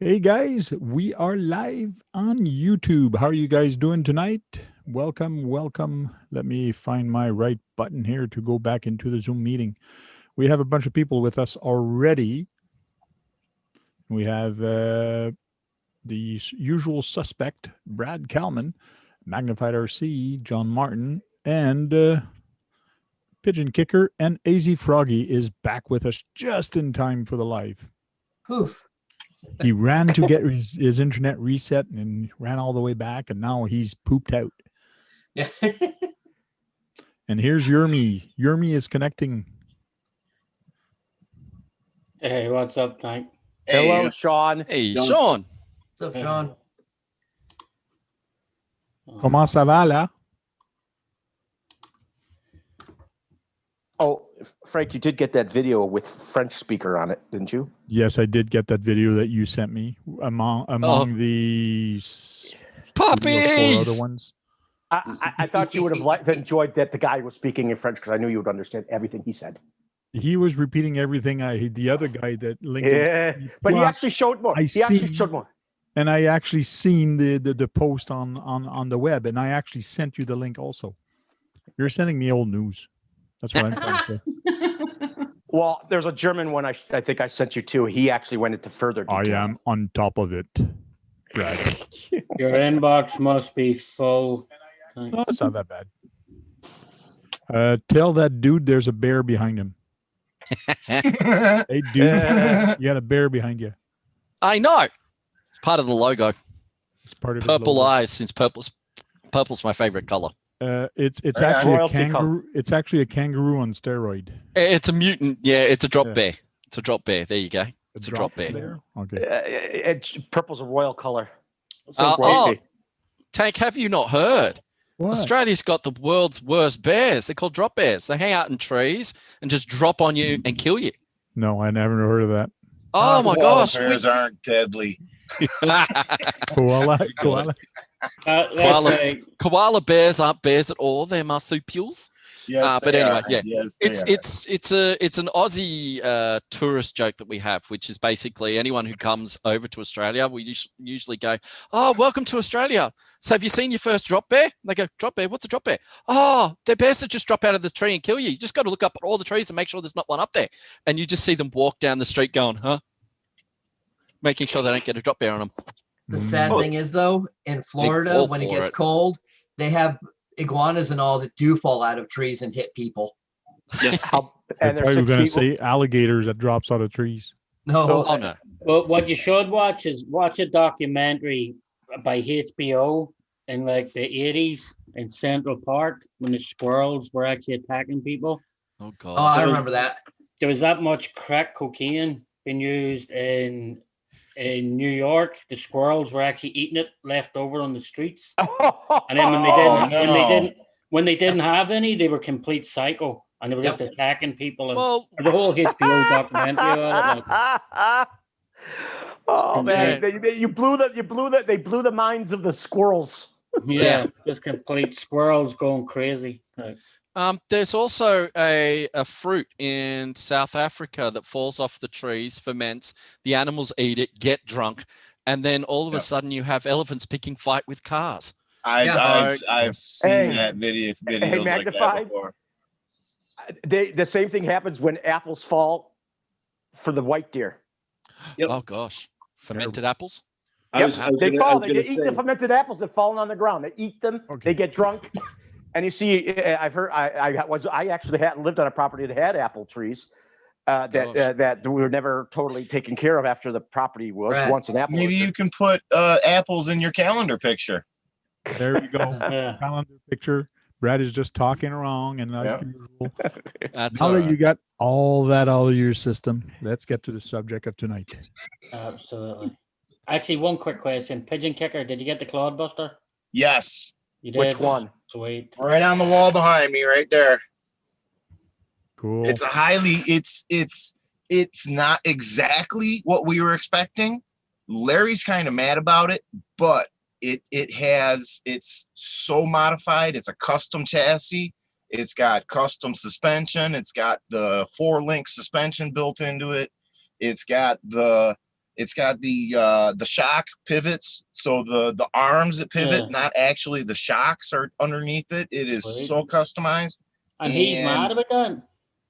Hey guys, we are live on YouTube. How are you guys doing tonight? Welcome, welcome. Let me find my right button here to go back into the Zoom meeting. We have a bunch of people with us already. We have the usual suspect, Brad Kalman, Magnified RC, John Martin, and Pigeon Kicker, and AZ Froggy is back with us just in time for the live. Oof. He ran to get his internet reset and ran all the way back, and now he's pooped out. Yeah. And here's Yermi. Yermi is connecting. Hey, what's up, Tank? Hello, Sean. Hey, Sean. What's up, Sean? Comment ça va là? Oh, Frank, you did get that video with French speaker on it, didn't you? Yes, I did get that video that you sent me among the 3 or 4 Puppies. other ones. I thought you would have enjoyed that the guy was speaking in French because I knew you would understand everything he said. He was repeating everything the other guy that linked. Yeah, but he actually showed more. Actually showed more. And I actually seen the post on the web, and I actually sent you the link also. You're sending me old news. That's what I'm trying to say. Well, there's a German one I think I sent you to. He actually went into further detail. I am on top of it, Brad. Your inbox must be full. No, it's not that bad. Tell that dude there's a bear behind him. Hey, dude, you got a bear behind you. I know. It's part of the logo. It's part of Purple logo. eyes, since purple's my favorite color. It's actually a royalty kangaroo. It's actually a kangaroo on steroid. It's a mutant. Yeah, it's a drop Yeah. bear. It's a drop bear. There you go. It's a drop bear. Okay. Purple's a royal color. Tank, have you not heard? What? Australia's got the world's worst bears. They're called drop bears. They hang out in trees and just drop on you and kill you. No, I never heard of that. Oh my gosh. Bears aren't deadly. Koala. Koala bears aren't bears at all. They're marsupials. Yes, but they anyway, are. yeah, Yes, they are. it's an Aussie tourist joke that we have, which is basically anyone who comes over to Australia, we usually go, "Oh, welcome to Australia. So have you seen your first drop bear?" They go, "Drop bear? What's a drop bear?" "Oh, they're bears that just drop out of the tree and kill you. You just got to look up at all the trees and make sure there's not one up there." And you just see them walk down the street going, "Huh?" Making sure they don't get a drop bear on them. The sad thing is, though, in Florida, when it gets cold, they have iguanas and all that do fall out of trees and hit people. Yeah. I thought you were going to say alligators that drops out of trees. No. Oh no. But what you should watch is a documentary by HBO in like the 80s in Central Park when the squirrels were actually attacking people. Oh god. Oh, I remember that. There was that much crack cocaine being used in New York. The squirrels were actually eating it left over on the streets. And then when they didn't have any, they were complete psycho and they were just attacking people. And Well, there's a whole HBO documentary about it. Like, oh man, they blew the minds of the squirrels. yeah, just complete squirrels going crazy. Like, there's also a fruit in South Africa that falls off the trees, ferments, the animals eat it, get drunk, and then all of a sudden you have elephants picking fight with cars. I've seen that videos like Magnified. that before. The same thing happens when apples fall for the white deer. Yep. Oh gosh, fermented apples. They eat the fermented apples that fall on the ground. They eat them. Okay. They get drunk. And you see, I've heard. I actually lived on a property that had apple trees that were never totally taken care of after the property was once an apple. Maybe you can put apples in your calendar picture. There we go. Yeah. Calendar picture. Brad is just talking wrong and like usual. That's Now all that right. you got all that out of your system, let's get to the subject of tonight. absolutely. Actually, one quick question. Pigeon Kicker, did you get the Cloud Buster? Yes, You did? Which one? Sweet. right on the wall behind me, right there. Cool. It's a it's not exactly what we were expecting. Larry's kind of mad about it, but it's so modified. It's a custom chassis. It's got custom suspension. It's got the 4-link suspension built into it. It's got the It's got the shock pivots, so the arms that pivot, not actually the shocks are underneath it. It is so customized. And he's mad about that.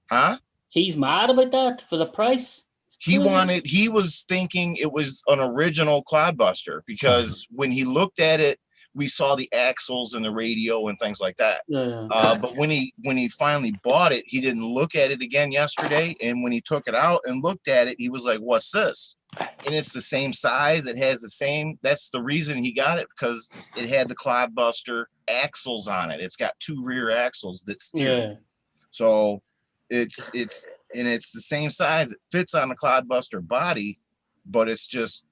Huh? He's mad about that for the price. He was thinking it was an original Clodbuster because when he looked at it, we saw the axles and the radio and things like that. But when he finally bought it, he didn't look at it again yesterday. And when he took it out and looked at it, he was like, "What's this?" And it's the same size. It has the same. That's the reason he got it, because it had the Clodbuster axles on it. It's got 2 rear axles that steer. So it's the same size. It fits on the Clodbuster body, but it's just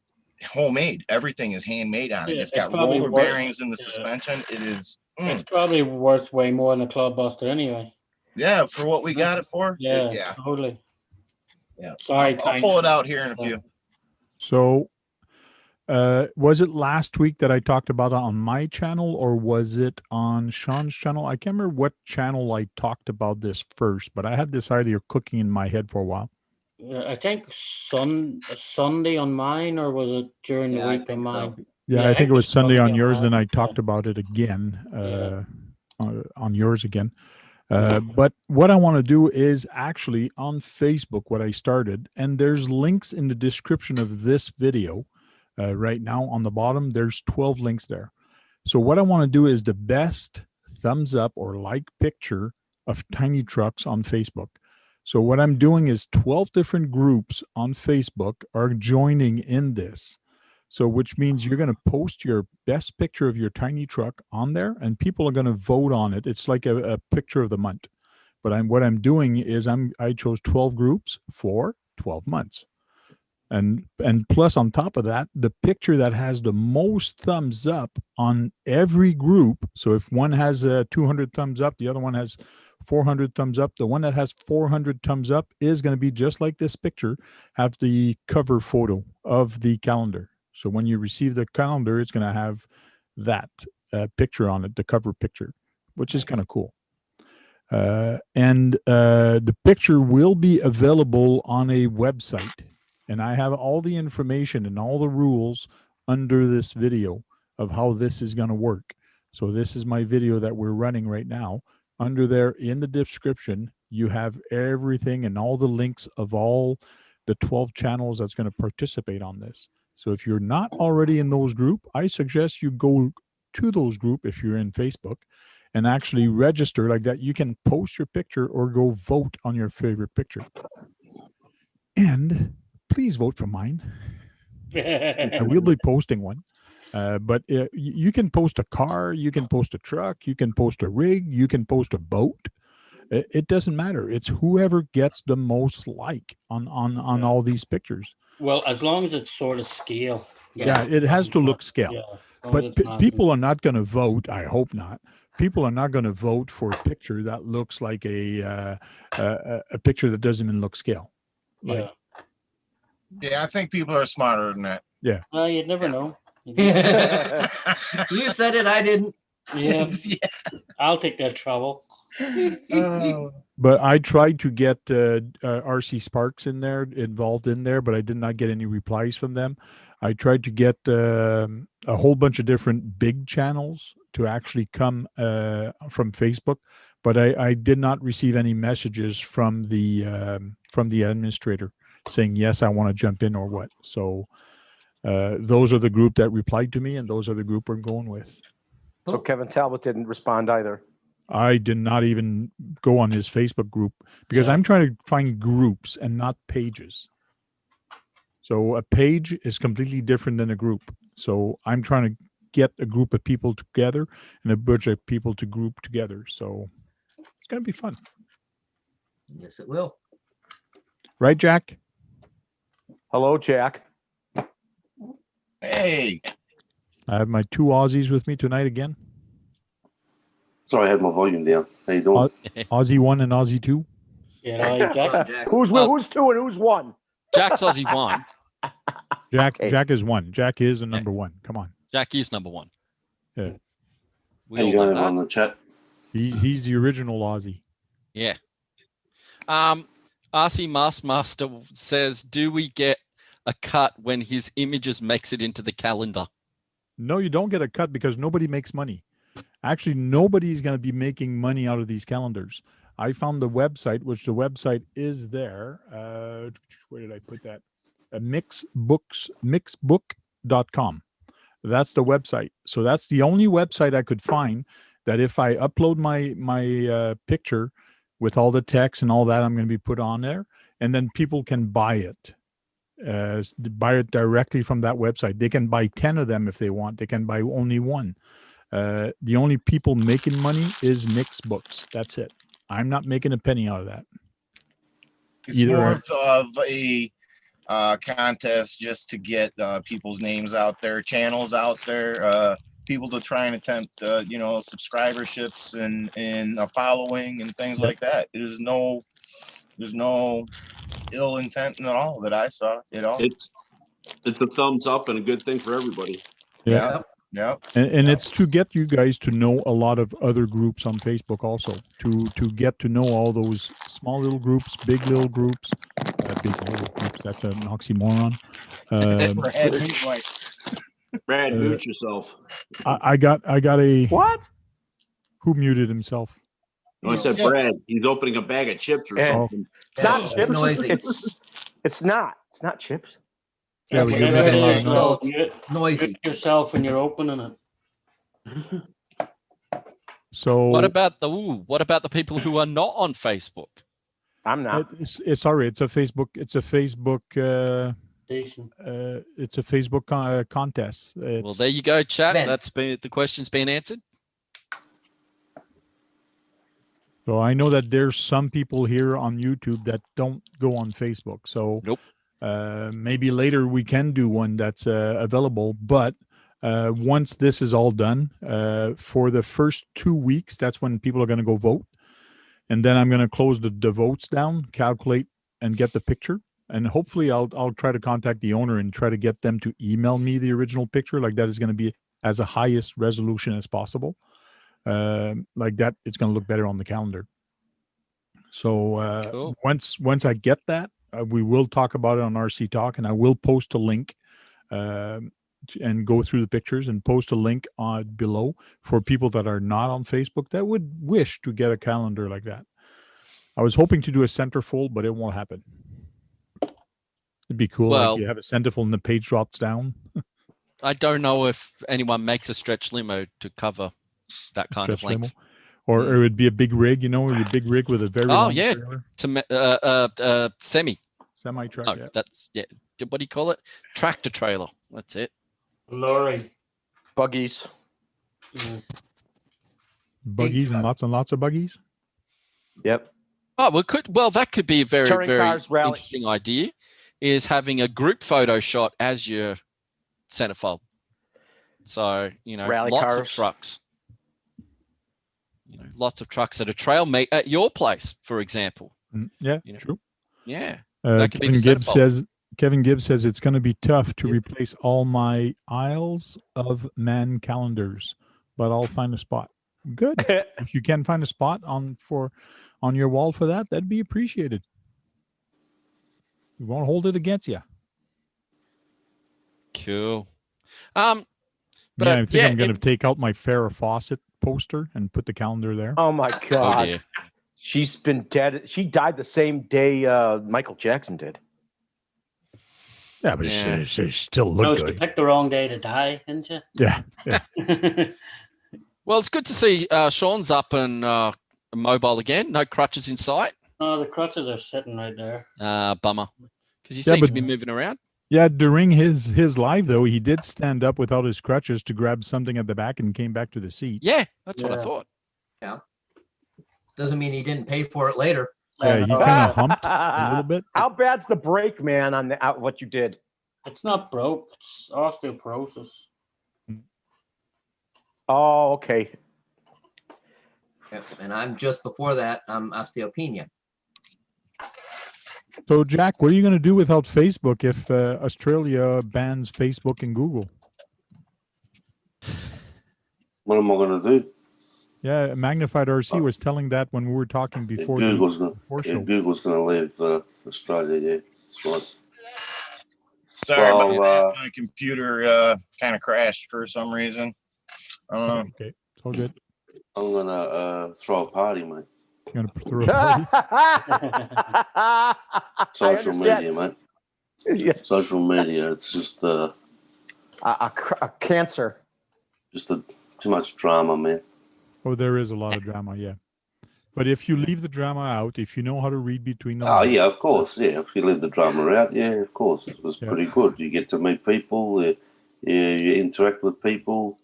homemade. Everything is handmade on it. It's got roller bearings in the suspension. It is. It's probably worth way more than a Clodbuster anyway. Yeah, for what we got it for. Yeah, totally. Yeah. Sorry, I'll pull it out here in a few. So, was it last week that I talked about it on my channel, or was it on Sean's channel? I can't remember what channel I talked about this first, but I had this idea cooking in my head for a while. I think Sunday on mine, or was it during the week on mine? So. Yeah, I think it was Sunday on yours. Then I talked about it again on yours again. But what I want to do is actually on Facebook, what I started, and there's links in the description of this video right now on the bottom. There's 12 links there. So what I want to do is the best thumbs up or like picture of tiny trucks on Facebook. So what I'm doing is 12 different groups on Facebook are joining in this. So which means you're going to post your best picture of your tiny truck on there, and people are going to vote on it. It's like a picture of the month. But what I'm doing is I chose 12 groups for 12 months. And plus on top of that, the picture that has the most thumbs up on every group. So if one has 200 thumbs up, the other one has 400 thumbs up. The one that has 400 thumbs up is going to be just like this picture, have the cover photo of the calendar. So when you receive the calendar, it's going to have that picture on it, the cover picture, which is kind of cool. And the picture will be available on a website. And I have all the information and all the rules under this video of how this is going to work. So this is my video that we're running right now. Under there in the description, you have everything and all the links of all the 12 channels that's going to participate on this. So if you're not already in those group, I suggest you go to those group if you're in Facebook and actually register like that. You can post your picture or go vote on your favorite picture. And please vote for mine. I will be posting one. But you can post a car, you can post a truck, you can post a rig, you can post a boat. It doesn't matter. It's whoever gets the most like on all these pictures. Well, as long as it's sort of scale. Yeah, it has to look scale. Yeah, but people are not going to vote. I hope not. People are not going to vote for a picture that looks like a picture that doesn't even look scale. Like, yeah, I think people are smarter than that. Yeah. Well, you'd never know. You said it, I didn't. Yeah. I'll take that trouble. But I tried to get RC Sparks involved in there, but I did not get any replies from them. I tried to get a whole bunch of different big channels to actually come from Facebook, but I did not receive any messages from the administrator saying, yes, I want to jump in or what. So those are the group that replied to me, and those are the group we're going with. So Kevin Talbot didn't respond either. I did not even go on his Facebook group because I'm trying to find groups and not pages. So a page is completely different than a group. So I'm trying to get a group of people together and a bunch of people to group together. So it's going to be fun. Yes, it will. Right, Jack? Hello, Jack. Hey. I have my 2 Aussies with me tonight again. Sorry, I had my volume down. How you doing? Aussie 1 and Aussie 2. Yeah, Jack. Who's 2 and who's 1? Jack's Aussie 1. Jack is 1. Jack is a number 1. Come on. Jack is number 1. Yeah. How you going on the chat? He's the original Aussie. Yeah. RC Master says, do we get a cut when his images makes it into the calendar. No, you don't get a cut because nobody makes money. Actually, nobody's going to be making money out of these calendars. I found the website, which the website is there. Where did I put that? Mixbook.com. That's the website. So that's the only website I could find that if I upload my picture with all the text and all that, I'm going to be put on there, and then people can buy it. Buy it directly from that website. They can buy 10 of them if they want. They can buy only one. The only people making money is Mixbooks. That's it. I'm not making a penny out of that. It's more of a contest just to get people's names out there, channels out there, people to try and attempt, subscriberships and a following and things like that. There's no ill intent at all that I saw at all. It's a thumbs up and a good thing for everybody. Yeah. Yeah. And it's to get you guys to know a lot of other groups on Facebook also, to get to know all those small little groups, big little groups, that's an oxymoron. Brad, mute yourself. I got a what? Who muted himself? No, I said Brad. He's opening a bag of chips or something. It's not chips. Noisy. It's not chips. Yeah, but you're making a lot of noise. Noisy. Mute yourself when you're opening it. So what about the people who are not on Facebook? I'm not. Sorry, it's a Facebook. It's a Facebook. It's a Facebook contest. Well, there you go, chat. The question's been answered. So I know that there's some people here on YouTube that don't go on Facebook. So nope. Maybe later we can do one that's available. But once this is all done, for the first 2 weeks, that's when people are going to go vote. And then I'm going to close the votes down, calculate, and get the picture. And hopefully I'll try to contact the owner and try to get them to email me the original picture. Like that is going to be as a highest resolution as possible. Like that, it's going to look better on the calendar. So cool. Once I get that, we will talk about it on RC Talk, and I will post a link and go through the pictures and post a link below for people that are not on Facebook that would wish to get a calendar like that. I was hoping to do a centerfold, but it won't happen. It'd be cool. Well, like you have a centerfold and the page drops down. I don't know if anyone makes a stretch limo to cover that kind of length. Or it would be a big rig, a big rig with a very long trailer. It's a semi truck. Oh, that's what do you call it? Tractor trailer. That's it. Lorry. Buggies. Buggies and lots of buggies. Yep. Oh, that could be a very very interesting idea. Is having a group photo shot as your centerfold. So lots of trucks. Lots of trucks at a trail meet at your place, for example. Yeah, true. Yeah. Kevin Gibbs says it's going to be tough to replace all my Isles of Man calendars, but I'll find a spot. Good. If you can find a spot on your wall for that, that'd be appreciated. We won't hold it against you. Cool. But I think I'm going to take out my Farrah Fawcett poster and put the calendar there. Oh my God. Oh, dear. She's been dead. She died the same day Michael Jackson did. Yeah, but she still looked good. She picked the wrong day to die, didn't she? Yeah. Well, it's good to see Sean's up and mobile again. No crutches in sight. Oh, the crutches are sitting right there. Bummer. Because you seem to be moving around. Yeah, during his live, though, he did stand up without his crutches to grab something at the back and came back to the seat. Yeah, that's what I thought. Yeah. Doesn't mean he didn't pay for it later. Yeah, he kind of humped a little bit. How bad's the break, man, on what you did? It's not broke. It's osteoporosis. Oh, okay. Yeah, and I'm just before that, I'm osteopenia. So, Jack, what are you going to do without Facebook if Australia bans Facebook and Google? What am I going to do? Yeah, Magnified RC was telling that when we were talking before. Google's going to leave Australia, yeah. That's right. Sorry about that. My computer kind of crashed for some reason. Okay, it's all good. I'm gonna throw a party, mate. You're gonna throw a party? Social media, mate. Yeah. Social media. It's just a cancer. Just too much drama, man. Oh, there is a lot of drama, yeah. But if you leave the drama out, if you know how to read between the lines. Oh, yeah, of course. Yeah, if you leave the drama out, yeah, of course. It was pretty good. You get to meet people, you interact with people.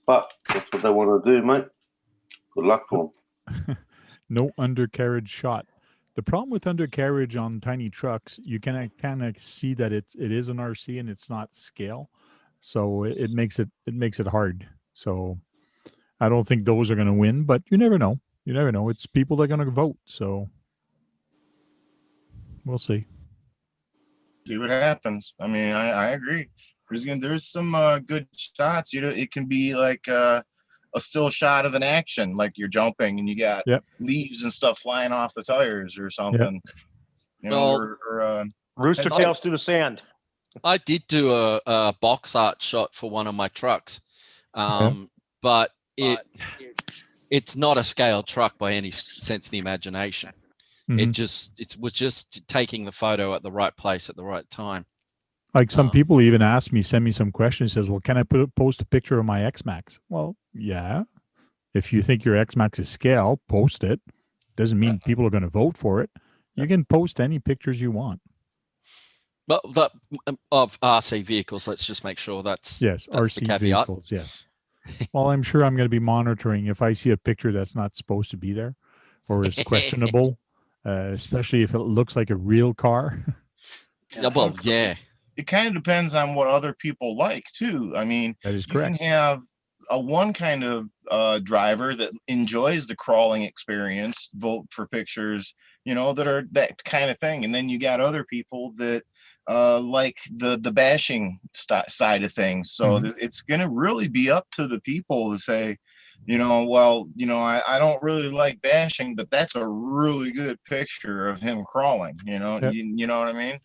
But that's what they want to do, mate. Good luck to them. No undercarriage shot. The problem with undercarriage on tiny trucks, you can kind of see that it is an RC and it's not scale. So it makes it hard. So I don't think those are going to win, but you never know. You never know. It's people that are going to vote. So we'll see. See what happens. I mean, I agree. There's some good shots. It can be like a still shot of an action, like you're jumping and you got leaves and stuff flying off the tires or something. You know, or rooster tails through the sand. I did do a box art shot for one of my trucks, but it's not a scale truck by any sense of the imagination. Mm-hmm. It was just taking the photo at the right place at the right time. Like some people even ask me, send me some questions, says, well, can I post a picture of my X-Max? Well, yeah. If you think your X-Max is scale, post it. Doesn't mean people are going to vote for it. You can post any pictures you want. But of RC vehicles, let's just make sure that's RC the caveat. Vehicles, yes. Well, I'm sure I'm going to be monitoring if I see a picture that's not supposed to be there or is questionable, especially if it looks like a real car. It kind of depends on what other people like too. I mean, that is correct. You can have one kind of driver that enjoys the crawling experience, vote for pictures, that are that kind of thing. And then you got other people that like the bashing side of things. So it's going to really be up to the people to say, I don't really like bashing, but that's a really good picture of him crawling, you know what I mean?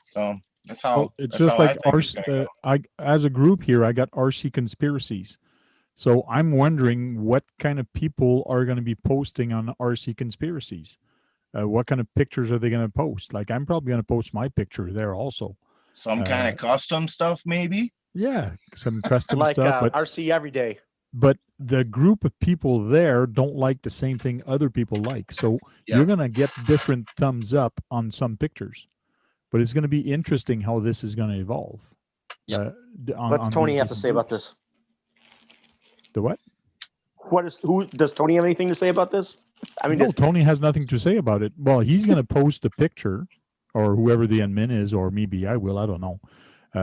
So that's how it's just like RC. As a group here, I got RC conspiracies. So I'm wondering what kind of people are going to be posting on RC conspiracies. What kind of pictures are they going to post? Like I'm probably going to post my picture there also. Some kind of custom stuff, maybe. Yeah, some custom like, stuff. But RC every day. But the group of people there don't like the same thing other people like. So you're going to get different thumbs up on some pictures. But it's going to be interesting how this is going to evolve. What's Tony have to say about this? The what? Who does Tony have anything to say about this? I mean, no, Tony has nothing to say about it. Well, he's going to post a picture, or whoever the admin is, or maybe I will. I don't know.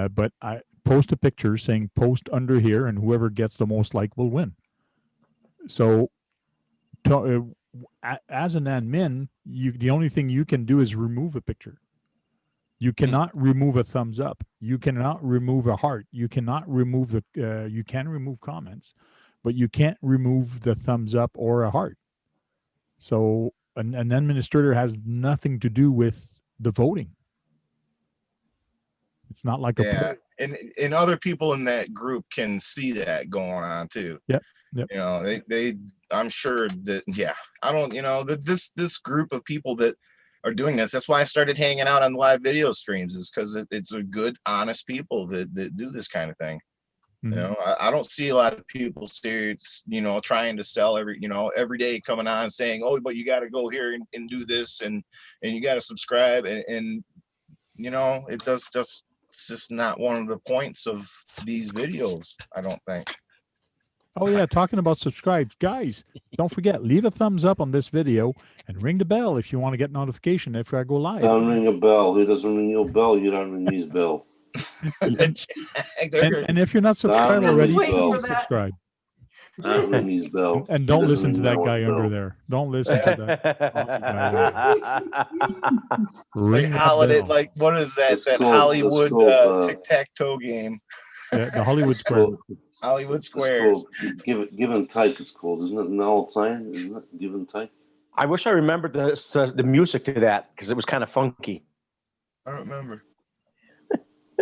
But I post a picture saying post under here, and whoever gets the most like will win. So, as an admin, the only thing you can do is remove a picture. You cannot remove a thumbs up. You cannot remove a heart. You cannot remove you can remove comments, but you can't remove the thumbs up or a heart. So an administrator has nothing to do with the voting. It's not like and other people in that group can see that going on too. Yep. They I'm sure that I don't this group of people that are doing this. That's why I started hanging out on live video streams, is because it's a good, honest people that do this kind of thing. Mm-hmm. I don't see a lot of people serious, trying to sell every day coming on saying, oh, but you got to go here and do this and you got to subscribe and it's just not one of the points of these videos, I don't think. Oh, yeah. Talking about subscribes. Guys, don't forget, leave a thumbs up on this video and ring the bell if you want to get notification if I go live. Don't ring a bell. Who doesn't ring your bell? You don't ring his bell. and if you're not subscribed already, please subscribe. Don't ring his bell. And don't listen to that guy under there. Don't listen to that. Ring holiday, like what is that? It's that called, Hollywood tic-tac-toe game. Yeah, the Hollywood Square. Hollywood Squares. Give and take, it's called, isn't it? An old saying, isn't it? Give and take. I wish I remembered the music to that because it was kind of funky. I don't remember.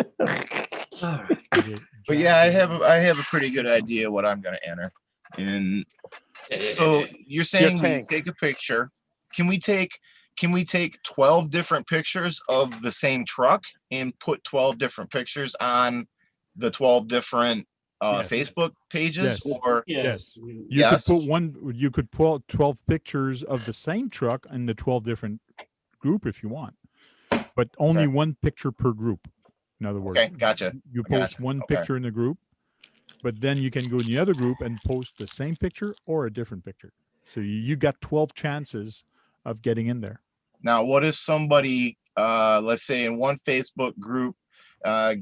Okay, But yeah, I have a pretty good idea what I'm gonna enter. And so you're saying we tank. take a picture. Can we take 12 different pictures of the same truck and put 12 different pictures on the 12 different Yes. Facebook pages? Yes. Or Yes. You Yes. could put 12 pictures of the same truck in the 12 different group if you want, but only one picture per group. In other words, Okay, gotcha. You I gotcha. post one Okay. picture in the group, but then you can go in the other group and post the same picture or a different picture. So you got 12 chances of getting in there. Now, what if somebody, let's say in one Facebook group,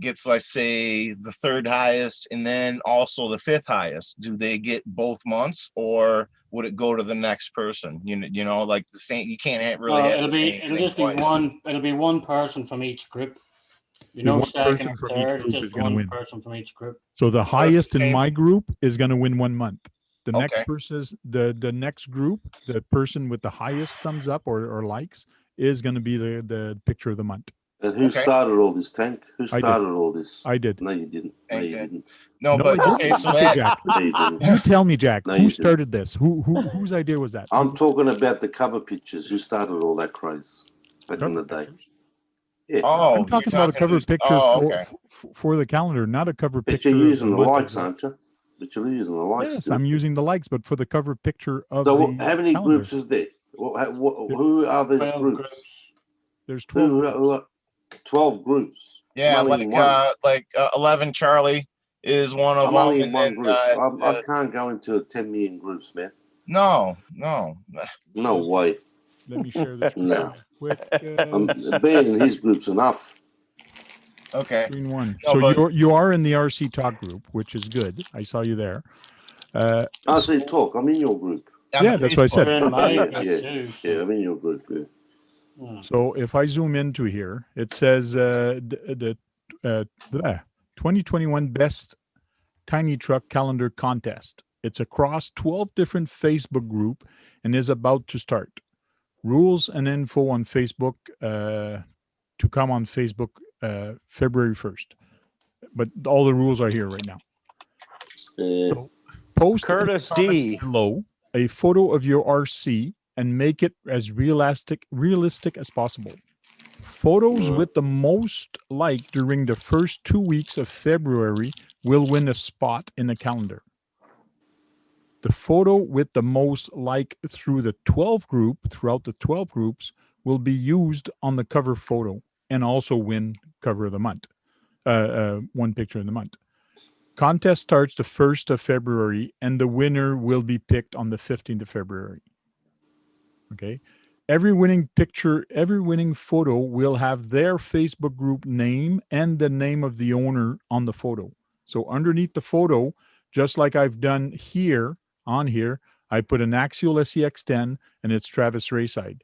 gets, let's say, the third highest and then also the fifth highest? Do they get both months, or would it go to the next person? You know, like the same. You can't really have it'll the be same it'll thing just be twice. one. It'll be one person from each group. One Second person or from each third. group It's is just going to one win. person from each group. So the So highest in same- my group is going to win 1 month. The next Okay. person's the next group, the person with the highest thumbs up or likes is going to be the picture of the month. And who Okay. started all this, Tank? Who I did. started all this? I did. No, you didn't. No, Tank you did. didn't. No, No, but I okay, didn't. so Okay, that Jack, No, you didn't. you tell me, Jack, No, who you started this? Whose idea was that? I'm talking about the cover pictures. Who started all that craze back in Cover the day? pictures? Yeah. oh, I'm you're talking about a cover who's- picture oh, okay. for the calendar, not a cover But picture. you're using of the month likes, of aren't you? But you're using the likes. Yes, still. I'm using the likes, but for the cover picture of So the how many calendar. groups is there? Who are these 12 groups? groups. There's 12 Who, groups. who are 12 groups? Yeah, I'm only in like one. 11 Charlie is one of I'm them. only in and one then, group. I can't go into 10 million groups, man. no. No way. Let me share the screen No. quick. Being in his group's enough. Okay. Screen one. No, So but- you are in the RC Talk group, which is good. I saw you there. I say talk. I'm in your group. On Yeah, the that's what I Facebook. said. You're in my Yeah, group yeah. too, so- Yeah, I'm in your group. Yeah. So if I zoom into here, it says the 2021 Best Tiny Truck Calendar Contest. It's across 12 different Facebook group and is about to start. Rules and info on Facebook to come on Facebook February 1st. But all the rules are here right now. So post in the Curtis comments D. below a photo of your RC and make it as realistic as possible. Photos with the most like during the first 2 weeks of February will win a spot in the calendar. The photo with the most like throughout the 12 groups will be used on the cover photo and also win cover of the month. One picture in the month. Contest starts the 1st of February and the winner will be picked on the 15th of February. Okay. Every winning photo will have their Facebook group name and the name of the owner on the photo. So underneath the photo, just like I've done here, I put an Axial SEX10 and it's Travis Rayside.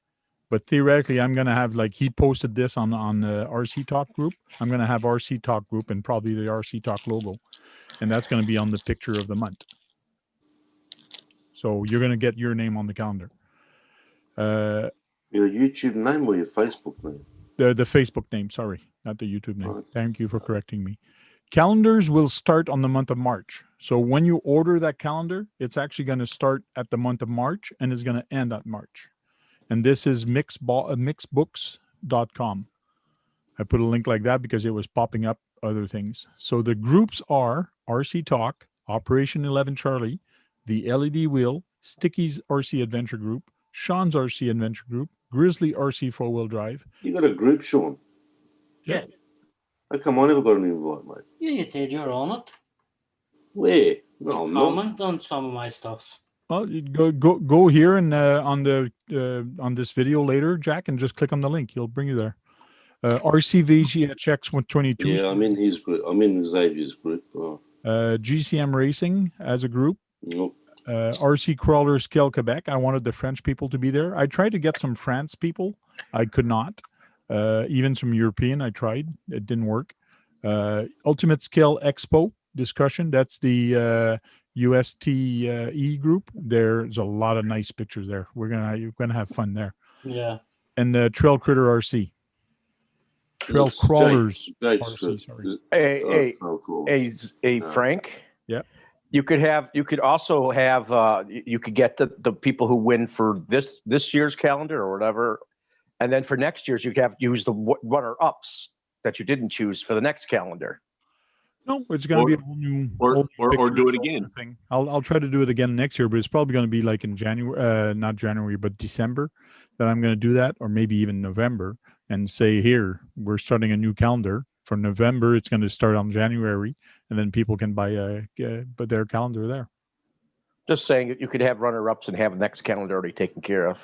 But theoretically, I'm going to have, like, he posted this on the RC Talk group. I'm going to have RC Talk group and probably the RC Talk logo. And that's going to be on the picture of the month. So you're going to get your name on the calendar. Your YouTube name or your Facebook name? The Facebook name, sorry, not the YouTube name. Right. Thank you for correcting me. Calendars will start on the month of March. So when you order that calendar, it's actually going to start at the month of March and is going to end at March. And this is mixbooks.com. I put a link like that because it was popping up other things. So the groups are RC Talk, Operation 11 Charlie, the LED Wheel, Sticky's RC Adventure Group, Sean's RC Adventure Group, Grizzly RC 4-wheel drive. You got a group, Sean? Yeah. How come I never got an invite, mate? Yeah, you did. You're on it. Where? No, I'm not. Comment on some of my stuff. Well, you go here and on this video later, Jack, and just click on the link. He'll bring you there. RCVGHX 122. Yeah, I'm in his group. I'm in Xavier's group. Oh. GCM Racing as a group. Nope. RC Crawler Scale Quebec. I wanted the French people to be there. I tried to get some France people. I could not. Even some European. I tried. It didn't work. Ultimate Scale Expo discussion. That's the USTE group. There's a lot of nice pictures there. You're gonna have fun there. Yeah. And Trail Critter RC. trail It's crawlers. Jake, RC, sorry. Hey, Frank. Yeah. You could also have you could get the people who win for this year's calendar or whatever, and then for next year's you could have use the runner ups that you didn't choose for the next calendar. No, it's going to be a whole new or do it again. thing. I'll try to do it again next year, but it's probably going to be like in January, not January, but December that I'm going to do that, or maybe even November, and say, here, we're starting a new calendar for November. It's going to start on January, and then people can buy their calendar there. Just saying that you could have runner-ups and have the next calendar already taken care of.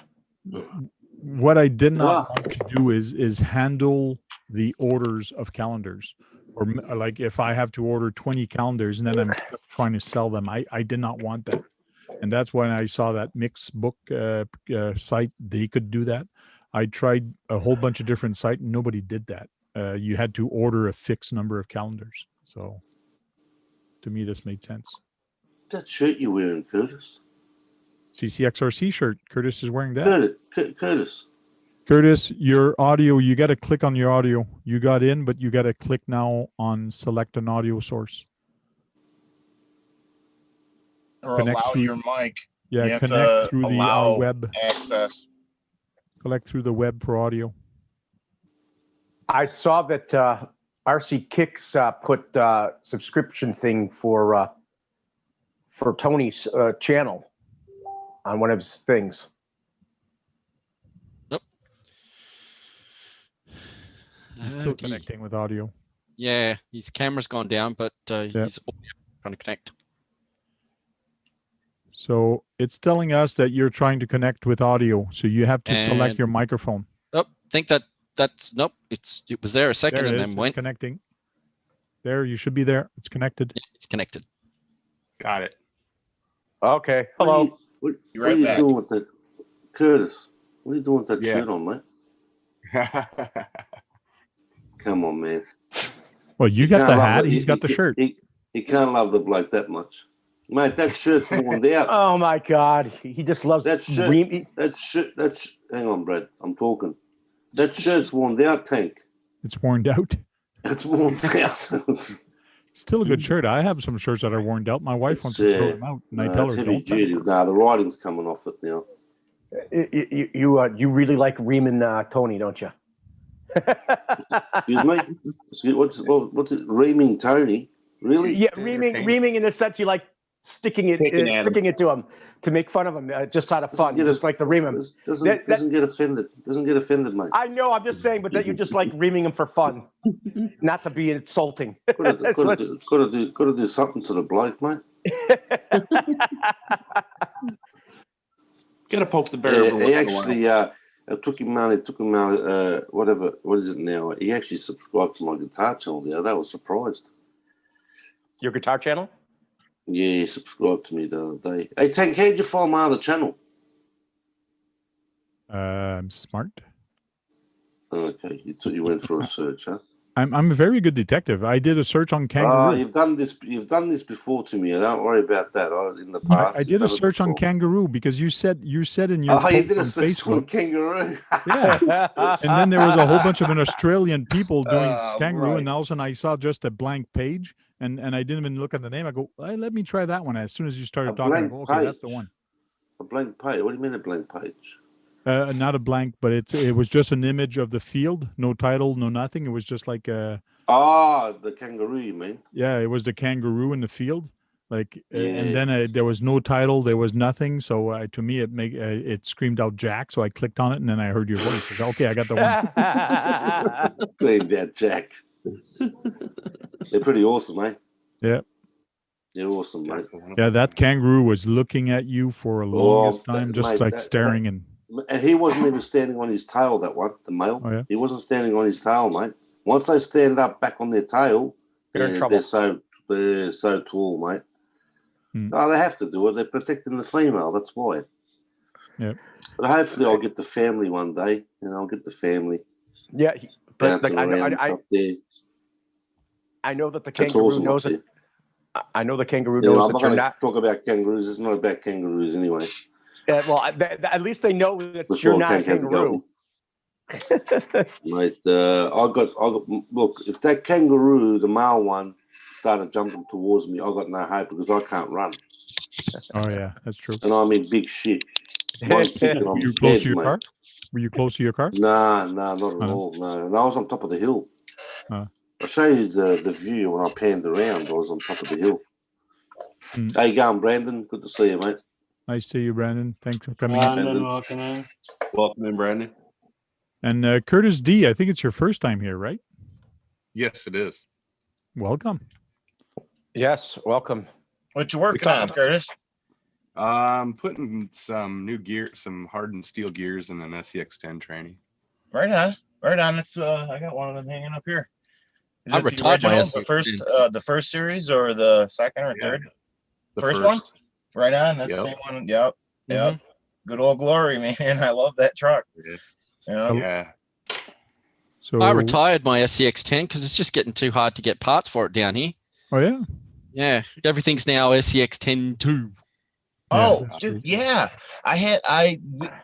What I did not want to do is handle the orders of calendars. Or like if I have to order 20 calendars and then I'm trying to sell them, I did not want that. And that's when I saw that mixbook site, they could do that. I tried a whole bunch of different sites and nobody did that. You had to order a fixed number of calendars. So to me, this made sense. That shirt you're wearing, Curtis. CCXRC shirt. Curtis is wearing that. Curtis, your audio, you got to click on your audio. You got in, but you got to click now on select an audio source. Or allow your mic. Yeah, you connect through the web. Access. Collect through the web for audio. I saw that RC Kicks put subscription thing for Tony's channel on one of his things. He's still connecting with audio. Yeah, his camera's gone down, but he's trying to connect. So it's telling us that you're trying to connect with audio. So you have to select your microphone. Oh, think that's nope. It was there a second there and is. then went. It's connecting. There, you should be there. It's connected. Yeah, it's connected. Got it. Okay. Hello. What are you doing with that, Curtis? What are you doing with that shirt on, mate? Come on, man. Well, you got the hat. He's got the shirt. He can't love the bloke that much. Mate, that shirt's worn out. Oh, my God. He just loves that shirt. Hang on, Brad. I'm talking. That shirt's worn out, Tank. It's worn out? It's worn out. Still a good shirt. I have some shirts that are worn out. My wife wants to throw them out, and I tell her, heavy duty. Nah, the writing's coming off it now. You really like reaming Tony, don't you? Excuse me. What's it? Reaming Tony? Really? Yeah, reaming in the sense you like sticking it to him to make fun of him, just out of fun. You just like to ream him. Doesn't get offended. Doesn't get offended, mate. I know. I'm just saying, but that you just like reaming him for fun, not to be insulting. Got to do something to the bloke, mate. Got to poke the bear. He actually, it took him whatever. What is it now? He actually subscribed to my guitar channel. Yeah, I was surprised. Your guitar channel? Yeah, he subscribed to me the other day. Hey, Tank, how'd you find my other channel? I'm smart. Okay, you went for a search, huh? I'm a very good detective. I did a search on kangaroo. You've done this before to me. Don't worry about that. In the past, I did a search on kangaroo because you said in your you did a search Facebook, on kangaroo. Yeah, and then there was a whole bunch of Australian people doing kangaroo, and all of a sudden I saw just a blank page, and I didn't even look at the name. I go, hey, let me try that one. As soon as you started talking, I go, okay, that's the one. A blank page. What do you mean a blank page? Not a blank, but it was just an image of the field, no title, no nothing. It was just like the kangaroo, you mean? Yeah, it was the kangaroo in the field, and then there was no title, there was nothing. So to me, it screamed out Jack. So I clicked on it, and then I heard your voice. I said, okay, I got the one. Screamed out Jack. They're pretty awesome, mate. Yeah. They're awesome, mate. Yeah, that kangaroo was looking at you for a longest time, just staring and. And he wasn't even standing on his tail, that one, the male. Oh, yeah? He wasn't standing on his tail, mate. Once they stand up back on their tail, they're in trouble. They're so tall, mate. No, they have to do it. They're protecting the female. That's why. Yeah. But hopefully I'll get the family one day. I'll get the family. Yeah. But I know that the kangaroo knows it. I know the kangaroo knows I'm not going to talk about kangaroos. It's not about kangaroos anyway. Well, at least they know that you're not a kangaroo. Mate, I got. Look, if that kangaroo, the male one, started jumping towards me, I got no hope because I can't run, Oh yeah, that's true. and I'm in big shit. One kick and Were I'm you close dead, to your mate. car? Were you close to your car? Nah, not at Uh-huh. all. No, and I was on top of the hill. Uh. I'll show you the view when I panned around. I was on top of the hill. Mm. How you going, Brandon? Good to see you, mate. Nice to see you, Brandon. Thanks for coming in. Brandon, welcome in. Welcome in, Brandon. And Curtis D, I think it's your first time here, right? Yes, it is. Welcome. Yes, welcome. What you working on, Curtis? I'm putting some new gear, some hardened steel gears in an SCX-10 training. Right on, right on. It's I got one of them hanging up here. Is I it the retired my original, the first series, or the second or third? The First one? Right on. That's Yep. the same one. Yep. Yep. Mhm. Good old Glory, man. I love that truck. Yeah. Yeah. So I retired my SCX-10 because it's just getting too hard to get parts for it down here. Oh yeah. Yeah, everything's now SCX-10-2. Oh, that's dude, true. yeah.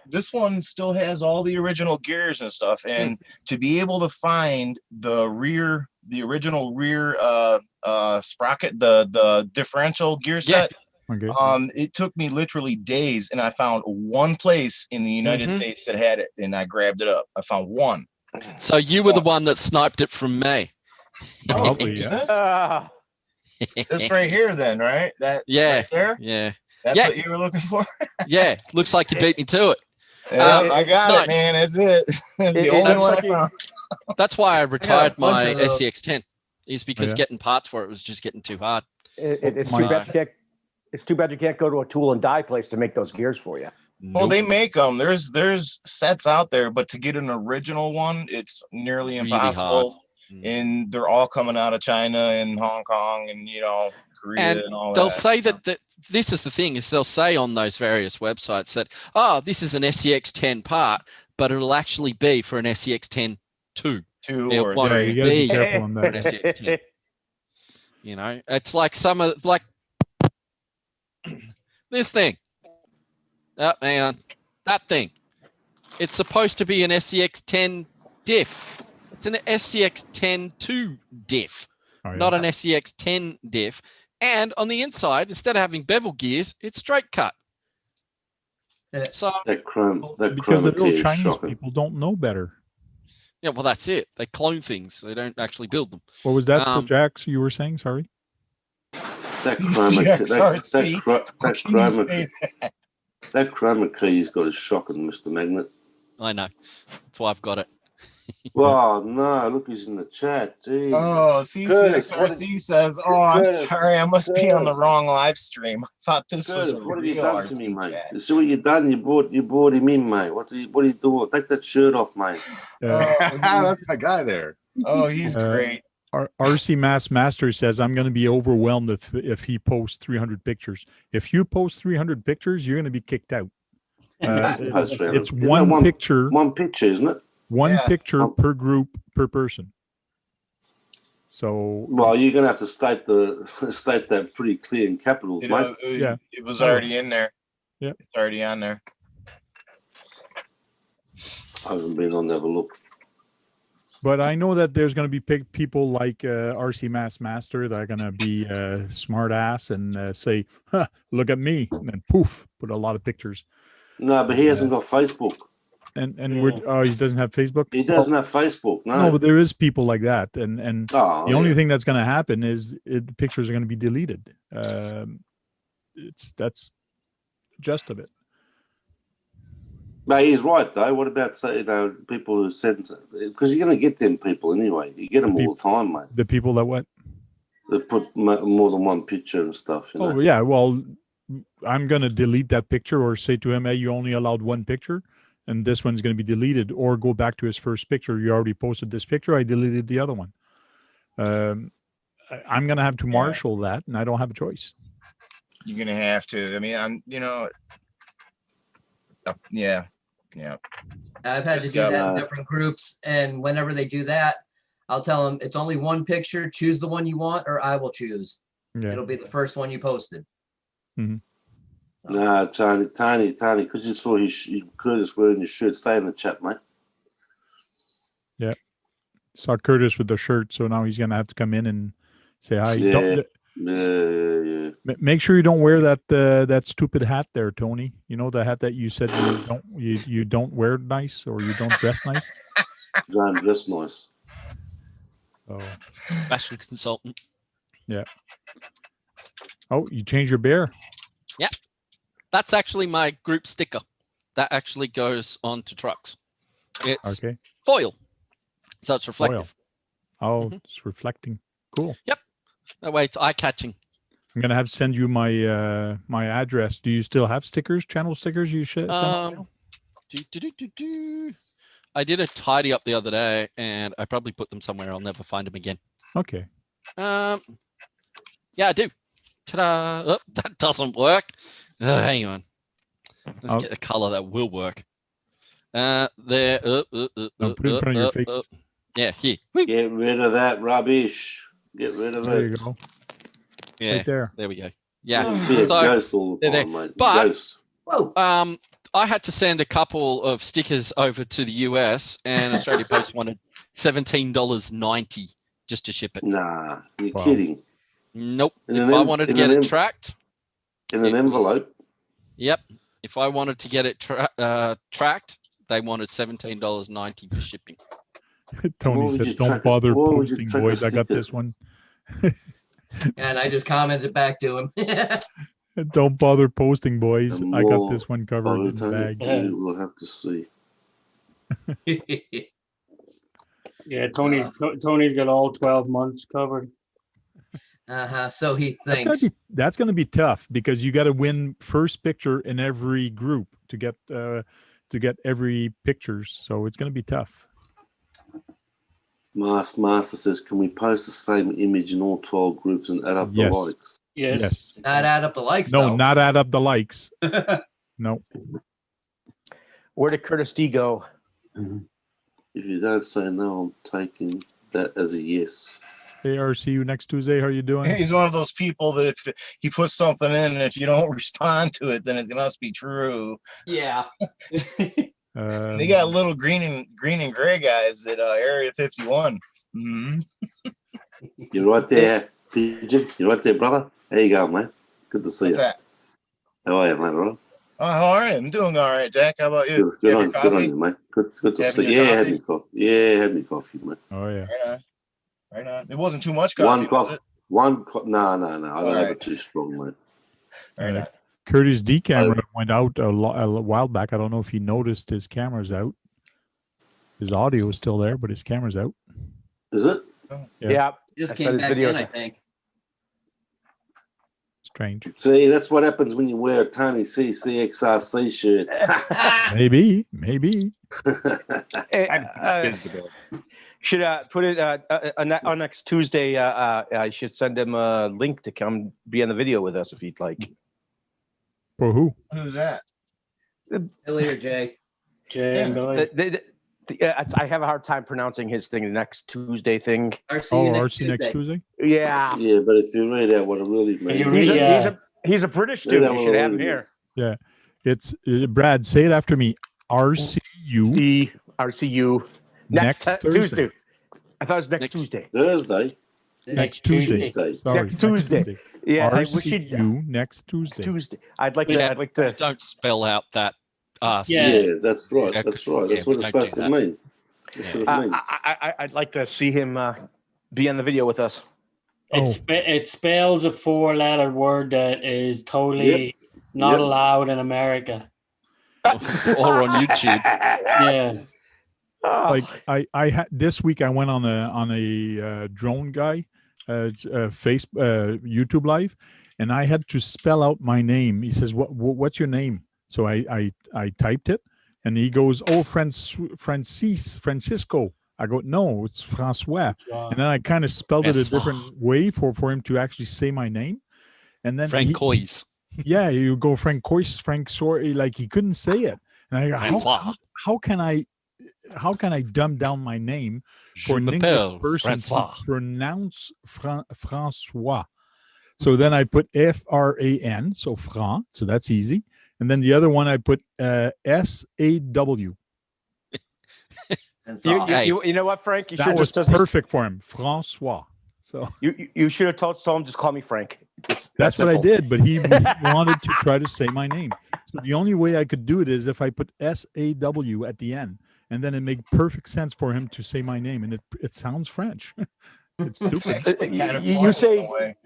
This one still has all the original gears and stuff. And to be able to find the original rear sprocket, the differential gear set, Okay. it took me literally days, and I found one place in the United States that had it, and I grabbed it up. I found one. So you were the one that sniped it from me. Probably, yeah. This right here, then, right? That Yeah. right there? Yeah. That's Yeah. what you were looking for? Yeah. Looks like you beat me to it. Yeah, I got no. it, man. That's it. It's the only one I found. That's why I retired bunch my of those. SCX-10. Is because yeah. getting parts for it was just getting too hard. It's My- too bad you can't. It's too bad you can't go to a tool and die place to make those gears for you. Well, they make them. There's sets out there, but to get an original one, it's nearly Really impossible. hard. And they're all coming out of China and Hong Kong and Korea and all they'll that. say that this is the thing is they'll say on those various websites that this is an SCX-10 part, but it'll actually be for an SCX-10 2. Two or won't Yeah, you gotta be be careful on for an that. SCX-10. It's like this thing. Oh, hang on. That thing. It's supposed to be an SCX-10 diff. It's an SCX-10-2 diff, Oh, yeah. not an SCX-10 diff. And on the inside, instead of having bevel gears, it's straight cut. So That because the chroma key little is Chinese shocking. people don't know better. yeah, well, that's it. They clone things. They don't actually build them. What was that? So Um, Jax, you were saying? Sorry. That chroma CXRC. that chroma key's got a shocking, Mr. Magnet. I know. That's why I've got it. Oh no! Look, he's in the chat. Jeez. Oh, Curtis, what CCXRC says, "Oh, I'm Curtis, sorry, I must be on the Curtis. wrong live stream. I thought this was Curtis, a what have you real done to RC me, mate? chat." You see what you done? You brought him in, mate. What are you doing? Take that shirt off, mate. That's my guy there. Oh, he's great. RC Master says, I'm going to be overwhelmed if he posts 300 pictures. If you post 300 pictures, you're going to be kicked out. It's one picture. One picture, isn't it? One picture per group per person. So well, you're gonna have to state that pretty clear in capitals, mate. It was already in there. Yeah, it's already on there. I haven't been on to have a look. But I know that there's going to be people like RC Master that are going to be smart ass and say, huh, look at me, and then poof, put a lot of pictures. No, but he hasn't got Facebook. And he doesn't have Facebook. He doesn't have Facebook. No, but there is people like that, and the only yeah. thing that's going to happen is the pictures are going to be deleted. That's the gist of it. No, he's right though. What about people who send? Because you're going to get them people anyway. You get them all the time, mate. The people that what? That put more than one picture and stuff. You know? Oh yeah, well, I'm going to delete that picture or say to him, hey, you only allowed one picture. And this one's going to be deleted, or go back to his first picture. You already posted this picture. I deleted the other one. I'm going to have to marshal that, and I don't have a choice. You're going to have to. I mean, yeah. I've had to do that in different groups, and whenever they do that, I'll tell them it's only one picture. Choose the one you want, or I will choose. Yeah. It'll be the first one you posted. Mm-hmm. No, Tony, because you saw Curtis wearing his shirt. Stay in the chat, mate. Saw Curtis with the shirt, so now he's gonna have to come in and say hi. Yeah. Yeah. Make sure you don't wear that stupid hat there, Tony. You know the hat that you said you don't wear nice or you don't dress nice. Don't dress nice. So Fashion consultant. yeah. Oh, you changed your bear. Yeah, that's actually my group sticker. That actually goes onto trucks. It's Okay. foil, so it's reflective. Oh, it's reflecting. Cool. Yep. That way it's eye catching. I'm gonna have to send you my my address. Do you still have stickers, channel stickers? You should send. I did a tidy up the other day, and I probably put them somewhere. I'll never find them again. Okay. Yeah, I do. Ta-da! Oh, that doesn't work. Hang on. Let's get a color that will work. There. No, put it in front of your face. Yeah, here. Get rid of that rubbish. Get rid of There it. you go. Yeah, Right there. there we go. Yeah. Yeah, So, ghost all the they're time, mate. But- Ghost. Whoa. I had to send a couple of stickers over to the US, and Australia Post wanted $17.90 just to ship it. Nah, you're Wow. kidding. Nope. In If an I en- wanted to in get an it en- tracked, In It an was- envelope. yep. If I wanted to get it tracked, they wanted $17.90 for shipping. Tony would said, you "Don't track- bother why would you posting, track a boys. I got sticker?" this one. And I just commented back to him. Don't bother posting, boys. And I got more this one covered in the Tony, bag." Yeah. you will have to see. Yeah, Tony's got all 12 months covered. So he thinks. That's gonna be tough because you got to win first picture in every group to get every pictures. So it's gonna be tough. Master says, can we post the same image in all 12 groups and add up Yes. the likes? Yes. Not add up the likes, No, though. not add up the likes. No. Where did Curtis D go? If you don't say no, I'm taking that as a yes. Hey, see you next Tuesday. How you doing? He's one of those people that if he puts something in and if you don't respond to it, then it must be true. Yeah. They got little green and gray guys at Area 51. Mm-hmm. You're right there, Pigeon. You're right there, brother. There you go, mate. Good to see you. That. How are you, mate? All right? Oh, how are you? I'm doing all right, Jack. How about you? Good, You on, have your good on coffee? you, mate. Good to Having see your you. Yeah, had coffee? me coffee. Yeah, had me coffee, mate. Oh yeah. Right on. Right on. It wasn't too much coffee. One was coffee. it? No. I don't have Alright. it too strong, mate. Right on. Curtis D camera went out a while back. I don't know if he noticed his camera's out. His audio is still there, but his camera's out. Is it? Yeah. Just I saw came his back video. in, I think. Strange. See, that's what happens when you wear a Tony CCXRC shirt. Maybe. Should put it on next Tuesday. I should send him a link to come be on the video with us if he'd like. For who? Who's that? Billy or Jay? Jay and Billy. I have a hard time pronouncing his thing. The next Tuesday thing. RC Oh, next RC next Tuesday. Yeah, Yeah, but if you read out what it really means, he's a British read dude. out You what should it have him really here. means. Yeah. It's Brad. Say it after me. RCU RCU next Thursday. Tuesday. I thought it was next Tuesday. Thursday. Next Tuesday. Tuesday. Sorry, Next Tuesday. Yeah, I wish he'd RCU next Tuesday. Tuesday. I'd like to. Don't spell out that. Yeah, that's right. Yeah, That's right. That's yeah, what it's we don't supposed do to mean. That's what it means. I'd like to see him be on the video with us. It spells a 4-letter word that is totally not allowed in America. Or on YouTube. Yeah. Like I had this week I went on a drone guy YouTube live, and I had to spell out my name. He says, what's your name? So I typed it, and he goes, oh, Francisco. I go, no, it's Francois. Wow. And then I kind of spelled it a Francois. different way for him to actually say my name. And then Francois. yeah, you go Francois, like he couldn't say it. And I go, Francois. how can I dumb down my name for Je an m'appelle English person Francois. to pronounce Francois? So then I put F-R-A-N, so Fran, so that's easy. And then the other one I put S-A-W. And You, so you, you, you know what, Frank? You That should was just perfect for him, Francois. So you should have told him just call me Frank. It's that's that what I simple. did, but he wanted to try to say my name. So the only way I could do it is if I put SAW at the end, and then it made perfect sense for him to say my name, and it sounds French. It's stupid. Actually kind of You fun in say a way,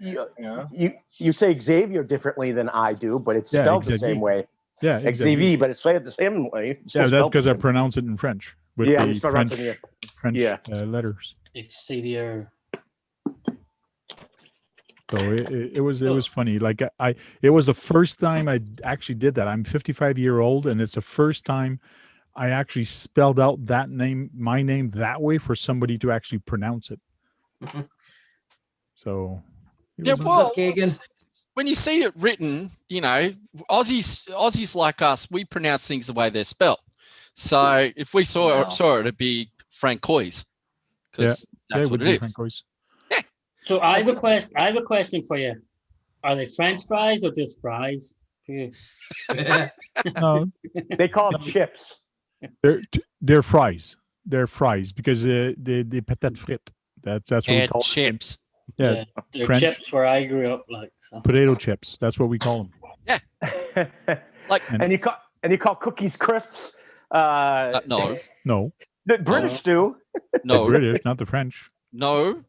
you say Xavier differently than I do, but it's Yeah, spelled the Xavier. same way. Yeah, Xavier, exactly. but it's spelled the same way. It's Yeah, still that's spelled because the I same. pronounce it in French with Yeah, the we spell French, it, French yeah. letters. Xavier. So it was funny. Like it was the first time I actually did that. I'm 55-year-old, and it's the first time I actually spelled out that name, my name, that way for somebody to actually pronounce it. So Yeah, What's well, up, Kagan? when you see it written, you know, Aussies like us, we pronounce things the way they're spelled. So if we saw it, it'd be Francois, because that's what it is. Francois. So I have a question for you. Are they French fries or just fries? No, They call them chips. they're fries. They're fries because the patate frites. That's what we And call chips. them. Yeah, they're French chips where I grew up, like so. potato chips. That's what we call them. Like, and you call cookies crisps. no, No, The British do. the no, British, not the French. no.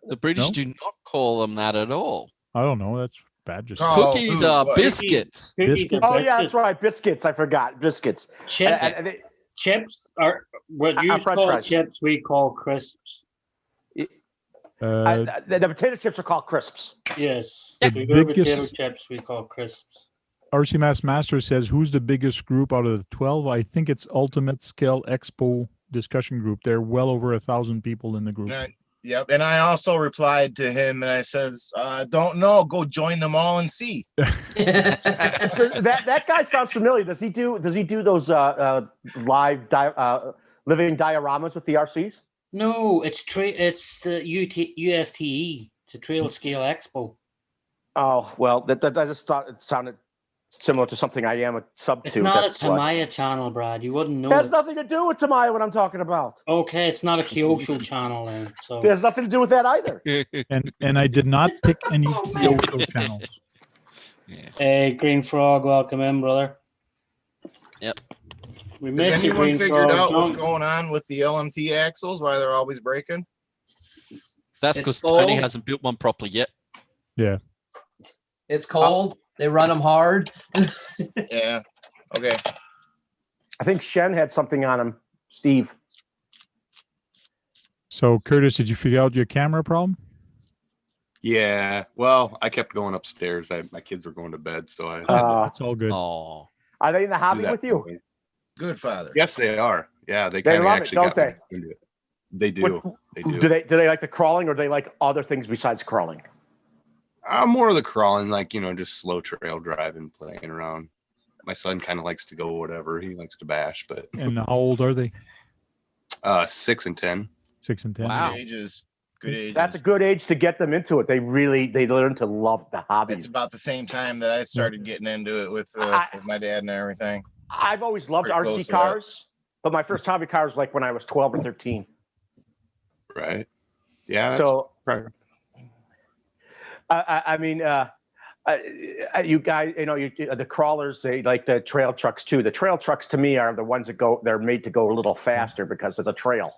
The British No? do not call them that at all. I don't know. That's bad. Just Oh, Cookies who, are what? biscuits. Cookies Biscuits? are Oh yeah, that's biscuits. right. Biscuits. I forgot biscuits. Chip, chips are what you French call fries. chips, we call crisps. The potato chips are called crisps. Yes, The we go potato biggest- chips, we call crisps. RC Mass Master says, who's the biggest group out of the 12? I think it's Ultimate Scale Expo discussion group. There are well over 1,000 people in the group. Yep. And I also replied to him and I says, don't know. Go join them all and see. That guy sounds familiar. Does he do those live living dioramas with the RCs? No, it's the USTE. It's a Trail Scale Expo. Oh well, I just thought it sounded similar to something I am a sub It's to. not a That's why. Tamaya channel, Brad. You wouldn't know. It has It. nothing to do with Tamaya. What I'm talking about. Okay, it's not a Kyosho channel then. So It has nothing to do with that either. And I did not pick any Kyoto channels. hey, Green Frog, welcome in, brother. Yep. We Has missed you, anyone Green figured Frog. out what's Jump. going on with the LMT axles? Why they're always breaking? That's It's because Tony cold. hasn't built one properly yet. Yeah. It's cold. They run them hard. Yeah. Okay. I think Shen had something on him. Steve. So, Curtis, did you figure out your camera problem? Yeah. Well, I kept going upstairs. My kids were going to bed, so I. That's all good. Oh, Are they in the do hobby that with you? for me. Good father. Yes, they are. Yeah, they They kind of love it, actually don't got me into it. They do. What- They do. Do they like the crawling, or do they like other things besides crawling? More of the crawling, like just slow trail driving, playing around. My son kind of likes to go whatever. He likes to bash, but And how old are they? 6 and 10. 6 and 10. Wow. Good ages. Good ages. That's a good age to get them into it. They learn to love the hobby. It's about the same time that I started getting into it with my dad and everything. I've always loved Pretty close RC to that. cars, but my first hobby car was like when I was 12 or 13. Right. Yeah. That's So right. I mean, you guys, the crawlers, they like the trail trucks too. The trail trucks to me are the ones that they're made to go a little faster because it's a trail.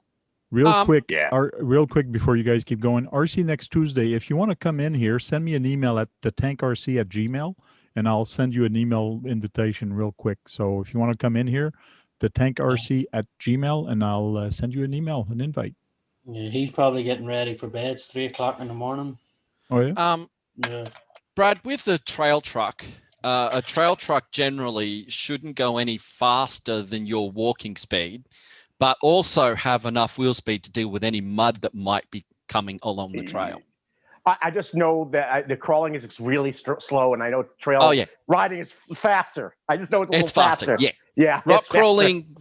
Real quick, yeah. real quick before you guys keep going. RC next Tuesday, if you want to come in here, send me an email at thetankrc@gmail.com, and I'll send you an email invitation real quick. So if you want to come in here, thetankrc@gmail.com, and I'll send you an email, an invite. Yeah, he's probably getting ready for bed. It's 3 o'clock in the morning. Oh, yeah? Yeah. Brad, with the trail truck, a trail truck generally shouldn't go any faster than your walking speed, but also have enough wheel speed to deal with any mud that might be coming along the trail. I just know that the crawling is really slow, and I know trail riding is faster. I just know it's a little faster. Yeah. Yeah. Rock it's crawling.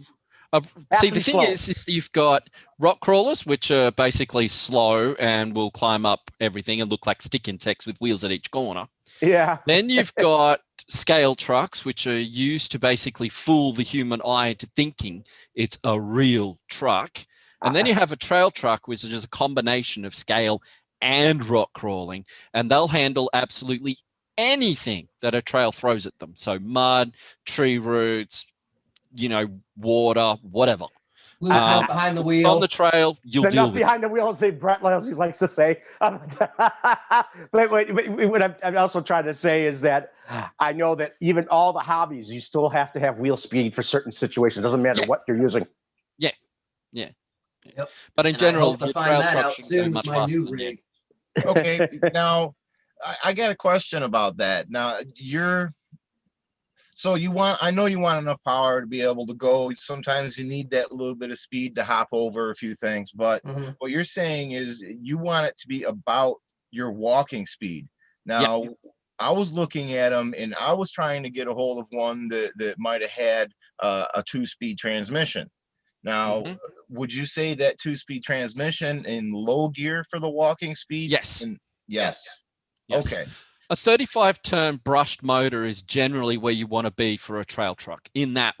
See, to the be thing slow. is that you've got rock crawlers, which are basically slow and will climb up everything and look like stick insects with wheels at each corner. Yeah. Then you've got scale trucks, which are used to basically fool the human eye into thinking it's a real truck. And then you have a trail truck, which is just a combination of scale and rock crawling, and they'll handle absolutely anything that a trail throws at them. So mud, tree roots, water, whatever. Loose nut behind the wheel. On the trail, you'll the deal nut with behind the wheel, as Brett Leslie likes to say. But what I'm also trying to say is that I know that even all the hobbies, you still have to have wheel speed for certain situations. It doesn't matter what you're using. Yeah. Yep. But in And I general, hope to your find trail that truck out should go soon much with my faster new than you. rig. Okay, now I got a question about that. Now I know you want enough power to be able to go. Sometimes you need that little bit of speed to hop over a few things, but what you're saying is you want it to be about your walking speed. Now, I was looking at them and I was trying to get a hold of one that might have had a 2-speed transmission. Now, would you say that 2-speed transmission in low gear for the walking speed? Yes. Yes. Okay. A 35-turn brushed motor is generally where you want to be for a trail truck in that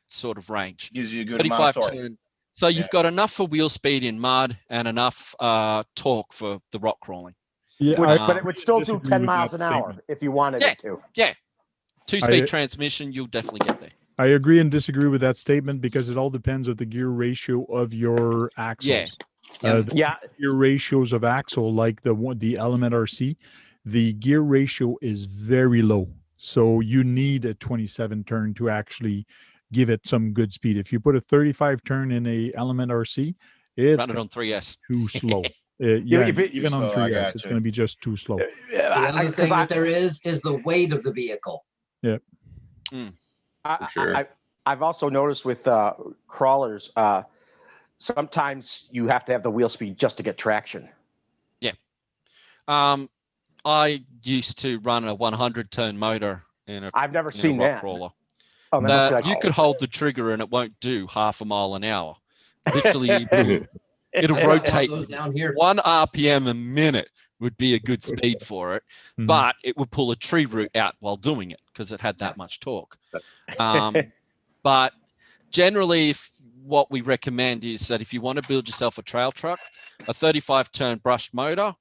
sort of range. Gives you a good amount of torque. Turn. So you've got enough for wheel speed in mud and enough torque for the rock crawling. Yeah, but it would still do 10 miles an hour if you wanted it to. Yeah. 2-speed transmission, you'll definitely get there. I agree and disagree with that statement because it all depends on the gear ratio of your axles. The gear ratios of axle, like the Element RC, the gear ratio is very low. So you need a 27 turn to actually give it some good speed. If you put a 35 turn in a Element RC, it's run it on 3S. Too slow. Even on 3S, it's going to be just too slow. The other thing that there is the weight of the vehicle. Yeah. For sure. I've also noticed with crawlers, sometimes you have to have the wheel speed just to get traction. Yeah. I used to run a 100-turn motor in a I've never seen rock that. crawler. Oh, you could hold the trigger and it won't do half a mile an hour. Literally, it'll rotate 1 RPM a minute would be a good speed for it, but it would pull a tree root out while doing it because it had that much torque. But generally, what we recommend is that if you want to build yourself a trail truck, a 35-turn brushed motor.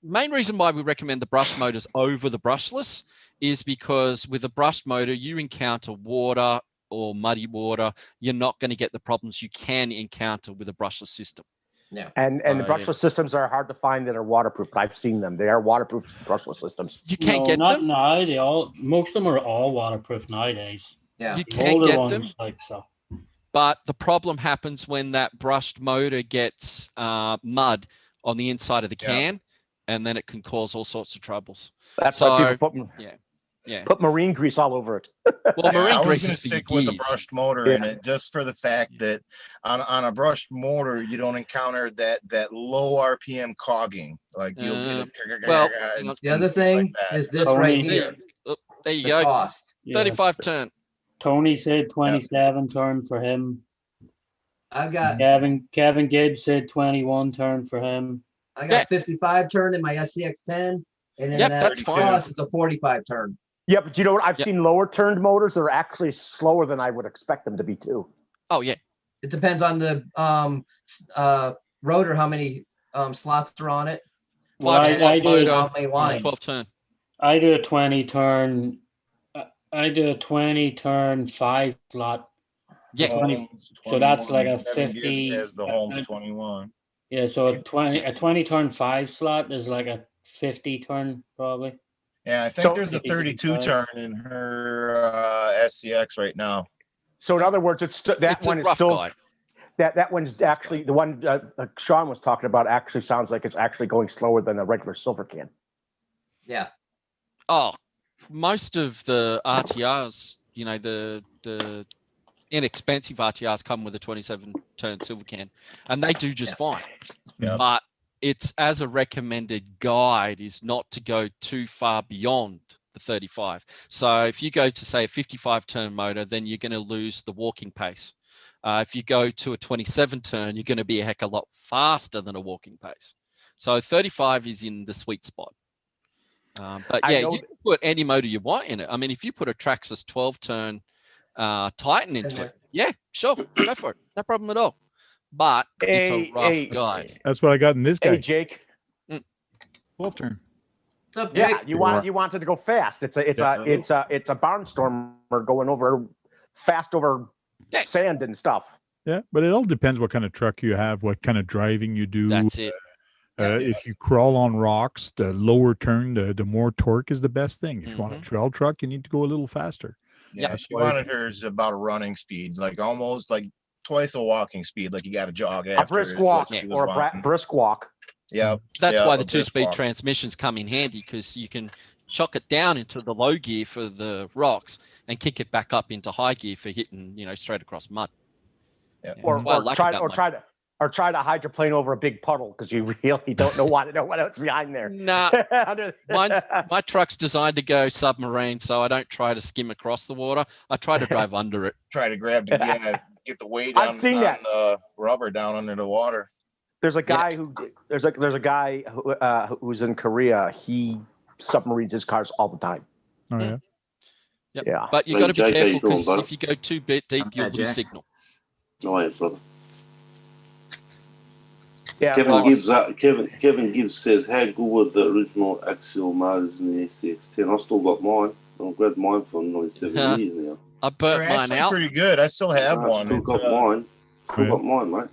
Main reason why we recommend the brushed motors over the brushless is because with a brushed motor, you encounter water or muddy water. You're not going to get the problems you can encounter with a brushless system. Yeah. And the brushless systems are hard to find that are waterproof. I've seen them. They are waterproof brushless systems. You can't get them? No, most of them are all waterproof nowadays. Yeah. You can't get them. So. But the problem happens when that brushed motor gets mud on the inside of the can, and then it can cause all sorts of troubles. That's why people put marine grease all over it. Well, marine grease is for stick with a brushed motor in it, just for the fact that on a brushed motor you don't encounter that low RPM cogging. Like you'll get the other thing is this right here. There you go. Cost. 35 turn. Tony said 27 turn for him. I've got Kevin Gibbs said 21 turn for him. I got 55 turn in my SCX10, and then that's fine. Cost is a 45 turn. Yeah, but you know what? I've seen lower turned motors that are actually slower than I would expect them to be too. Oh yeah. It depends on the rotor, how many slots are on it. 5-slot motor, how many lines. 12 turn. I do a 20 turn. I do a 20 turn 5-slot. Yeah. 20, so that's like a 50. Says the Holmes 21. Yeah, so a 20 turn 5-slot is like a 50 turn probably. Yeah, I think there's a 32 turn in her SCX right now. So in other words, it's one is still guy. that one's actually the one Sean was talking about. Actually, sounds like it's actually going slower than a regular silver can. Yeah. Oh, most of the RTRs, the inexpensive RTRs come with a 27-turn silver can, and they do just fine. Yeah. But it's as a recommended guide is not to go too far beyond the 35. So if you go to say a 55-turn motor, then you're going to lose the walking pace. If you go to a 27-turn, you're going to be a heck of a lot faster than a walking pace. So 35 is in the sweet spot. But yeah, you can put any motor you want in it. I mean, if you put a Traxxas 12-turn Titan into it, yeah, sure, go for it. No problem at all. but it's a Hey, rough hey, guide. That's what I got in this Hey, guy. Jake. 12 turn. What's up, Yeah, Jake? you wanted to go fast. It's a barnstormer going over fast over sand and stuff. Yeah, but it all depends what kind of truck you have, what kind of driving you do. That's it. If you crawl on rocks, the lower turn, the more torque is the best thing. If you want a Mhm. trail truck, you need to go a little faster. Yeah, Yep. she wanted hers about a running speed, like almost like twice a walking speed, like you got to jog A after. brisk is what walk she was or a wanting. brisk walk. Yep. That's yeah, why a the brisk 2-speed walk. transmissions come in handy, because you can chock it down into the low gear for the rocks and kick it back up into high gear for hitting, straight across mud. Yeah. Yeah, Or, that's what I or, like try, about or, mud. try to, or try to hydroplane over a big puddle because you really don't want to know what else behind there. Nah, my truck's designed to go submarine, so I don't try to skim across the water. I try to drive under it. Try to grab the get the weight I've on seen that. the rubber down under the water. There's a guy there's a guy who's in Korea. He submarines his cars all the time. Oh, yeah. Yep. Yeah. But you Hey, got to be Jake, how you careful, doing, because bud? if you go too deep, you'll lose Jack. signal. Oh, yeah, brother. Yeah. Kevin well, Gibbs. Kevin Gibbs says, "How good were the original axial motors in the SCX10? I still got mine. I've had mine for nearly 7 years now. I They're burnt mine actually out. pretty good. I still have I one. still It's, got mine. Still yeah. got mine, mate.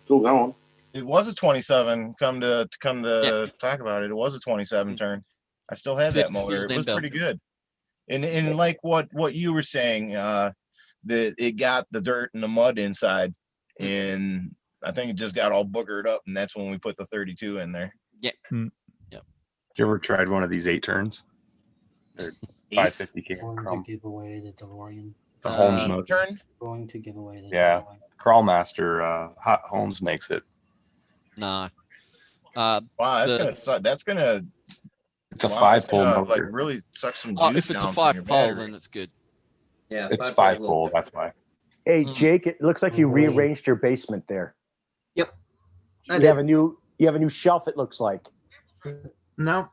Still going. It was a 27. Come to Yep. talk about it. It was a 27 turn. I still have Seal- that motor. sealed It was end belt. pretty good. And like what you were saying, that it got the dirt and the mud inside, and I think it just got all boogered up, and that's when we put the 32 in there. You ever tried one of these 8 turns? They're 550K Going chrome. to give away the DeLorean. It's a Holmes Uh, motor. Turn. Going to give away the Yeah. DeLorean. Crawlmaster, Holmes makes it. Nah. Wow, that's The- gonna suck. That's gonna It's a wow, 5-pole that's gonna, motor. like really suck some juice. Oh, if it's a down from your 5-pole, battery. then it's good. Yeah, It's 5 5 will pole. do. That's why. hey, Mm. Jake, it looks like you Mhm. rearranged your basement there. Yep. I You did. have a new shelf. It looks like. No.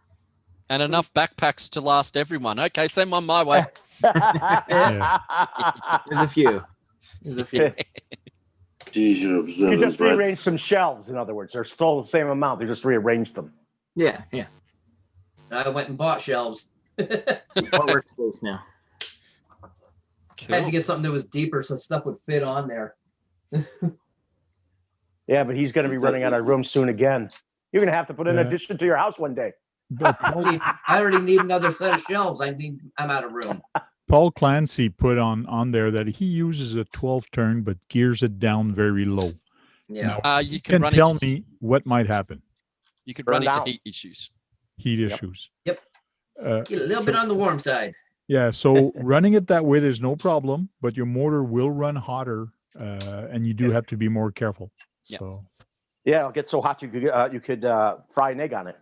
And enough backpacks to last everyone. Okay, send one my way. There's a few. There's a few. Geez, you're You observant, just Brad. rearranged some shelves. In other words, they're still the same amount. They just rearranged them. Yeah, yeah. And I went and bought shelves. More workspace now. Had to Cool. get something that was deeper so stuff would fit on there. Yeah, but he's going to be running out of room soon again. You're going to have to put an Yeah. addition to your house one day. But I already need another set of shelves. I'm out of room. Paul Clancy put on there that he uses a 12 turn, but gears it down very low. Yeah. Now, You you can can run tell into, me what might happen. you could Burn run into down. heat issues. Heat Yep. issues. Yep. Uh, Get a little bit on the warm side. yeah, so running it that way, there's no problem, but your motor will run hotter, and you do have to be more careful. Yeah. So Yeah, it'll get so hot you could fry an egg on it.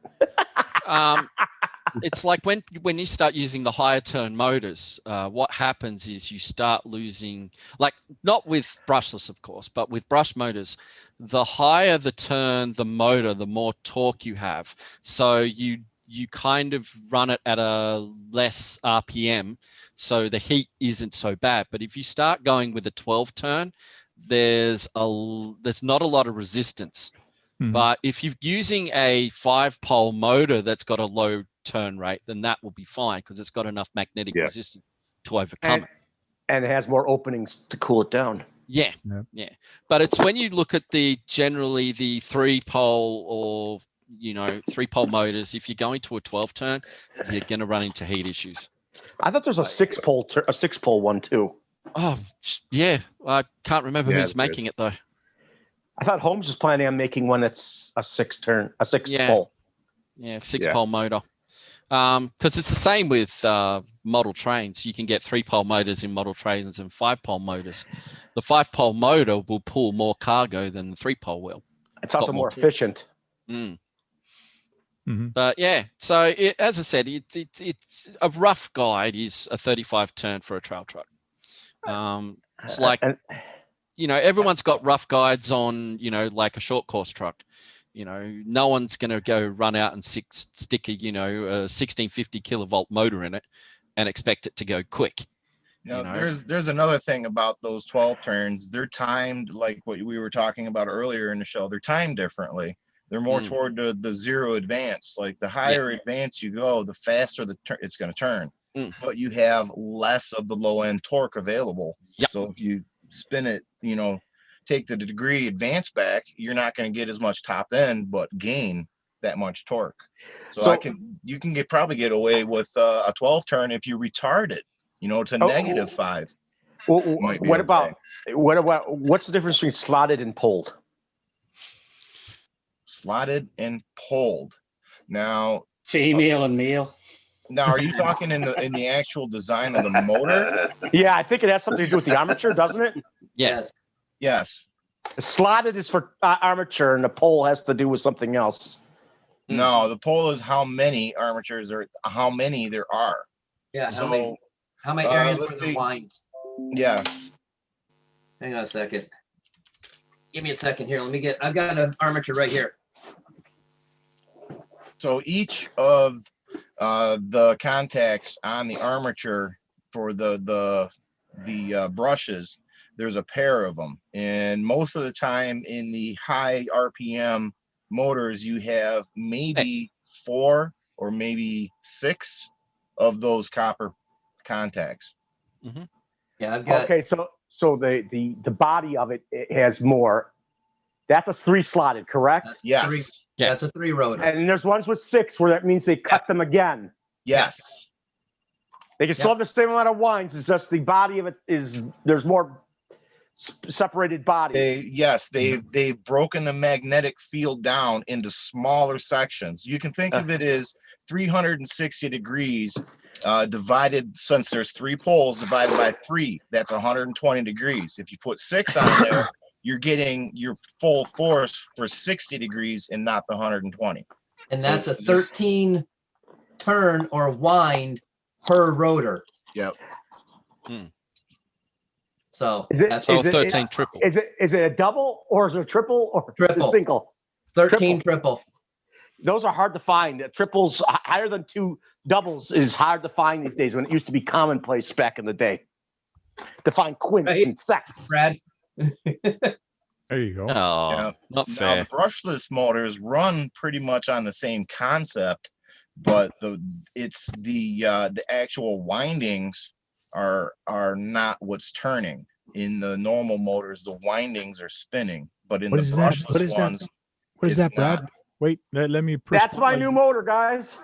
It's like when you start using the higher turn motors, what happens is you start losing, like not with brushless, of course, but with brush motors, the higher the turn, the motor, the more torque you have. So you kind of run it at a less RPM, so the heat isn't so bad. But if you start going with a 12 turn, there's not a lot of resistance. Mhm. But if you're using a 5-pole motor that's got a low turn rate, then that will be fine because it's got enough magnetic Yeah. resistance to overcome it. And it has more openings to cool it down. Yeah, Yep. yeah. But it's when you look at generally the 3-pole or 3-pole motors, if you're going to a 12 turn, you're going to run into heat issues. I thought there's a 6-pole one too. Oh, yeah. I can't remember Yeah, who's there making is. it though. I thought Holmes was planning on making one that's a 6-pole. Yeah, 6-pole motor. Because it's the same with model trains. You can get 3-pole motors in model trains and 5-pole motors. The 5-pole motor will pull more cargo than the 3-pole will. It's also got more more torque. efficient. Mm. Mhm. But yeah, so as I said, it's a rough guide is a 35 turn for a trail truck. It's like, And- everyone's got rough guides on, like a short course truck. No one's going to go run out and stick a 1650 kilovolt motor in it and expect it to go quick. You know, know. there's another thing about those 12 turns. They're timed like what we were talking about earlier in the show. They're timed differently. They're more toward the zero advance. Like the higher advance you go, the faster it's going to turn. But you have less of the low end torque available. Yep. So if you spin it, you know, take the degree advance back, you're not going to get as much top end, but gain that much torque. So you can probably get away with a 12 turn if you retard it, you know, to -5. Well, what's the difference between slotted and poled? Slotted and poled. Now, female and male. Now, are you talking in the actual design of the motor? Yeah, I think it has something to do with the armature, doesn't it? Yes. Yes. The slotted is for armature, and the pole has to do with something else. No, the pole is how many armatures or how many there are. Yeah. So, how many areas where the winds? Yeah. Hang on a second. Give me a second here. I've got an armature right here. So each of the contacts on the armature for the brushes, there's a pair of them, and most of the time in the high RPM motors you have maybe 4 or maybe 6 of those copper contacts. Yeah, I've got. Okay, so the body of it has more. That's a 3 slotted, correct? Yes. That's a 3 rotor. And there's ones with 6 where that means they cut them again. Yes. They can still have the same amount of winds. It's just the body of it there's more separated body. They've broken the magnetic field down into smaller sections. You can think of it as 360 degrees divided, since there's 3 poles divided by 3, that's 120 degrees. If you put 6 on there, you're getting your full force for 60 degrees and not the 120. And that's a 13 turn or wind per rotor. Yep. So that's 13 triple. Is it a double or is it a triple or triple? A single? 13 triple. Those are hard to find. Triples higher than 2 doubles is hard to find these days, when it used to be commonplace back in the day to find quints and sex. Brad. There you go. Oh, not fair. Now, the brushless motors run pretty much on the same concept, but the actual windings are not what's turning. In the normal motors, the windings are spinning, but in the brushless ones, what is that, Brad? Not. Wait, let me press. That's my new motor, guys.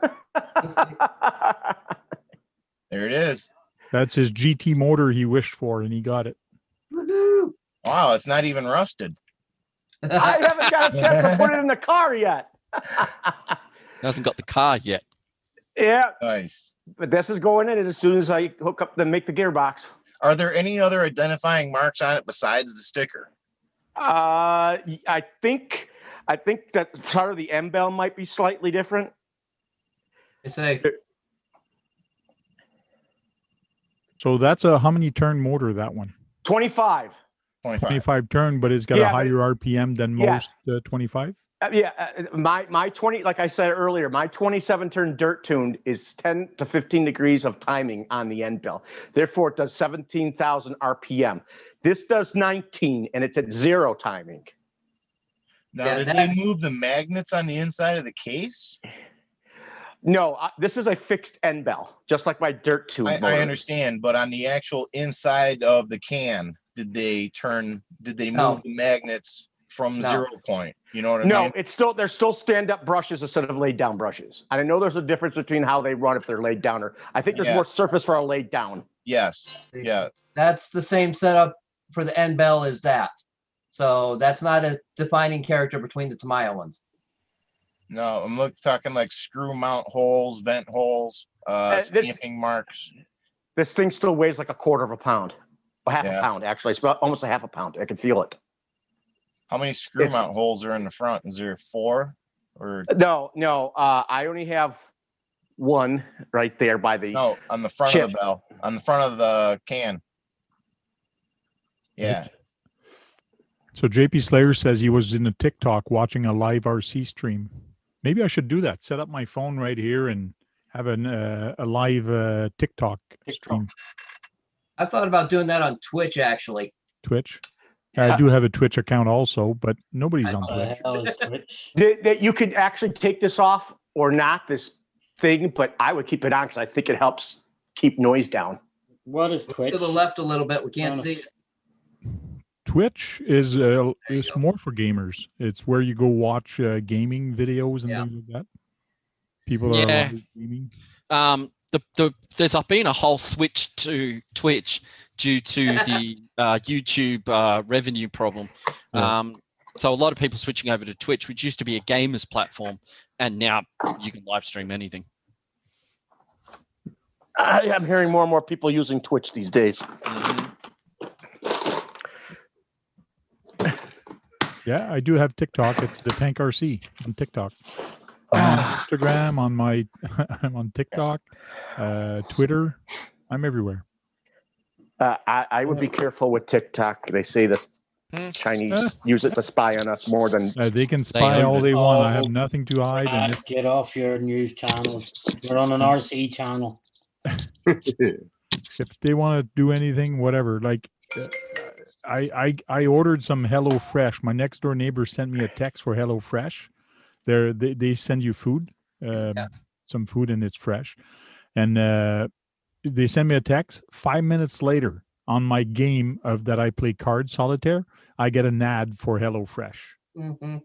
There it is. That's his GT motor he wished for, and he got it. Wow, it's not even rusted. I haven't got a chance to put it in the car yet. Hasn't got the car yet. Yeah. Nice. But this is going in it as soon as I hook up and make the gearbox. Are there any other identifying marks on it besides the sticker? I think that part of the M bell might be slightly different. It's a. So that's a how many turn motor, that one? 25. 25 turn, but it's got a higher RPM than most 25? My 20, like I said earlier, my 27 turn dirt tuned is 10 to 15 degrees of timing on the end bell. Therefore, it does 17,000 RPM. This does 19, and it's at 0 timing. Now, did they move the magnets on the inside of the case? No, this is a fixed end bell, just like my dirt tube. I understand, but on the actual inside of the can, did they move the magnets from 0 point? You know what I mean? No, they're still stand-up brushes instead of laid down brushes. And I know there's a difference between how they run if they're laid down, or I think there's more surface for a laid down. Yes. Yeah. That's the same setup for the end bell as that. So that's not a defining character between the Tamiya ones. No, I'm talking like screw mount holes, vent holes, stamping marks. This thing still weighs like a quarter of a pound. Half a pound, actually. It's about almost a half a pound. I can feel it. How many screw mount holes are in the front? Is there 4? Or no. I only have 1 right there by the. No, on the front of the bell, on the front of the can. Yeah. So JP Slayer says he was in a TikTok watching a live RC stream. Maybe I should do that. Set up my phone right here and have a live TikTok stream. I thought about doing that on Twitch, actually. Twitch. I do have a Twitch account also, but nobody's on What the Twitch. hell is Twitch? That you could actually take this off or not, this thing, but I would keep it on because I think it helps keep noise down. What is Twitch? To the left a little bit. We can't Oh. see it. Twitch is more for gamers. It's where you go watch gaming videos and things like that. People are Yeah. live gaming. There's been a whole switch to Twitch due to the YouTube revenue problem. So a lot of people switching over to Twitch, which used to be a gamers platform, and now you can live stream anything. I'm hearing more and more people using Twitch these days. Mm-hmm. Yeah, I do have TikTok. It's the Tank RC on TikTok. I'm on Instagram, on my I'm on TikTok, Twitter. I'm everywhere. I would be careful with TikTok. They say the Chinese use it to spy on us more than They can spy all they want. I have nothing to hide. And if, Get off your news channel. You're on an RC channel. if they want to do anything, whatever. Like, I ordered some HelloFresh. My next door neighbor sent me a text for HelloFresh. They send you food, some food, and it's fresh. And they send me a text. 5 minutes later, on my game that I play card solitaire, I get an ad for HelloFresh. Mm-hmm.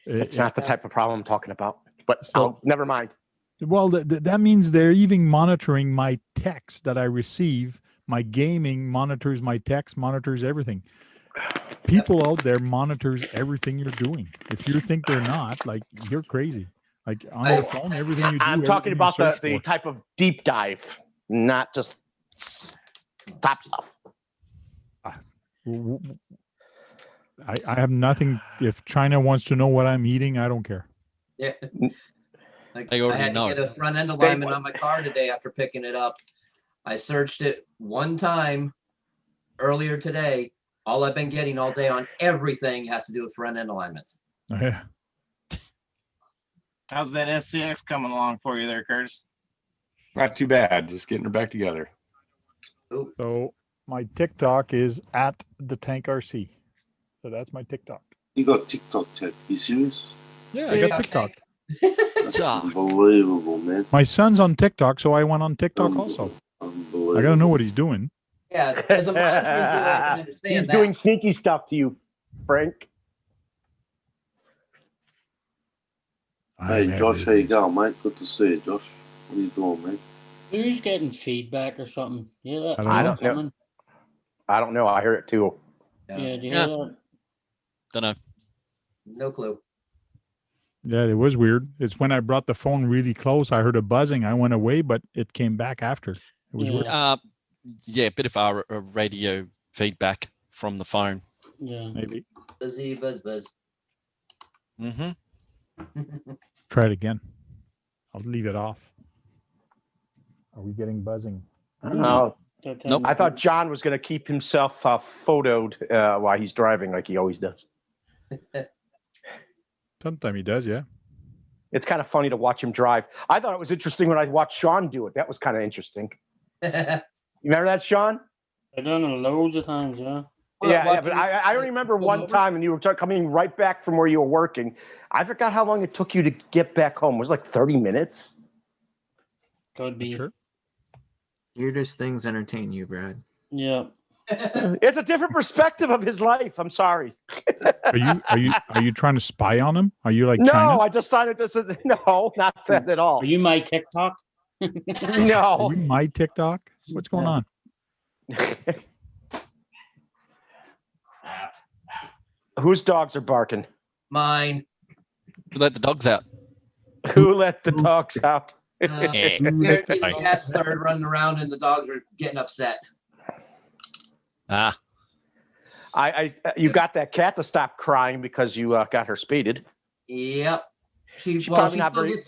it's not the type of problem I'm talking about. But never mind. Well, that means they're even monitoring my text that I receive. My gaming monitors my text, monitors everything. People out there monitors everything you're doing. If you think they're not, like, you're crazy. Like on your phone, everything you do. I'm talking everything you about search the for. type of deep dive, not just top stuff. I have nothing. If China wants to know what I'm eating, I don't care. Yeah. Like, They I already had know. to get a front end alignment on my car today after picking it up. I searched it one time earlier today. All I've been getting all day on everything has to do with front end alignments. Yeah. How's that SCX coming along for you there, Curtis? Not too bad. Just getting her back together. So my TikTok is at the Tank RC. So that's my TikTok. You got TikTok, Ted? You serious? Yeah, I got TikTok. Unbelievable, man. My son's on TikTok, so I went on TikTok also. I gotta know what he's doing. Yeah, as a mom's gonna do it, I can understand He's that. doing sneaky stuff to you, Frank. Hey, Josh, how you going, mate? Good to see you, Josh. What are you doing, mate? Who's getting feedback or something? Yeah, I don't know. I don't know. I hear it too. Yeah, do you Yeah. hear that? Don't know. No clue. Yeah, it was weird. It's when I brought the phone really close, I heard a buzzing. I went away, but it came back after. It was weird. Yeah, a bit of our radio feedback from the phone. Yeah. Maybe. Buzzy, buzz, buzz. Mm-hmm. Try it again. I'll leave it off. Are we getting buzzing? No. Nope. I thought John was going to keep himself photoed while he's driving like he always does. Sometimes he does, yeah. It's kind of funny to watch him drive. I thought it was interesting when I watched Sean do it. That was kind of interesting. You remember that, Sean? I've done it loads of times, yeah. Yeah, but I remember one time when you were coming right back from where you were working. I forgot how long it took you to get back home. Was it like 30 minutes? Could be. Sure. Weirdest things entertain you, Brad. Yeah. It's a different perspective of his life. I'm sorry. Are you trying to spy on him? Are you like No, China? I just thought no, not that at all. Are you my TikTok? No. Are you my TikTok? What's going on? Whose dogs are barking? Mine. Let the dogs out. Who let the dogs out? The cats started running around and the dogs were getting upset. Ah. You got that cat to stop crying because you got her spaded. Yep. She probably not very-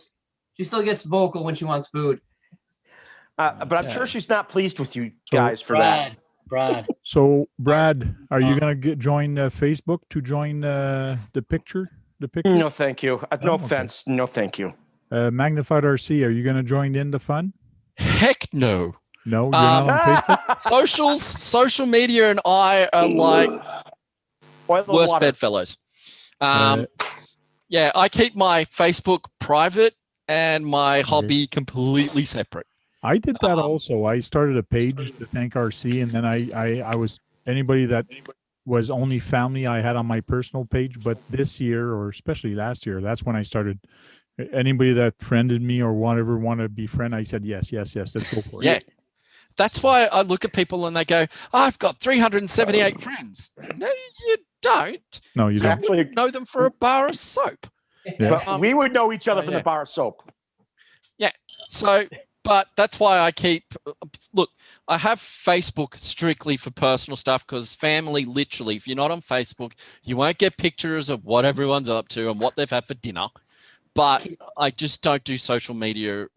she still gets vocal when she wants food. But I'm sure she's not pleased with you guys for that. Brad. So, Brad, are you gonna join Facebook to join the picture? The picture? No, thank you. No okay. offense. No, thank you. Magnified RC, are you gonna join in the fun? Heck no. No, you're not on Facebook. Social media and I are like worst bedfellows. Yeah, I keep my Facebook private and my hobby completely separate. I did that also. I started a page to thank RC, and then I was anybody that was only family I had on my personal page. But this year, or especially last year, that's when I started. Anybody that friended me or whatever wanted to be friend, I said yes, let's go for it. Yeah, that's why I look at people and they go, "I've got 378 friends." No, you don't. No, you don't. Actually, know them for a bar of soap. Yeah. But we would know each other from the bar of soap. Yeah. So, but that's why I keep. Look, I have Facebook strictly for personal stuff because family. Literally, if you're not on Facebook, you won't get pictures of what everyone's up to and what they've had for dinner. But I just don't do social media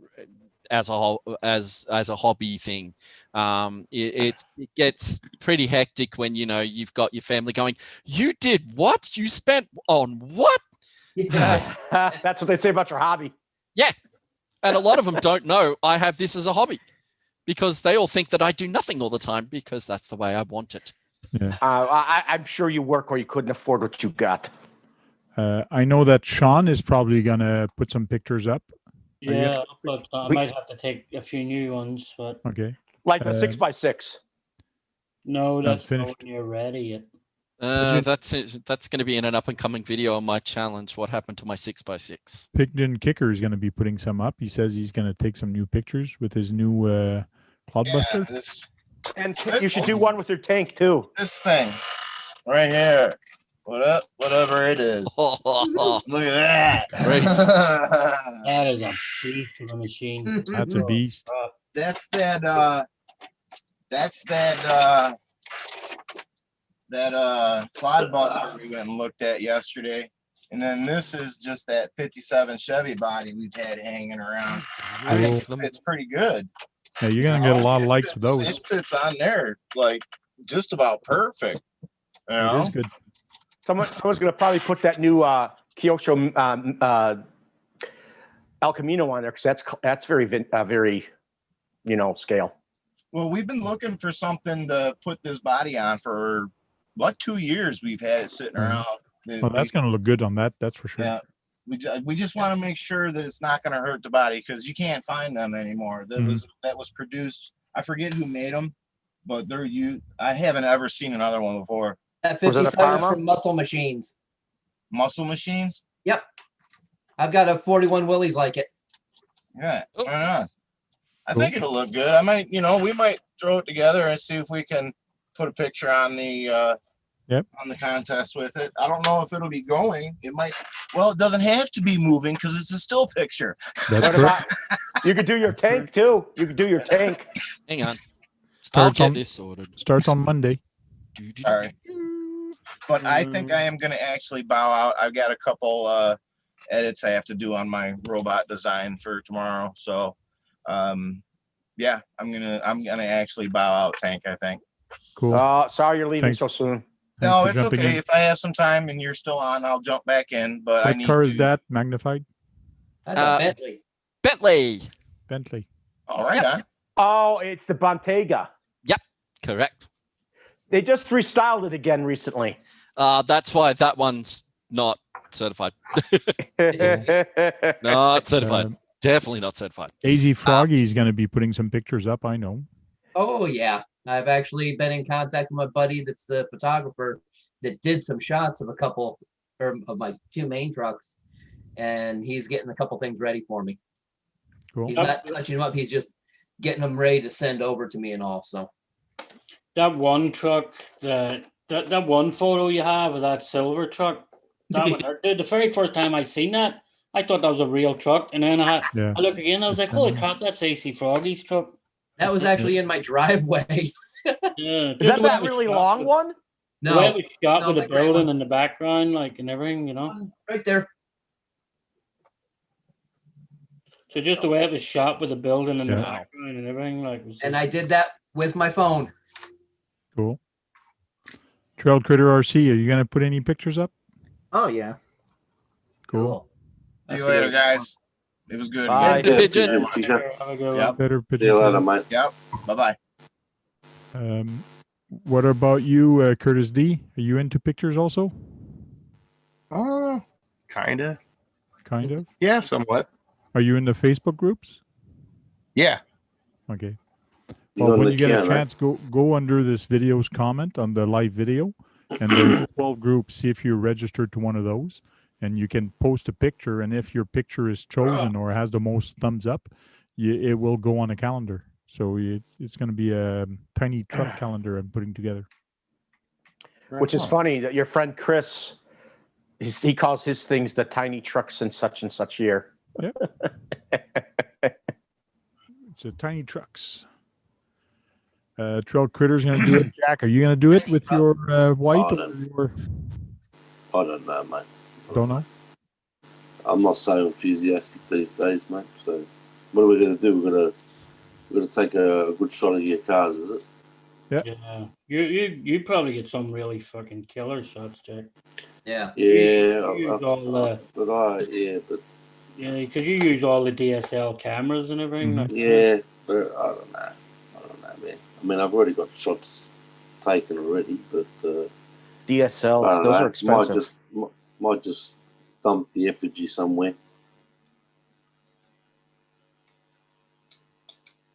as a whole, as a hobby thing. It gets pretty hectic when you've got your family going, "You did what? You spent on what?" That's what they say about your hobby. Yeah, and a lot of them don't know I have this as a hobby because they all think that I do nothing all the time because that's the way I want it. Yeah. I'm sure you work or you couldn't afford what you got. I know that Sean is probably gonna put some pictures up. Yeah, but I might have to take a few new ones. But okay, like the 6x6. No, that's finished. not when you're ready yet. That's going to be in an up and coming video on my challenge. What happened to my 6x6? Pigeon Kicker is going to be putting some up. He says he's going to take some new pictures with his new Cloudbuster. And you should do one with your tank too. This thing right here. Whatever it is. Look at that. Great. That is a beast of a machine. That's a beast. That's that Cloudbuster we went and looked at yesterday. And then this is just that 57 Chevy body we've had hanging around. I think it's pretty good. Yeah, you're going to get a lot of likes with those. It fits on there like just about perfect. You know? It is good. Someone's going to probably put that new Kyosho El Camino on there because that's very scale. Well, we've been looking for something to put this body on for 2 years. We've had it sitting around. Well, that's going to look good on that. That's for sure. Yeah, we just want to make sure that it's not going to hurt the body because you can't find them anymore. That was produced. I forget who made them, but I haven't ever seen another one before. That 57 from Muscle Machines. Muscle Machines? Yep. I've got a 41 Willys like it. Yeah. I think it'll look good. I might, we might throw it together and see if we can put a picture on the on the contest with it. I don't know if it'll be going. It might. Well, it doesn't have to be moving because it's a still picture. That's correct. You could do your tank too. You could do your tank. Hang on. I'll get this sorted. Starts on Monday. All right. But I think I am going to actually bow out. I've got a couple edits I have to do on my robot design for tomorrow. So, yeah, I'm gonna actually bow out, Tank. I think. Cool. Sorry you're leaving so soon. No, it's okay. If I have some time and you're still on, I'll jump back in. But what car is that? Magnified. That's a Bentley. Bentley. All right. Huh? Oh, it's the Bontega. Yep, correct. They just restyled it again recently. That's why that one's not certified. Not certified. Definitely not certified. AZ Froggy is going to be putting some pictures up. I know. Oh yeah, I've actually been in contact with my buddy that's the photographer that did some shots of a couple of my two main trucks, and he's getting a couple things ready for me. Cool. He's not touching them up. He's just getting them ready to send over to me and all. So that one truck, that one photo you have of that silver truck, that one hurt. The very first time I seen that, I thought that was a real truck, and then I looked again. I was like, "Holy crap, that's AC Froggy's truck." That was actually in my driveway. Yeah, is that really long one? No, the way it was shot with the building in the background, like and everything, right there. So just the way it was shot with the building in the background and everything, like. And I did that with my phone. Cool. Trail Critter RC, are you going to put any pictures up? Oh yeah. Cool. See you later, guys. It was good. Bye. The pigeon. Have a good Yep. one. Better See pigeon. you later, mate. Yep. Bye bye. What about you, Curtis D? Are you into pictures also? Kinda. Kind of. Yeah, somewhat. Are you in the Facebook groups? Yeah. Okay. You Well, got when an you get a account, eh? chance, go under this video's comment on the live video, and there's 12 groups. See if you're registered to one of those, and you can post a picture. And if your picture is chosen or has the most thumbs up, it will go on a calendar. So it's going to be a tiny truck calendar I'm putting together. Which is funny that your friend Chris, he calls his things the tiny trucks in such and such year. Yeah. It's a tiny trucks. Trail Critter's going to do it. Jack, are you going to do it with your white or your? I don't know, mate. Don't know. I'm not so enthusiastic these days, mate. So, what are we going to do? We're going to take a good shot at your cars, is it? Yeah. You probably get some really fucking killer shots, Jack. Yeah. Yeah, Yeah, because you use all the DSL cameras and everything. like that. yeah, but I don't know, man. I mean, I've already got shots taken already, but DSLs, those are expensive. Might just dump the effigy somewhere.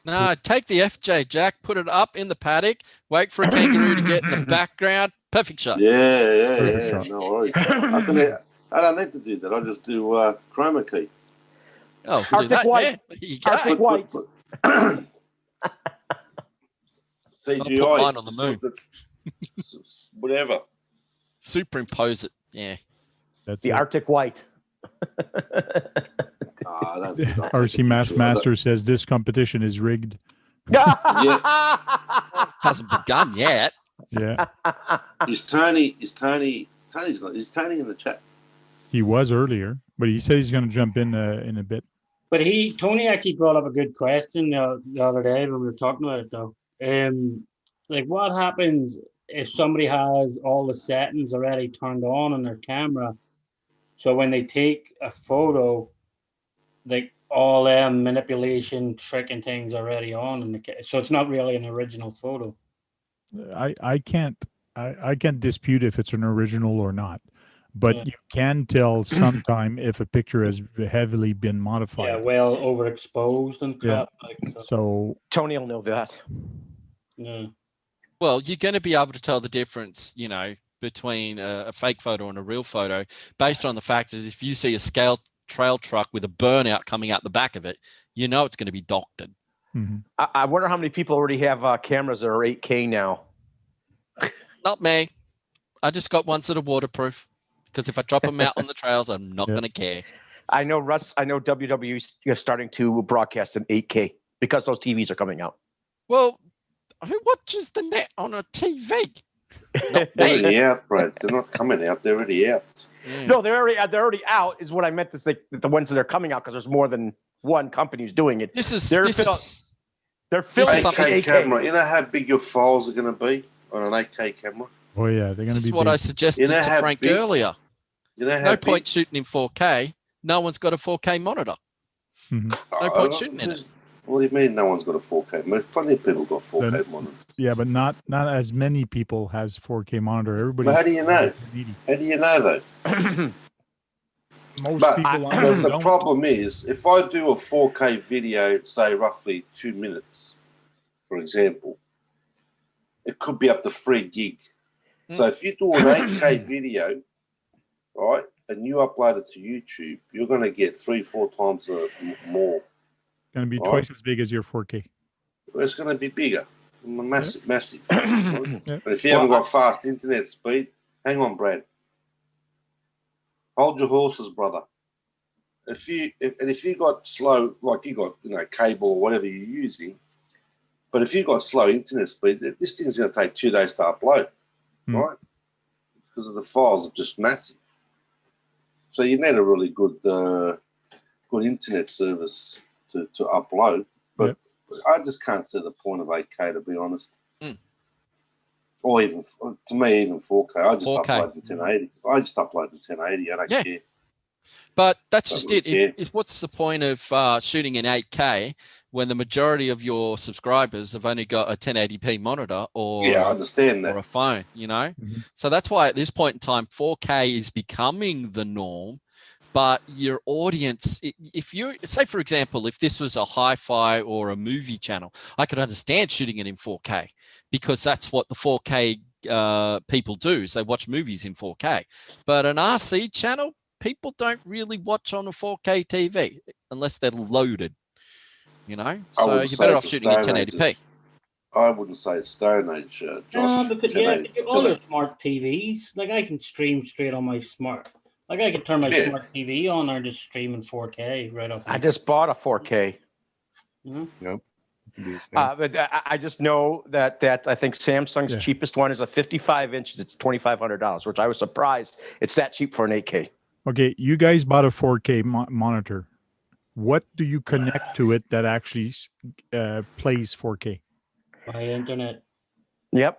No, take the FJ, Jack, put it up in the paddock, wait for a kangaroo to get in the background. Perfect shot. Yeah. No worries. I don't need to do that. I just do chroma key. Oh, do Arctic that. white. Yeah, there you go. Arctic white. CGI. I'll put mine on the moon. Whatever. Superimpose it. Yeah. That's the Arctic white. RC Master says this competition is rigged. Hasn't begun yet. Yeah. Is Tony in the chat? He was earlier, but he said he's going to jump in a bit. But Tony actually brought up a good question the other day when we were talking about it, though. Like, what happens if somebody has all the settings already turned on their camera? So when they take a photo, like all manipulation, trick, and things already on, so it's not really an original photo. I can't dispute if it's an original or not, but you can tell sometime if a picture has heavily been modified. Yeah, well overexposed and crap. Yeah. So Tony will know that. Yeah. Well, you're going to be able to tell the difference, between a fake photo and a real photo based on the fact that if you see a scale trail truck with a burnout coming out the back of it, it's going to be doctored. Mm-hmm. I wonder how many people already have cameras that are 8K now. Not me. I just got ones that are waterproof because if I drop them out on the trails, I'm not going to care. I know WWE is starting to broadcast in 8K because those TVs are coming out. Well, who watches the net on a TV? They're already out, Brad. They're not coming out. They're already out. Yeah. No, they're already out. Is what I meant to say. The ones that are coming out because there's more than one company who's doing it. They're filming 8K camera. You know how big your files are going to be on an 8K camera? Oh yeah, they're going to be. This is what I suggested to Frank earlier. No point shooting in 4K. No one's got a 4K monitor. Mm-hmm. No point shooting in it. What do you mean no one's got a 4K? Plenty of people got 4K monitors. Yeah, but not as many people has 4K monitor. Everybody. How do you know? How do you know though? Most people the problem is, if I do a 4K video, say roughly 2 minutes, for example, it could be up to 3 gig. So if you do an 8K video, right, and you upload it to YouTube, you're going to get 3-4 times more. Going to be twice as big as your 4K. It's going to be bigger, massive. Right? But if you haven't got fast internet speed, hang on, Brad. Hold your horses, brother. If you got slow, like you got cable or whatever you're using, but if you got slow internet speed, this thing's going to take 2 days to upload, right? Because of the files are just massive. So you need a really good internet service to upload. But I just can't see the point of 8K, to be honest. Or even, to me, even 4K. I just upload in 1080. I don't care. But that's just it. Yeah. What's the point of shooting in 8K when the majority of your subscribers have only got a 1080p monitor or Yeah, I understand that. or a phone, you know? So that's why at this point in time, 4K is becoming the norm. But your audience, if you say, for example, if this was a hi-fi or a movie channel, I could understand shooting it in 4K because that's what the 4K people do, is they watch movies in 4K. But an RC channel, people don't really watch on a 4K TV unless they're loaded, you know? So you're better off shooting in 1080p. I wouldn't say it's Stone Age, Josh. Because, all your smart TVs, like I can stream straight on my smart. Like I could turn my smart TV on or just stream in 4K right off. I just bought a 4K. Nope. But I just know that I think Samsung's cheapest one is a 55 inch. It's $2,500, which I was surprised it's that cheap for an 8K. Okay, you guys bought a 4K monitor. What do you connect to it that actually plays 4K? My internet. Yep.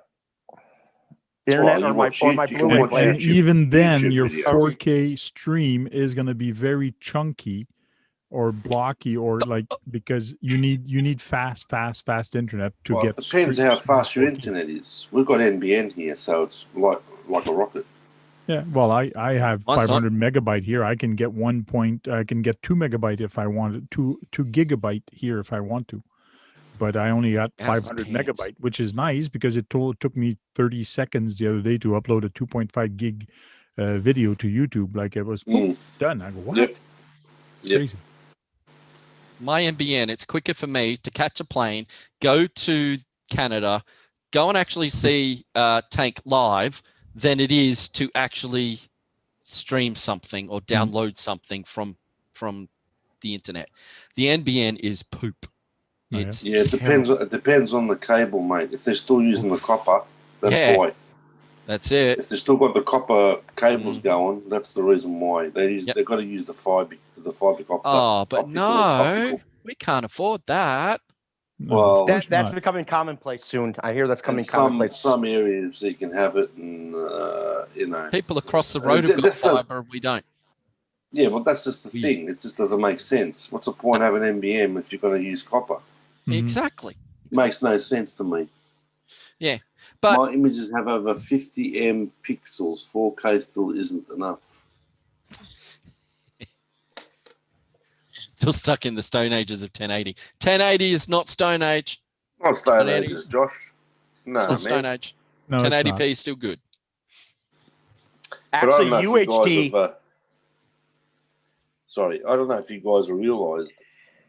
Internet or my Blu-ray player. And even then, your 4K stream is going to be very chunky or blocky, or like, because you need fast internet to get. It depends how fast your internet is. We've got NBN here, so it's like a rocket. Yeah, well, I have 500 megabyte here. I can get I can get 2 megabyte if I wanted, 2 gigabyte here if I want to. But I only got 500 megabyte, which is nice because it took me 30 seconds the other day to upload a 2.5 gig video to YouTube. Like it was done. I go, what? Yep. Crazy. My NBN, it's quicker for me to catch a plane, go to Canada, go and actually see Tank live than it is to actually stream something or download something from the internet. The NBN is poop. It's it depends. It depends on the cable, mate. If they're still using the copper, that's why. That's it. If they've still got the copper cables going, that's the reason why they've got to use the fiber optic. Oh, but optical. We can't afford that. Well, that's becoming commonplace soon. I hear that's coming commonplace. Some areas you can have it, and you know, people across the road have got fiber. We don't. Yeah, well, that's just the thing. It just doesn't make sense. What's the point of having NBN if you're going to use copper? Exactly. Makes no sense to me. Yeah, but my images have over 50 M pixels. 4K still isn't enough. Still stuck in the Stone Ages of 1080. 1080 is not Stone Age. Not Stone Ages, Josh. No, it's not Stone Age. No, 1080p is still good. Actually, UHD. Sorry, I don't know if you guys have realised.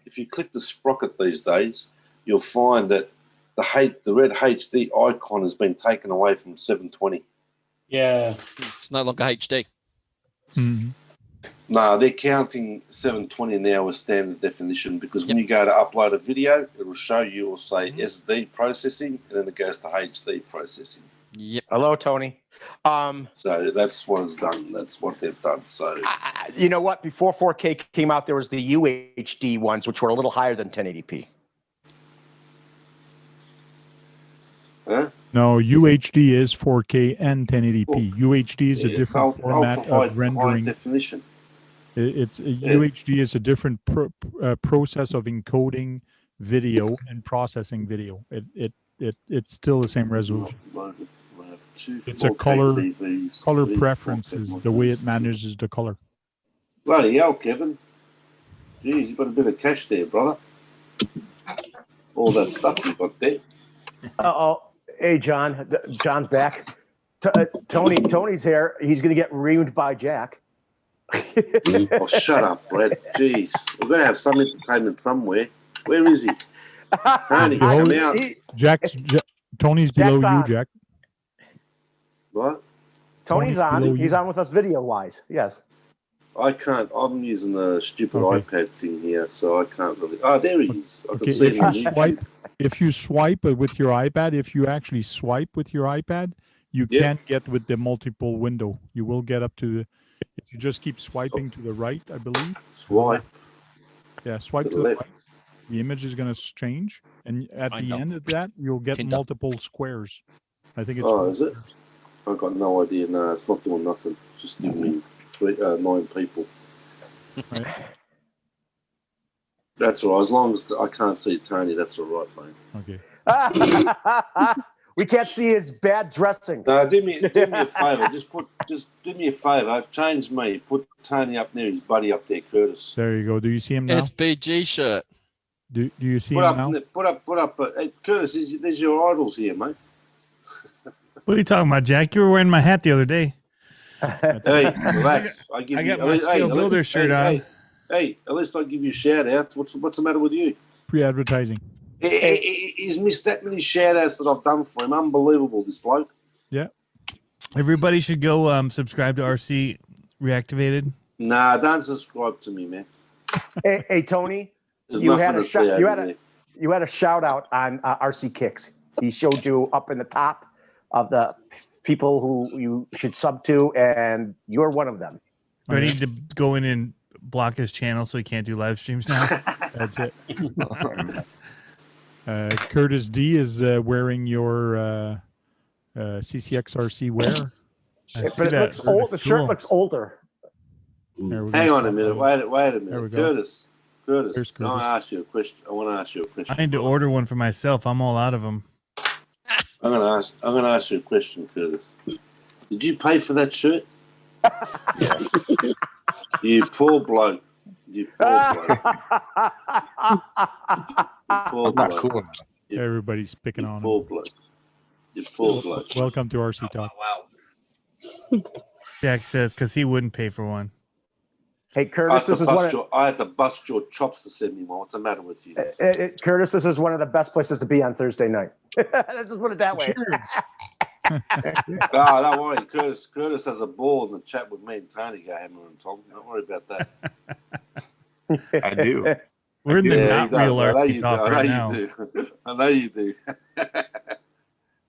If you click the sprocket these days, you'll find that the red HD icon has been taken away from 720. Yeah. It's no longer HD. No, they're counting 720 now as standard definition because when you go to upload a video, it'll show you, it'll say SD processing, and then it goes to HD processing. Yep. Hello, Tony. So that's what it's done. That's what they've done. So you know what? Before 4K came out, there was the UHD ones, which were a little higher than 1080p. Huh? No, UHD is 4K and 1080p. UHD is a different format of rendering. Definition. UHD is a different process of encoding video and processing video. It's still the same resolution. It's a color preferences, the way it manages the color. Bloody hell, Kevin. Jeez, you've got a bit of cash there, brother. All that stuff you got there. Hey, John. John's back. Tony's here. He's going to get reamed by Jack. Oh, shut up, Brett. Jeez. We're going to have some entertainment somewhere. Where is he? Tony, come out. Tony's below you, Jack. What? Tony's on. He's on with us video-wise. Yes. I can't. I'm using a stupid iPad thing here, so I can't really. Oh, there he is. I can see him. If you swipe with your iPad, if you actually swipe with your iPad, you can't get with the multiple window. You will get up to if you just keep swiping to the right, I believe. Swipe. Yeah, swipe to the left. The image is going to change, and at the end of that, you'll get multiple squares. I think it's. Oh, is it? I've got no idea. No, it's not doing nothing. It's just giving me 9 people. Right. That's all right. As long as I can't see Tony, that's all right, mate. Okay. We can't see his bad dressing. Do me a favor. Just do me a favor. Change me. Put Tony up there. His buddy up there, Curtis. There you go. Do you see him now? SBG shirt. Do you see Put him up, now? put up. Hey, Curtis, there's your idols here, mate. What are you talking about, Jack? You were wearing my hat the other day. Hey, relax. I got my Scale Builder shirt on. Hey, at least I give you shout outs. What's the matter with you? Pre-advertising. He's missed that many shout outs that I've done for him. Unbelievable, this bloke. Yeah. Everybody should go subscribe to RC Reactivated. Nah, don't subscribe to me, man. Hey, Tony, There's you nothing had, to say over there. you had a shout out on RC Kicks. He showed you up in the top of the people who you should sub to, and you're one of them. Do I need to go in and block his channel so he can't do live streams now? That's it. Curtis D is wearing your CCXRC wear. But it looks old. The shirt looks older. Hang on a minute. Wait a minute. There we go. Curtis. I want Curtis. to ask you a question. I need to order one for myself. I'm all out of them. I'm gonna ask you a question, Curtis. Did you pay for that shirt? Yeah. You poor bloke. You poor bloke. I'm not cool. Everybody's picking on Poor him. bloke. You poor bloke. Welcome to RC Talk. Wow. Jack says because he wouldn't pay for one. Hey, Curtis, I had to bust your chops to send me one. What's the matter with you? Curtis, this is one of the best places to be on Thursday night. Let's just put it that way. Don't worry. Curtis has a ball in the chat with me and Tony go hammer and Tom. Don't worry about that. I do. We're in the not real I know RC you Talk do. right now. I know you do.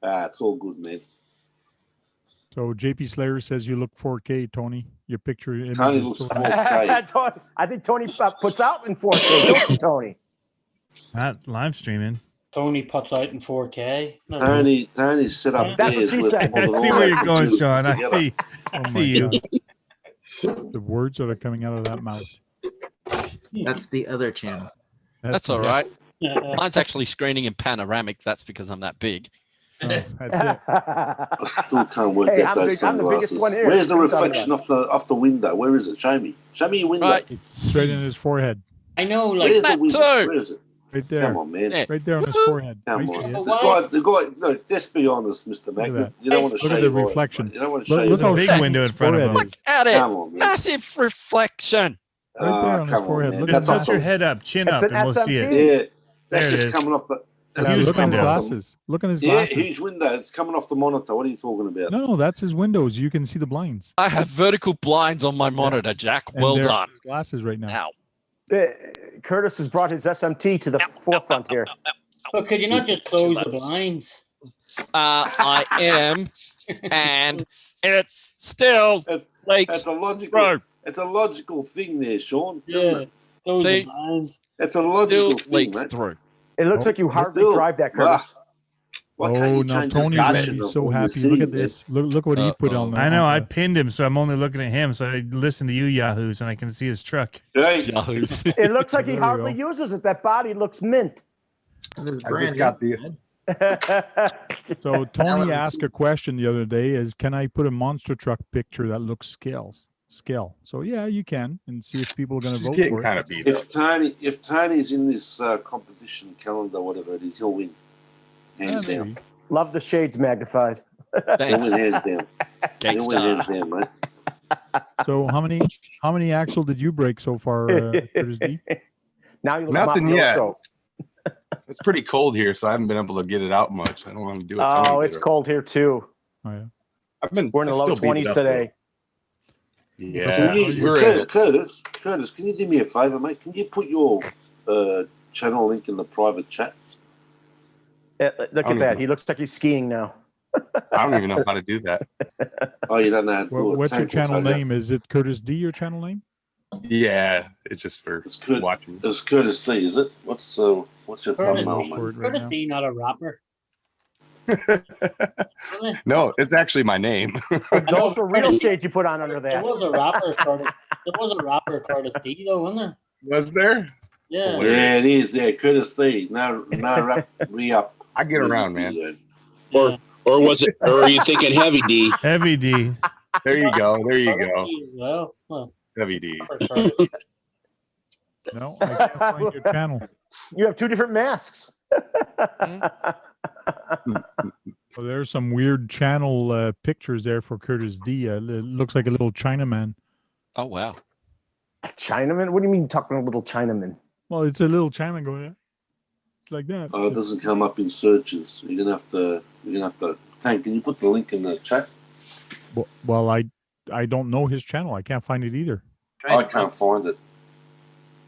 It's all good, man. So JP Slayer says you look 4K, Tony. Your picture image Tony is looks so 4K. I think Tony puts out in 4K, don't you, Tony? Not live streaming. Tony puts out in 4K. No. Tony's set up That's theirs what she with said. I all see the where you're going, computers Sean. I together. see. Oh my See you. God. The words that are coming out of that mouth. That's the other channel. That's all right. Mine's actually screening in panoramic. That's because I'm that big. Oh, that's it. I still can't work Hey, out I'm those the biggest sunglasses. one here. Where's the What are you talking reflection off the window? Where is it? Show me your window. Right. Straight in his forehead. I know, like Where's the that window? too. Where is it? Right there. Come on, man. Yeah. Right there on his forehead. Come I see on. it. The guy, no, let's be honest, Mr. Mac. Look at You don't want to Look show at the your eyes, reflection. mate. You don't want to show Look your There's a how big fat window in his front of forehead him. is. At it. Come on, man. Massive reflection. Right there on his come forehead. man. Look Just at touch that. your head up, chin It's up, an and we'll see it. SMT. Yeah, that's There it just is. coming off the. Yeah, huge look at his window. glasses. Look at his Yeah, glasses. huge window. It's coming off the monitor. What are you talking about? No, that's his windows. You can see the blinds. I have vertical blinds on my monitor, Jack. And Well there are done. his glasses right now. Now, Curtis has brought his SMT to the forefront here. but could you not just close the blinds? I am, and it's still That's leaks. a logical. Bro. It's a logical thing there, Sean. isn't Yeah, it? close See? the blinds. It's a logical Still thing, leaks mate. through. It looks Oh, like you hardly still- drive that, Curtis. Why can't Oh, you now change the Tony's going to discussion be of so what you happy. see, Look at man? this. Look what he put on the. I know. on I the- pinned him, so I'm only looking at him. So I listen to you, Yahoos, and I can see his truck. Hey, Yahoos. It looks like he There we hardly go. uses it. That body looks mint. I just got the. So Tony Alan, asked a question the other day: "Is can I put a monster truck picture that looks scale?" So yeah, you can, and see if people are going to vote Getting for kind it. of beat up. if Tony's in this competition calendar, whatever it is, he'll win. Hands Yeah, down. maybe. Love the shades magnified. He'll Thanks, win hands down. He'll win hands gangsta. down, mate. So how many axle did you break so far, Curtis D? Now you look Nothing yet. mafioso. It's pretty cold here, so I haven't been able to get it out much. I don't want to do it. Oh, it's cold here too. Oh yeah. I've been. We're in the I low still beat it 20s up, today. though. Yeah, Can we're you, at Curtis, can you do me a favor, mate? Can you put your channel link in the private chat? Look I at don't that. even- He looks like he's skiing now. I don't even know how to do that. Oh, you don't know how to do it. What's your Tank will channel tell you. name? Is it Curtis D? Your channel name? Yeah, it's just for It's good. watching. It's Curtis D, is it? What's your Curtis thumbnail, D. For mate? it right Curtis now. D, not a rapper. No, it's actually my name. Those were real shades you put on under There that. was a rapper, Curtis. There was a rapper, Curtis D, though, wasn't there? Was there? Yeah. Yeah, it is. Yeah, Curtis D. Now re-up. I get around, man. Or was it? Or are you thinking Heavy D? Heavy D. There you go. There you go. Well, huh. Heavy D. No, I can't find your channel. You have two different masks. Well, there's some weird channel pictures there for Curtis D. It looks like a little Chinaman. Oh wow. A Chinaman? What do you mean talking a little Chinaman? Well, it's a little Chinaman going. It's like that. Oh, it doesn't come up in searches. You're gonna have to. Tank, can you put the link in the chat? Well, I don't know his channel. I can't find it either. I can't find it.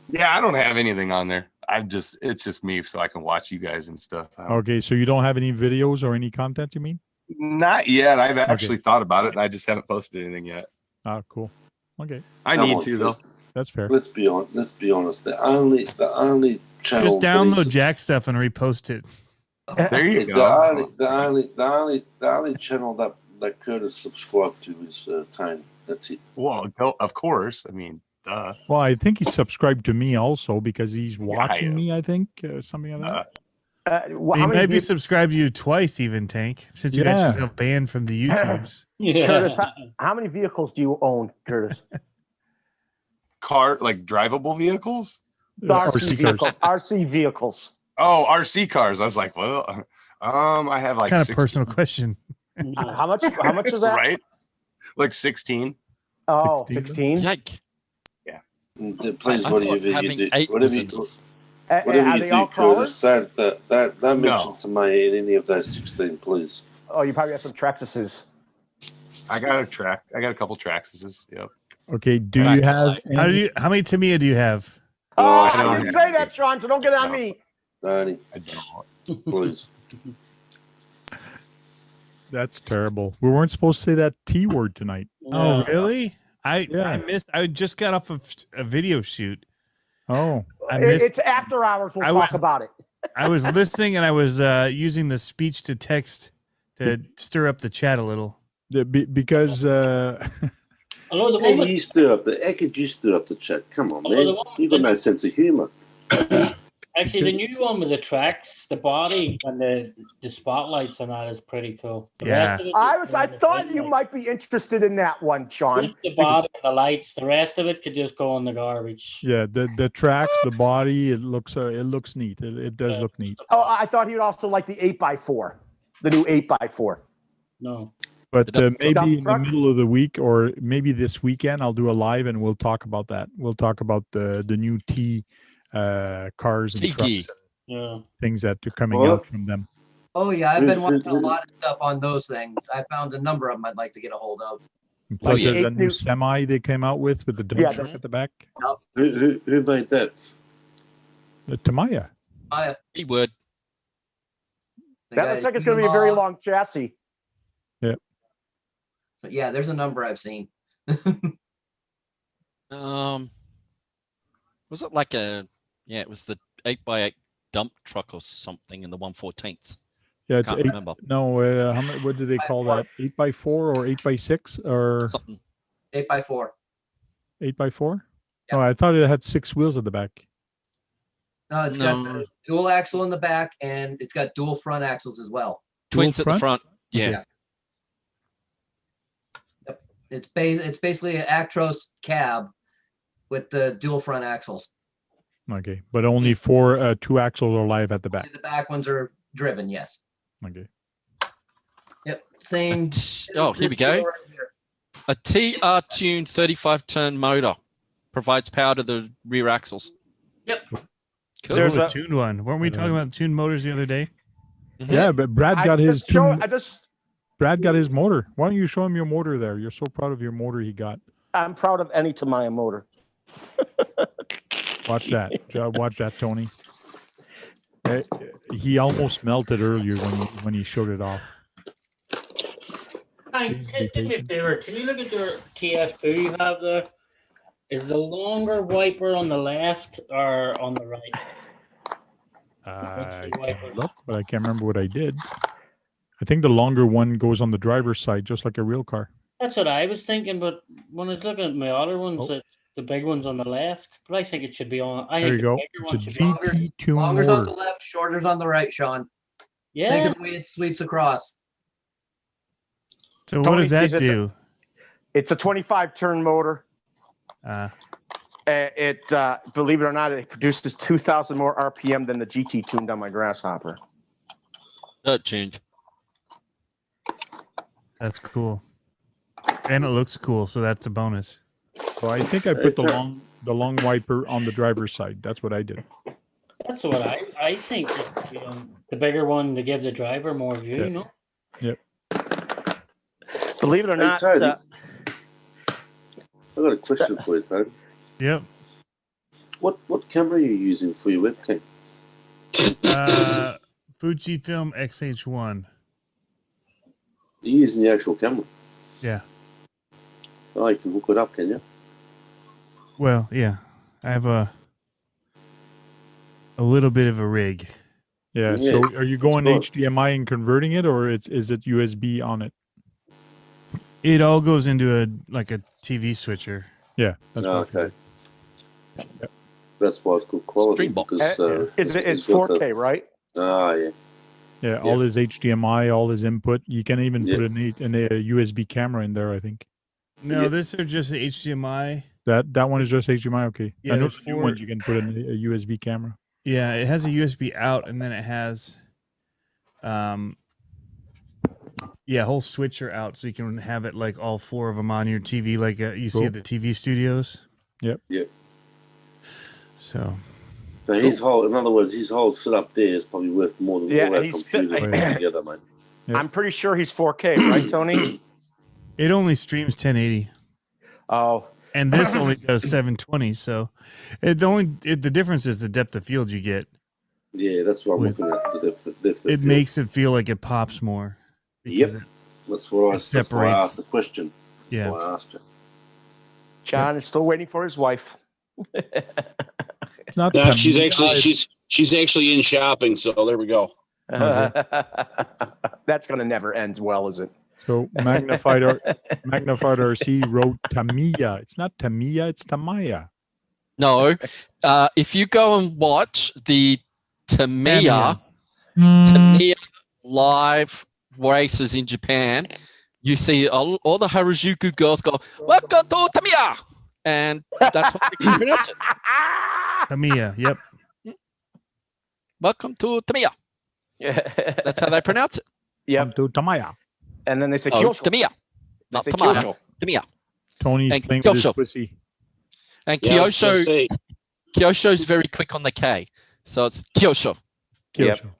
Yeah, I don't have anything on there. It's just me, so I can watch you guys and stuff. Okay, so you don't have any videos or any content, you mean? Not yet. I've actually thought about it, and I just haven't posted anything yet. Ah, cool. Okay. I need to though. That's fair. Let's be honest. The only channel. Just download Jack stuff and repost it. There you go. The only channel that Curtis subscribed to is Tiny. That's it. Well, of course. I mean, duh. Well, I think he's subscribed to me also because he's watching me, I think, something like that. He might be subscribed to you twice, even, Tank, since you got yourself banned from the YouTubes. Curtis, how many vehicles do you own, Curtis? Like drivable vehicles? RC vehicles. RC vehicles. Oh, RC cars. I was like, well, I have like kind of 16. personal question. How much is that? Right? Like 16. Oh, 16? Yike. Yeah. Please, whatever you do, whatever you do, Curtis, that mention to me in any of those 16, please. Oh, you probably have some Traxxases. I got a couple Traxxases. Yep. Okay. Do you have? How many Tamiya do you have? Oh, I didn't say that, Sean. So don't get on me. Danny, please. That's terrible. We weren't supposed to say that T word tonight. Oh, really? I missed. I just got off of a video shoot. Oh, it's after hours. We'll talk about it. I was listening and I was using the speech to text to stir up the chat a little. Because How could you stir up the chat? Come on, man. You've got no sense of humor. Actually, the new one with the tracks, the body, and the spotlights on that is pretty cool. I thought you might be interested in that one, Sean. Just the body and the lights. The rest of it could just go in the garbage. Yeah, the tracks, the body, it looks neat. It does look neat. Oh, I thought he would also like the 8x4, the new 8x4. No. But maybe in the middle of the week or maybe this weekend, I'll do a live and we'll talk about that. We'll talk about the new T cars and trucks and things that are coming out from them. Oh yeah, I've been watching a lot of stuff on those things. I found a number of them I'd like to get a hold of. Plus, there's a new semi they came out with the dump truck at the back. Who made that? The Tamiya. E-word. That looks like it's going to be a very long chassis. Yeah. But yeah, there's a number I've seen. Was it like it was the 8x8 dump truck or something in the 1/14th. Yeah, it's Can't 8. remember. No, what do they call that? 8x4 or 8x6 or something? 8x4. 8x4? Oh, I thought it had 6 wheels at the back. No, it's got a dual axle in the back and it's got dual front axles as well. Twins at the front. Yeah. Yep. It's basically an Actros cab with the dual front axles. Okay, but only 2 axles are live at the back. The back ones are driven, yes. Okay. Yep, same. Oh, here we go. A TR tuned 35-turn motor provides power to the rear axles. Yep. Cool. There's a tuned one. Weren't we talking about tuned motors the other day? Mm-hmm. Yeah, but Brad got his Brad got his motor. Why don't you show him your motor there? You're so proud of your motor he got. I'm proud of any Tamiya motor. Watch that. Watch that, Tony. He almost melted earlier when he showed it off. Hi, do me a favor. Can you look at the TF2 you have there? Is the longer wiper on the left or on the right? I can look, but I can't remember what I did. I think the longer one goes on the driver's side, just like a real car. That's what I was thinking, but when I was looking at my other ones, it's the big one's on the left. But I think it should be on. I There think you go. the bigger It's a one should be on. GT tune Longer's on the motor. left, shorter's on the right, Sean. Yeah. Think of the way it sweeps across. So what does that do? It's a 25 turn motor. It believe it or not, it produces 2,000 more RPM than the GT tuned on my Grasshopper. That tuned. That's cool. And it looks cool, so that's a bonus. So I think I put the long wiper on the driver's side. That's what I did. That's what I think. The bigger one that gives the driver more view, you know? Yep. Believe it or not. Tony, I've got a question for you, Tony. Yep. What camera are you using for your webcam? Fujifilm X-H1. You're using the actual camera? Yeah. Oh, you can hook it up, can you? Well, yeah. I have a little bit of a rig. Yeah. So are you going HDMI and converting it, or is it USB on it? It all goes into a TV switcher. Yeah. That's okay. Yep. That's why it's good quality. Because, it's 4K, right? Ah, yeah. Yeah, all his HDMI, all his input. You can even put a USB camera in there, I think. No, this is just HDMI. That one is just HDMI. Okay. Yeah, I know the new ones you can put in a USB camera. Yeah, it has a USB out, and then it has, a whole switcher out, so you can have it like all four of them on your TV, like you see at the TV studios. Yep. Yep. So his whole, in other words, his whole setup there is probably worth more than all our computers put together, mate. Yep. I'm pretty sure he's 4K, right, Tony? It only streams 1080. Oh. And this only does 720. So the difference is the depth of field you get. Yeah, that's what I'm looking at. The depth of it field. Makes it feel like it pops more. Yep. That's why I asked the question. That's why I asked you. John is still waiting for his wife. It's not no, she's actually in shopping, so there we go. That's gonna never end well, is it? So magnified RC wrote Tamiya. It's not Tamiya, it's Tamaya. No, if you go and watch the Tamiya live races in Japan, you see all the Harajuku girls go, "Welcome to Tamiya," and that's what they pronounce it. Tamiya, yep. Welcome to Tamiya. That's how they pronounce it. Yep. To Tamaya. And then they say Kyosho. Kyosho. Tamiya. Not Tamaya. Tamiya. Tony's And playing with his Kyosho. pussy. And Kyosho's very quick on the K. So it's Kyosho. Kyosho.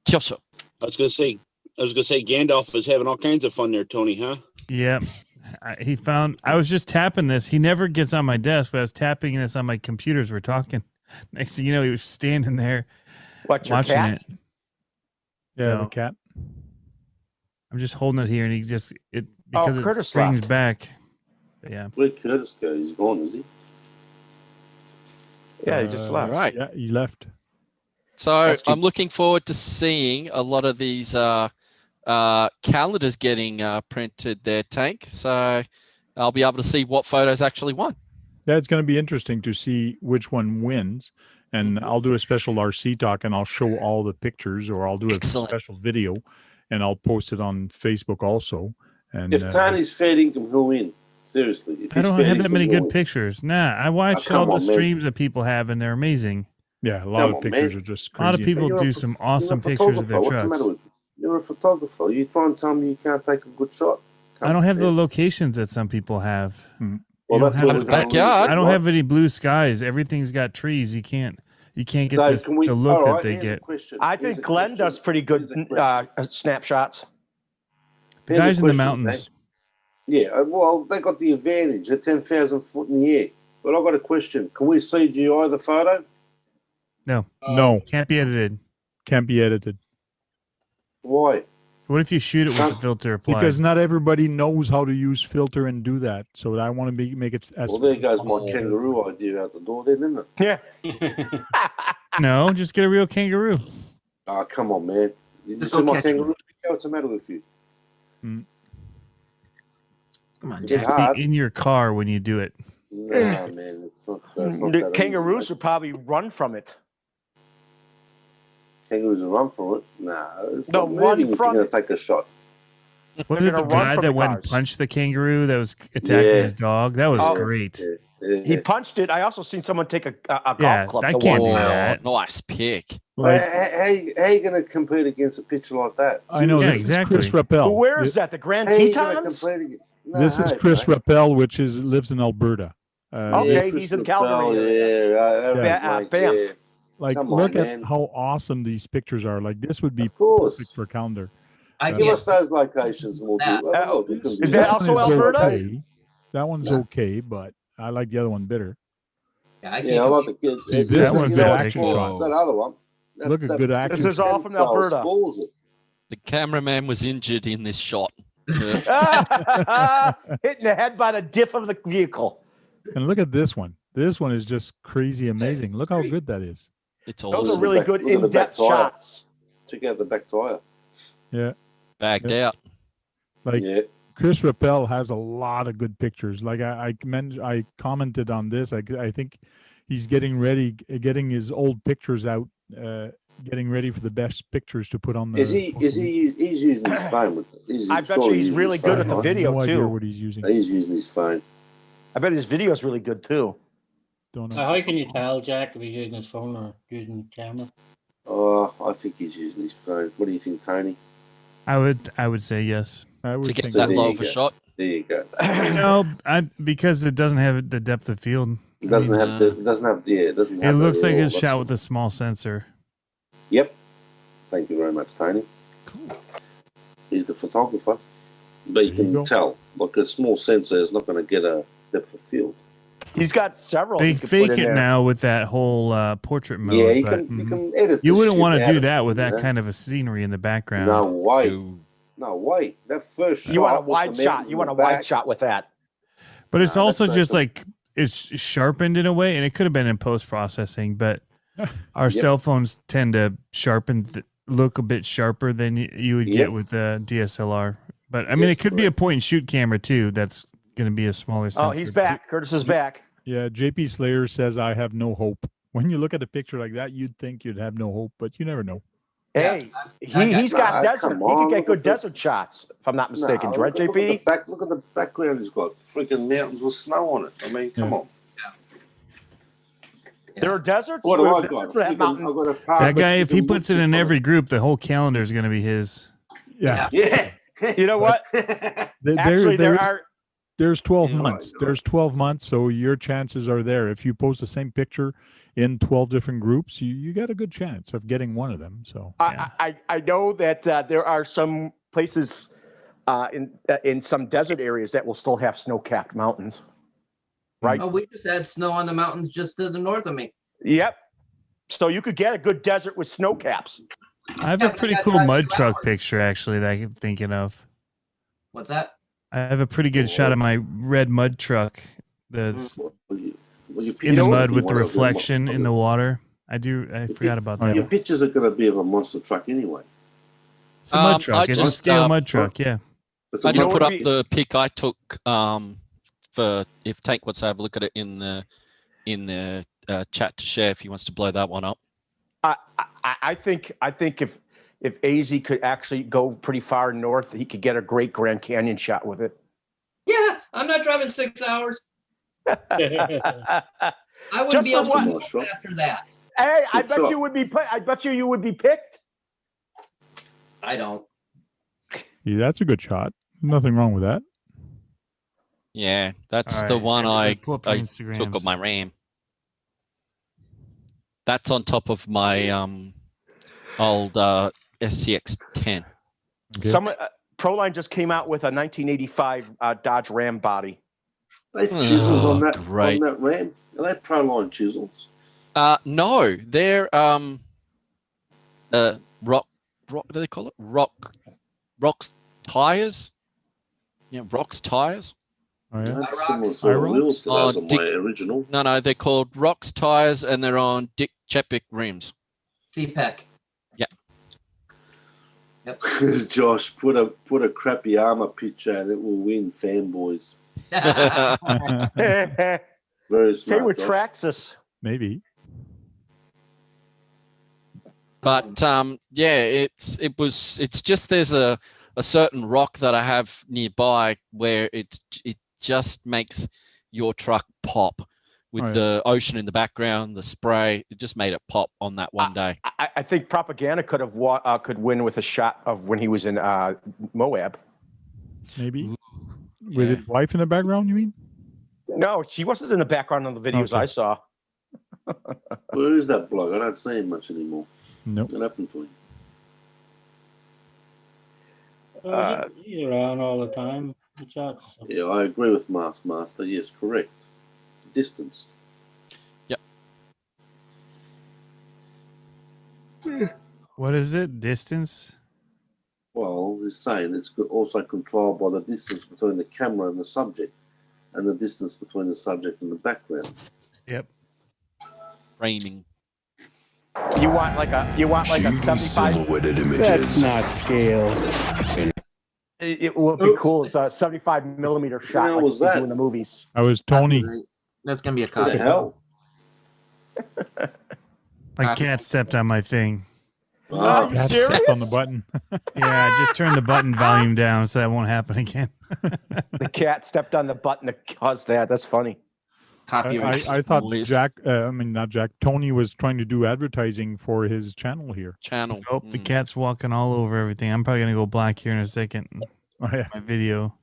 Kyosho. I was gonna say Gandalf is having all kinds of fun there, Tony, huh? Yep. I was just tapping this. He never gets on my desk, but I was tapping this on my computers. We're talking. Next thing you know, he was standing there watching cat? it. Yeah, the cat. I'm just holding it here, and because it Curtis springs left. back. Yeah. Where'd Curtis go? He's gone, is he? Yeah, he just left. Right. Yeah, he left. So I'm looking forward to seeing a lot of these calendars getting printed there, Tank. So I'll be able to see what photos actually won. Yeah, it's going to be interesting to see which one wins. And I'll do a special RC talk, and I'll show all the pictures, or I'll do a special video, and I'll post it on Facebook also. And if Tony's fair income, he'll win. Seriously. If I he's don't fair have that income, many he'll good win. pictures. Nah, I watch all the streams that people have, and they're amazing. Yeah, a lot of pictures are just crazy. A lot of people do some awesome pictures of their What's the trucks. matter with you? You're a photographer. You try and tell me you can't take a good shot. I don't have the locations that some people have. Well, that's what backyard. I don't have any blue skies. Everything's got trees. You can't get Dave, the look that they here's a get. question. I think Glenn does pretty good snapshots. The guys in the mountains. Yeah, well, they got the advantage at 10,000 foot in the air. But I've got a question. Can we CGI the photo? No. No. Can't be edited. Can't be edited. Why? What if you shoot it with a filter applied? Because not everybody knows how to use filter and do that. So I want to make it as. Well, there goes my kangaroo idea out the door then, isn't it? Yeah. No, just get a real kangaroo. Oh, come on, man. You just see my kangaroo What's the matter with you? Come on, It's Jack. hard. In your car when you do it. Nah, man, it's not The that kangaroos easy, would probably run from it. kangaroos will run for it. Nah, it's No, not run moving if you're from going it. to take a shot. Was They're it the gonna run guy from that the went and cars. punched the kangaroo that was attacking Yeah. his dog? That was Oh. great. He punched it. I also seen someone take a Yeah, golf club I to can't one. do Oh, that. nice pick. Like, how you going to compete against a pitcher like that? I know Yeah, this is Chris exactly. Rappel. Where is that? The Grand How you going to Tetons? compete against? No, This is hey, Chris mate. Rappel, which lives in Alberta. Okay, Chris he's in Rappel, Calgary area. Yeah, Yeah. mate, Bam. yeah. Like, Come look on, at man. how awesome these pictures are. Like, this would be Of course. perfect for calendar. I Give can't. us those locations and we'll do. Well, look, we can do Is that This also one is Alberta? okay. That one's No. okay, but I like the other one better. Yeah, I Yeah, I can't. like the kids. See, this one's you know an what's action cool? shot. That other one. Look at good action. This is all from Alberta. Scores it. The cameraman was injured in this shot. Hitting the head by the diff of the vehicle. And look at this one. This one is just crazy amazing. Look how good that is. It's Those awesome. are really back- good look at the back in-depth tire. shots. Check out the back tire. Yeah. Bagged Yeah. out. Like, Yeah. Chris Rappel has a lot of good pictures. Like I commented on this. I think he's getting his old pictures out, getting ready for the best pictures to put on the. He's using his phone with it. I bet you he's really good at the I have video no idea too. what he's using. He's using his phone. I bet his video is really good too. Don't So know. how can you tell, Jack, if he's using his phone or using the camera? Oh, I think he's using his phone. What do you think, Tony? I would say yes. I would To get think that there low you of a go. shot. There you go. No, because it doesn't have the depth of field. It doesn't I mean, have the. It doesn't have the. It doesn't It have. looks like it's it's shot with a small sensor. Yep. Thank you very much, Tony. Cool. He's the photographer, but you There you can go. tell. Like a small sensor is not going to get a depth of field. He's got several. They he can fake put in it there. now with that whole portrait mode. Yeah, you but can edit. you the wouldn't shit want to out do of that it, with that you know? kind of a scenery in the background. No way. Ooh. No way. That first shot. You want a with wide the shot. mountains You in want a the wide back, shot with that. But it's Nah, also that's not just good. like it's sharpened in a way, and it could have been in post processing, but our cell phones tend to sharpen, look a bit sharper than you would Yep. get with the DSLR. But I mean, Yes, it could be a correct. point and shoot camera too. That's going to be a smaller sensor. Oh, he's back. Curtis is back. Yeah, JP Slayer says I have no hope. When you look at a picture like that, you'd think you'd have no hope, but you never know. Hey, he's got Nah, desert. come He can on, get look good at the- desert shots, if I'm not mistaken. Nah, Right, look at the JP? back. Look at the background. He's got freaking mountains with snow on it. I mean, come on. There are deserts. What do There are I got? deserts that Freaking- mountain. I've got a car That with guy, if he freaking puts it wood in chips on every group, the whole calendar is going to be his. Yeah. Yeah. You know what? Actually, there's 12 Yeah, months. right. There's 12 months, so your chances are there. If you post the same picture in 12 different groups, you got a good chance of getting one of them. So I know that there are some places in some desert areas that will still have snow-capped mountains. Right? Oh, we just had snow on the mountains just to the north of me. Yep. So you could get a good desert with snow caps. I have Yeah, a but I pretty got cool drive mud 2 truck hours. picture actually that I'm thinking of. What's that? I have a pretty good shot of my red mud truck that's Well, you in the picture mud would be with the one of them. reflection in the water. I forgot about that. Your pictures are going to be of a monster truck anyway. It's a mud I truck. It's a just, scale mud truck, yeah. It's I a just mud put truck. up the pic I took for if Tank wants to have a look at it in the chat to share if he wants to blow that one up. I think if AZ could actually go pretty far north, he could get a great Grand Canyon shot with it. Yeah, I'm not driving 6 hours. I would Just be for able what? to move after that. Hey, I Good bet shot. you would be. I bet you would be picked. I don't. yeah, that's a good shot. Nothing wrong with that. Yeah, that's All the right, one everybody I pull up your took of my Instagrams. RAM. That's on top of my old SCX-10. Okay. Some Proline just came out with a 1985 Dodge Ram body. They have chisels on that great. on that Ram. Are they Proline chisels? No, they're rock. What do they call it? Rocks tires. Yeah, Rocks tires. Oh, yeah. That's similar sort of Irox? wheels to those on Dick- my original. No, they're called Rocks tires, and they're on Dick Chepik rims. CPEC. Yeah. Josh, put a crappy armor picture and it will win, fanboys. Very Say smart, with Josh. Traxxas. Maybe. But yeah, it's just there's a certain rock that I have nearby where it just makes your truck pop with the ocean in the background, the spray. It just made it pop on that one day. I think Propaganda could win with a shot of when he was in Moab. Maybe. With his wife in the background, you mean? No, she wasn't in the background on the videos I saw. Where is that bloke? I don't see him much anymore. Nope. What happened to him? He's around all the time. Shots. Yeah, I agree with Master. Yes, correct. The distance. Yep. What is it? Distance? Well, he's saying it's also controlled by the distance between the camera and the subject, and the distance between the subject and the background. Yep. Framing. You want like a 75 silhouetted images. That's not scale. It would be cool. It's a 75 millimeter shot like was they that? do in the movies. I was Tony. That's gonna be a What copy. the hell? My cat stepped on my thing. Are you Cat serious? stepped on the button. Yeah, I just turned the button volume down so that won't happen again. The cat stepped on the button to cause that. That's funny. I thought not Jack. Tony was trying to do advertising for his channel here. Nope, the cat's walking all over everything. I'm probably gonna go black here in a second. Oh, yeah. My video.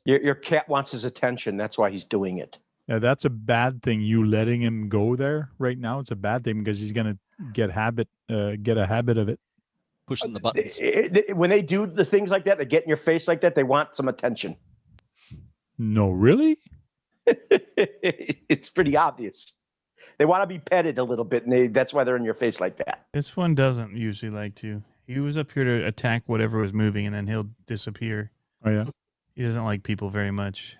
Your cat wants his attention. That's why he's doing it. Yeah, that's a bad thing. You letting him go there right now, it's a bad thing because he's gonna get a habit of it. Pushing the buttons. When they do the things like that, they get in your face like that, they want some attention. No, really? It's pretty obvious. They want to be petted a little bit, and that's why they're in your face like that. This one doesn't usually like to. He was up here to attack whatever was moving, and then he'll disappear. Oh yeah. He doesn't like people very much.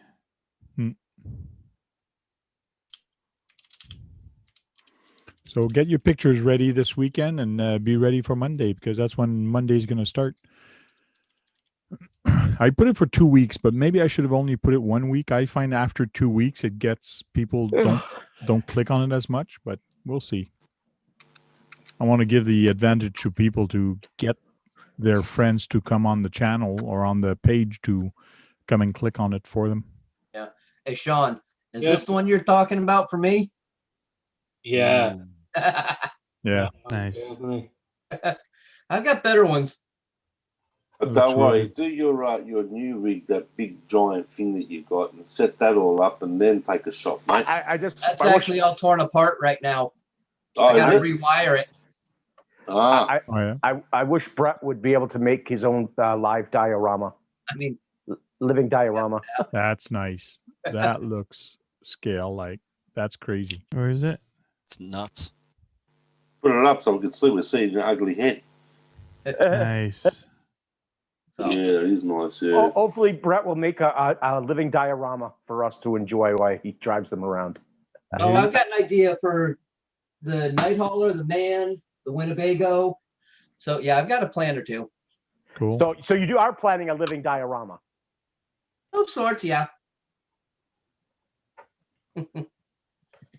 So get your pictures ready this weekend and be ready for Monday because that's when Monday's going to start. I put it for 2 weeks, but maybe I should have only put it 1 week. I find after 2 weeks, it gets people don't click on it as much, but we'll see. I want to give the advantage to people to get their friends to come on the channel or on the page to come and click on it for them. Yeah. Hey, Sean, is this the one you're talking about for me? Yeah. Yeah. Nice. I've got better ones. But don't worry, do your new rig, that big giant thing that you got, and set that all up, and then take a shot, mate. That's actually all torn apart right now. Oh, I gotta is it? rewire it. I wish Brett would be able to make his own live diorama. I mean, living diorama. That's nice. That looks scale like. That's crazy. Where is it? It's nuts. Put it up so we can see we're seeing the ugly head. Nice. Yeah, it is nice. Yeah. Hopefully, Brett will make a living diorama for us to enjoy while he drives them around. Oh, I've got an idea for the night hauler, the man, the Winnebago. So yeah, I've got a plan or two. Cool. So you are planning a living diorama of sorts, yeah.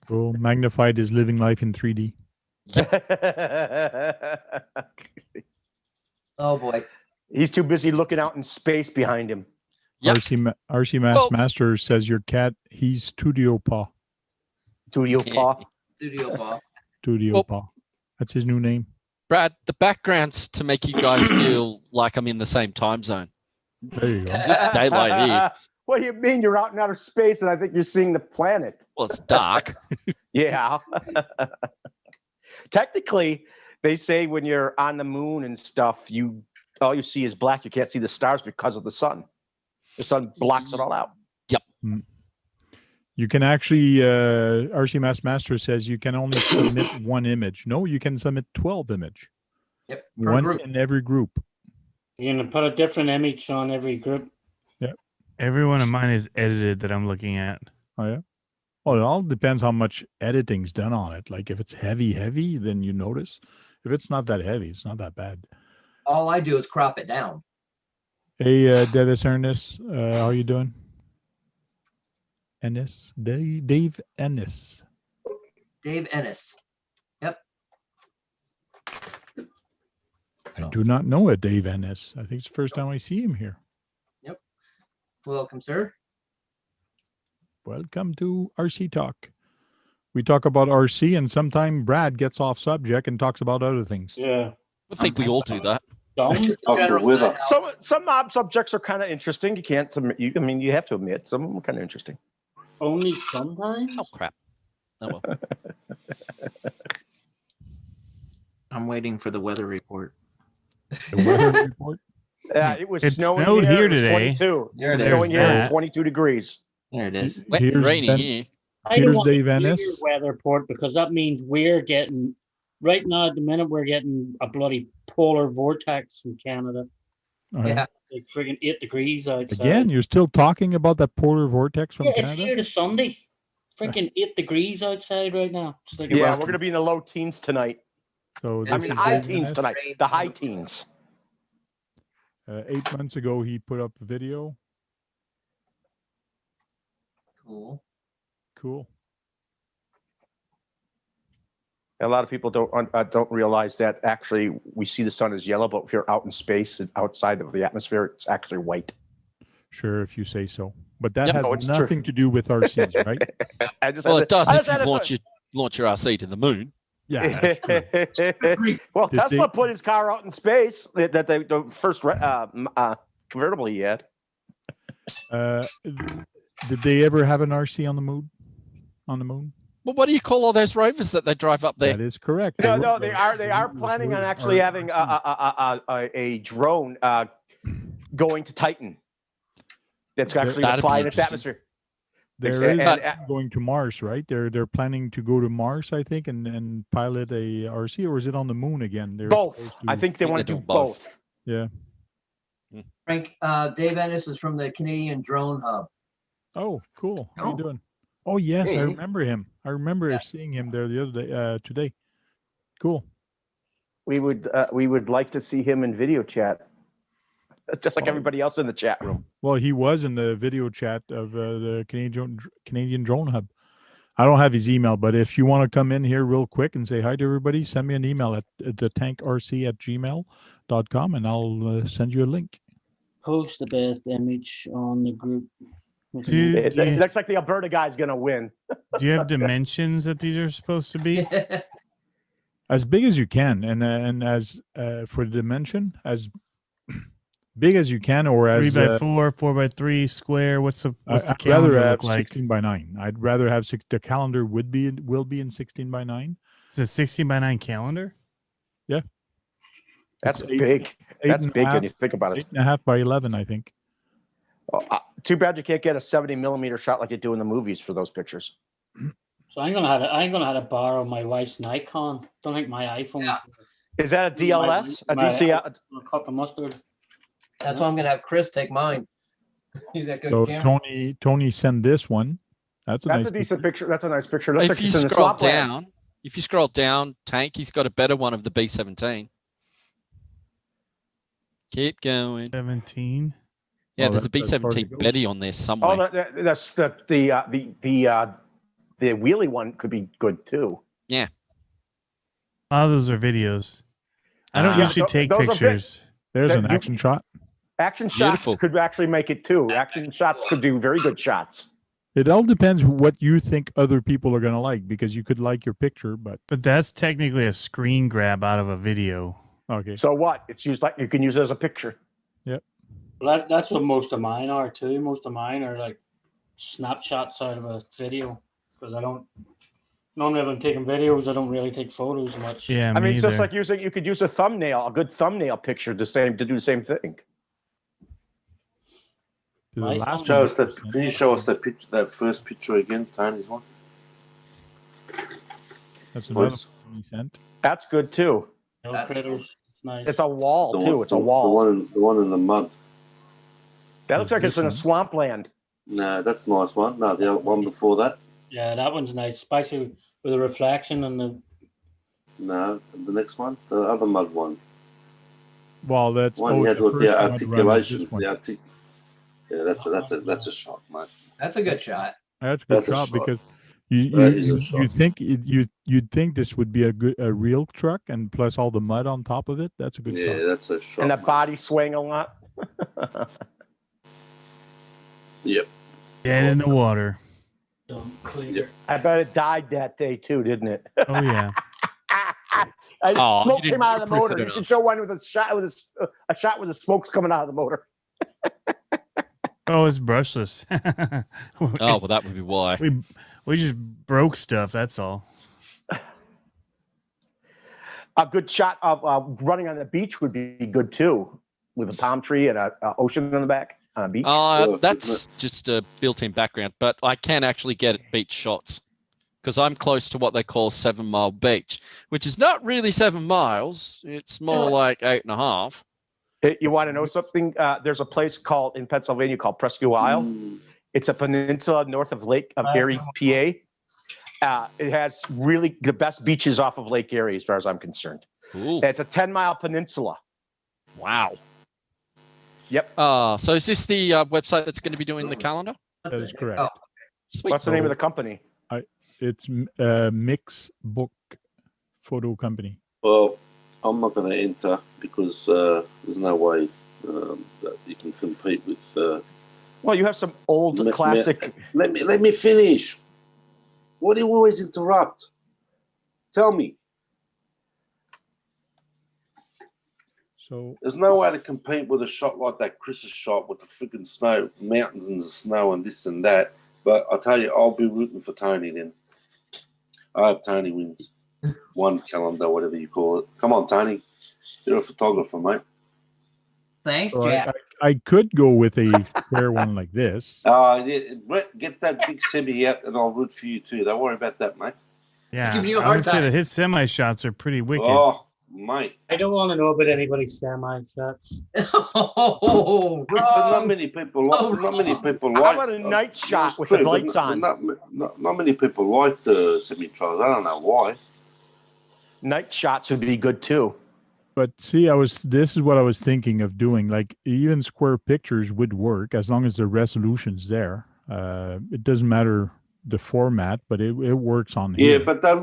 Cool. Magnified is living life in 3D. Oh boy. He's too busy looking out in space behind him. Yep. RC Master says your cat, he's Studio Paw. Studio Paw. Studio Paw. Studio Paw. That's his new name. Brad, the background's to make you guys feel like I'm in the same time zone. There you go. It's daylight here. What do you mean you're out in outer space and I think you're seeing the planet? Well, it's dark. Yeah. Technically, they say when you're on the moon and stuff, all you see is black. You can't see the stars because of the sun. The sun blocks it all out. Yep. You can actually, RC Master says you can only submit one image. No, you can submit 12 image. Yep. One in every group. You're going to put a different image on every group. Yeah. Every one of mine is edited that I'm looking at. Oh, yeah? Well, it all depends how much editing's done on it. Like if it's heavy, then you notice. If it's not that heavy, it's not that bad. all I do is crop it down. Hey, Dennis Ernest, how are you doing? Ennis, Dave Ennis. Dave Ennis. Yep. I do not know a Dave Ennis. I think it's the first time I see him here. Yep. Welcome, sir. Welcome to RC Talk. We talk about RC, and sometime Brad gets off subject and talks about other things. Yeah. I think we all do that. Some subjects are kind of interesting. You can't. I mean, you have to admit some of them are kind of interesting. Only sometimes. Oh crap! Oh well. I'm waiting for the weather report. The weather report? It was It snowing snowed here It was today. 22. There it It's is. snowing here. That. 22 degrees. There it is. Wet and Here's rainy Ben- here. I don't Here's want Dave to hear Ennis. your weather report because that means we're getting right now at the minute we're getting a bloody polar vortex from Canada. All right. Yeah. Like friggin' 8 degrees outside. Again, you're still talking about that polar vortex from yeah, it's Canada? here to Sunday. Freaking 8 degrees outside right now. It's like Yeah, we're going to be in the low teens tonight. So I this mean, is high Dave teens Ennis. tonight. The high teens. 8 months ago, he put up a video. Cool. Cool. A lot of people don't realize that actually we see the sun as yellow, but if you're out in space and outside of the atmosphere, it's actually white. Sure, if you say so. But that Yep. has Oh, it's nothing to do with RCs, right? I just Well, had it to- does I if just had you to- launch your RC to the moon. Yeah, that's true. Well, Did Tesla they- put his car out in space. The first convertible he had. Did they ever have an RC on the moon? On the moon? Well, what do you call all those rovers that they drive up there? That is correct. No, they are planning on actually having a drone going to Titan. That's actually going That'd to fly be in its interesting. atmosphere. There is And- going to Mars, right? They're planning to go to Mars, I think, and pilot a RC, or is it on the moon again? They're Both. supposed I to- think they want to do both. Yeah. Frank, Dave Ennis is from the Canadian Drone Hub. Oh, cool. How Oh. you doing? Oh, yes, I Hey. remember him. I remember Yeah. seeing him there the other day, today. Cool. We would like to see him in video chat, just like Oh. everybody else in the chat room. Well, he was in the video chat of the Canadian Drone Hub. I don't have his email, but if you want to come in here real quick and say hi to everybody, send me an email at thetankrc@gmail.com and I'll send you a link. post the best image on the group. It looks like the Alberta guy's going to win. Do you have dimensions that these are supposed to be? As big as you can, and as for the dimension, as big as you can, or as 3x4, 4x3 square. What's the I'd calendar rather have look like? 16:9. I'd rather have the calendar will be in 16:9. It's a 16:9 calendar. Yeah, That's It's eight- big. eight That's and a big when half- you think about it. 8.5 by 11, I think. Oh, too bad you can't get a 70mm shot like you do in the movies for those pictures. So I'm gonna have to borrow my wife's Nikon. Don't think my iPhone. Is that a DLS? A DCL? A cup of mustard. That's why I'm gonna have Chris take mine. He's got good So camera. Tony sent this one. That's a That's nice a decent picture. That's a nice picture. Looks If like you it's in the scroll swampland. down, Tank, he's got a better one of the B-17. Keep going. 17. Yeah, Oh, there's a that's as far as it B-17 goes. Betty on there somewhere. Oh, that's the wheelie one could be good too. Oh, those are videos. I don't Yeah, usually take those are big. pictures. There's That an you- action shot. Action Beautiful. shots could actually make it too. Action shots could do very good shots. It all depends what you think other people are gonna like, because you could like your picture, but But that's technically a screen grab out of a video. okay. So what? It's used like you can use it as a picture. Well, that's what most of mine are too. Most of mine are like snapshots out of a video because I don't. Normally, when I'm taking videos, I don't really take photos much. Yeah, I mean, me it's just either. like you could use a thumbnail, a good thumbnail picture, to do the same thing. To the Nice last one. Show one, us that. Can you show us that picture, that first picture again, Tony's one? that's another Please. one he sent. That's good too. No That's critters. It's nice. It's a wall The too. one- It's a wall. The one in the mud. That looks like it's in a This swampland. No, that's a nice one. No, the other one before that. Yeah, that one's nice, especially with the reflection and the. No, the next one, the other mud one. Well, that's One you had the with first the mud run is articulation. this one. Yeah, that's a shot, mate. That's a good shot. That's a good That's a shot shot. because That is a shot. you'd think this would be a real truck, and plus all the mud on top of it. That's a good Yeah, shot. that's a shot. And the mate. body swaying a lot. Yep. Get in the water. Yep. I bet it died that day too, didn't it? Oh yeah. Oh, Smoke you came didn't out of the waterproof motor. it You should enough. show one with a shot with a shot with the smoke's coming out of the motor. Oh, it's brushless. Oh, well, that would be why. We just broke stuff. That's all. A good shot of running on the beach would be good too, with a palm tree and a ocean on the back on a beach. That's just a built-in background, but I can actually get beach shots because I'm close to what they call 7 Mile Beach, which is not really 7 miles. It's more like 8.5. You want to know something? There's a place in Pennsylvania called Presque Isle. It's a peninsula north of Lake Erie, PA. It has really the best beaches off of Lake Erie, as far as I'm concerned. Ooh. It's a 10-mile peninsula. Wow. Yep. So is this the website that's going to be doing the calendar? That is correct. Oh, Sweet. What's the name of the company? It's Mixbook Photo Company. Well, I'm not going to enter because there's no way that you can compete with. Well, you have some old classic. Let me finish. Why do you always interrupt? Tell me. So there's no way to compete with a shot like that Chris's shot with the freaking snow, mountains and the snow and this and that. But I tell you, I'll be rooting for Tony then. I hope Tony wins. One calendar, whatever you call it. Come on, Tony. You're a photographer, mate. Thanks, so Jack. I could go with a square one like this. Yeah, Brett, get that big semi out and I'll root for you too. Don't worry about that, mate. Yeah. giving you a I hard would say time. that his semi shots are pretty wicked. Oh, mate. I don't want to know about anybody's semi shots. Oh, But not many people like. Not many people like. How about a night shot it's with true, the but lights on? Not many people like the semi trials. I don't know why. Night shots would be good too. But see, this is what I was thinking of doing. Like even square pictures would work as long as the resolution's there. It doesn't matter the format, but it works on here. Yeah, but that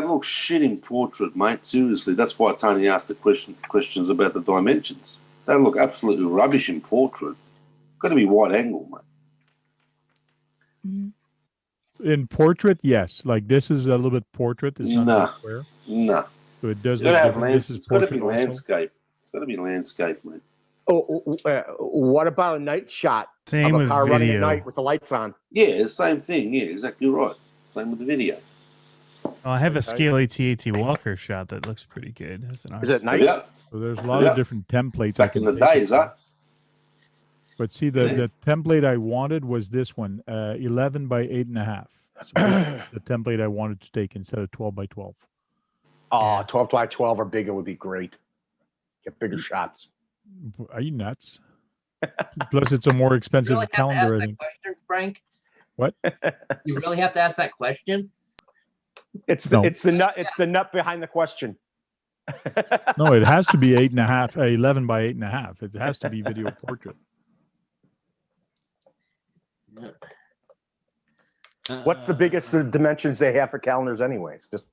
looks shit in portrait, mate. Seriously, that's why Tony asked the questions about the dimensions. They look absolutely rubbish in portrait. Got to be wide angle, mate. In portrait, yes. Like this is a little bit portrait. It's not square. Nah. So it does. It's got to have This is it's got to be portrait also. landscape. It's got to be landscape, mate. What about a night shot Same of a with car running at video. night with the lights on? Yeah, it's the same thing. Yeah, exactly right. Same with the video. Oh, I have a Scale AT-AT Walker shot that looks pretty good. That's an Is it night? Yeah. So there's a lot of different templates. Back in the days, huh? But see, the template I wanted was this one, 11 by 8.5. So the template I wanted to take instead of 12 by 12. Oh, 12 by 12 or bigger would be great. Get bigger shots. Are you nuts? Plus, it's a more You expensive really have to ask calendar. I that think. question, Frank? What? You really have to ask that question? It's the nut behind the question. No, it has to be 8.5, 11 by 8.5. It has to be video portrait. What's the biggest dimensions they have for calendars anyways? Just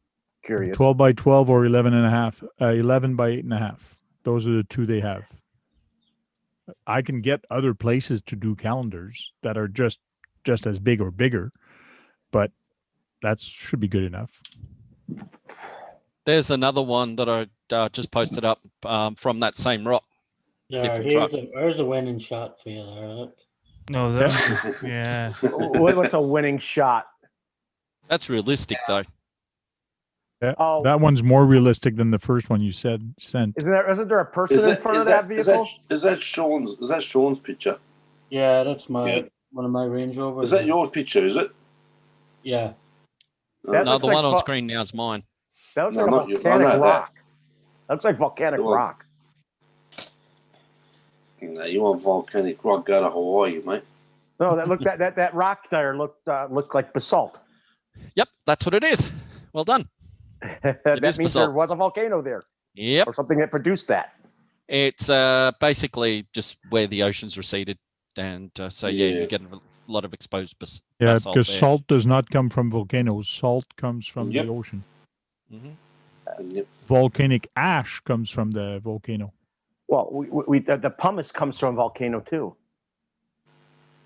curious. 12 by 12 or 11.5, 11 by 8.5. Those are the two they have. I can get other places to do calendars that are just as big or bigger, but that should be good enough. There's another one that I just posted up from that same rock. Different truck. There's a winning shot for you there. Look. No, that yeah. What's a winning shot? That's realistic though. Yeah, Oh. that one's more realistic than the first one you sent. Isn't there a person in front of that vehicle? Is that Sean's picture? Yeah, that's one of my Range Rovers. Is that your picture? Is it? Yeah. No, the one on screen now is mine. That looks like a volcanic rock. That looks like volcanic rock. No, you want volcanic rock? Go to Hawaii, mate. No, that rock there looked like basalt. Yep, that's what it is. Well done. That means basalt. there was a volcano there. Yep. Or something that produced that. It's basically just where the ocean's receded, and so yeah, you get a lot of exposed Yeah, basalt because there. salt does not come from volcanoes. Salt comes from the ocean. Volcanic ash comes from the volcano. Well, the pumice comes from volcano too.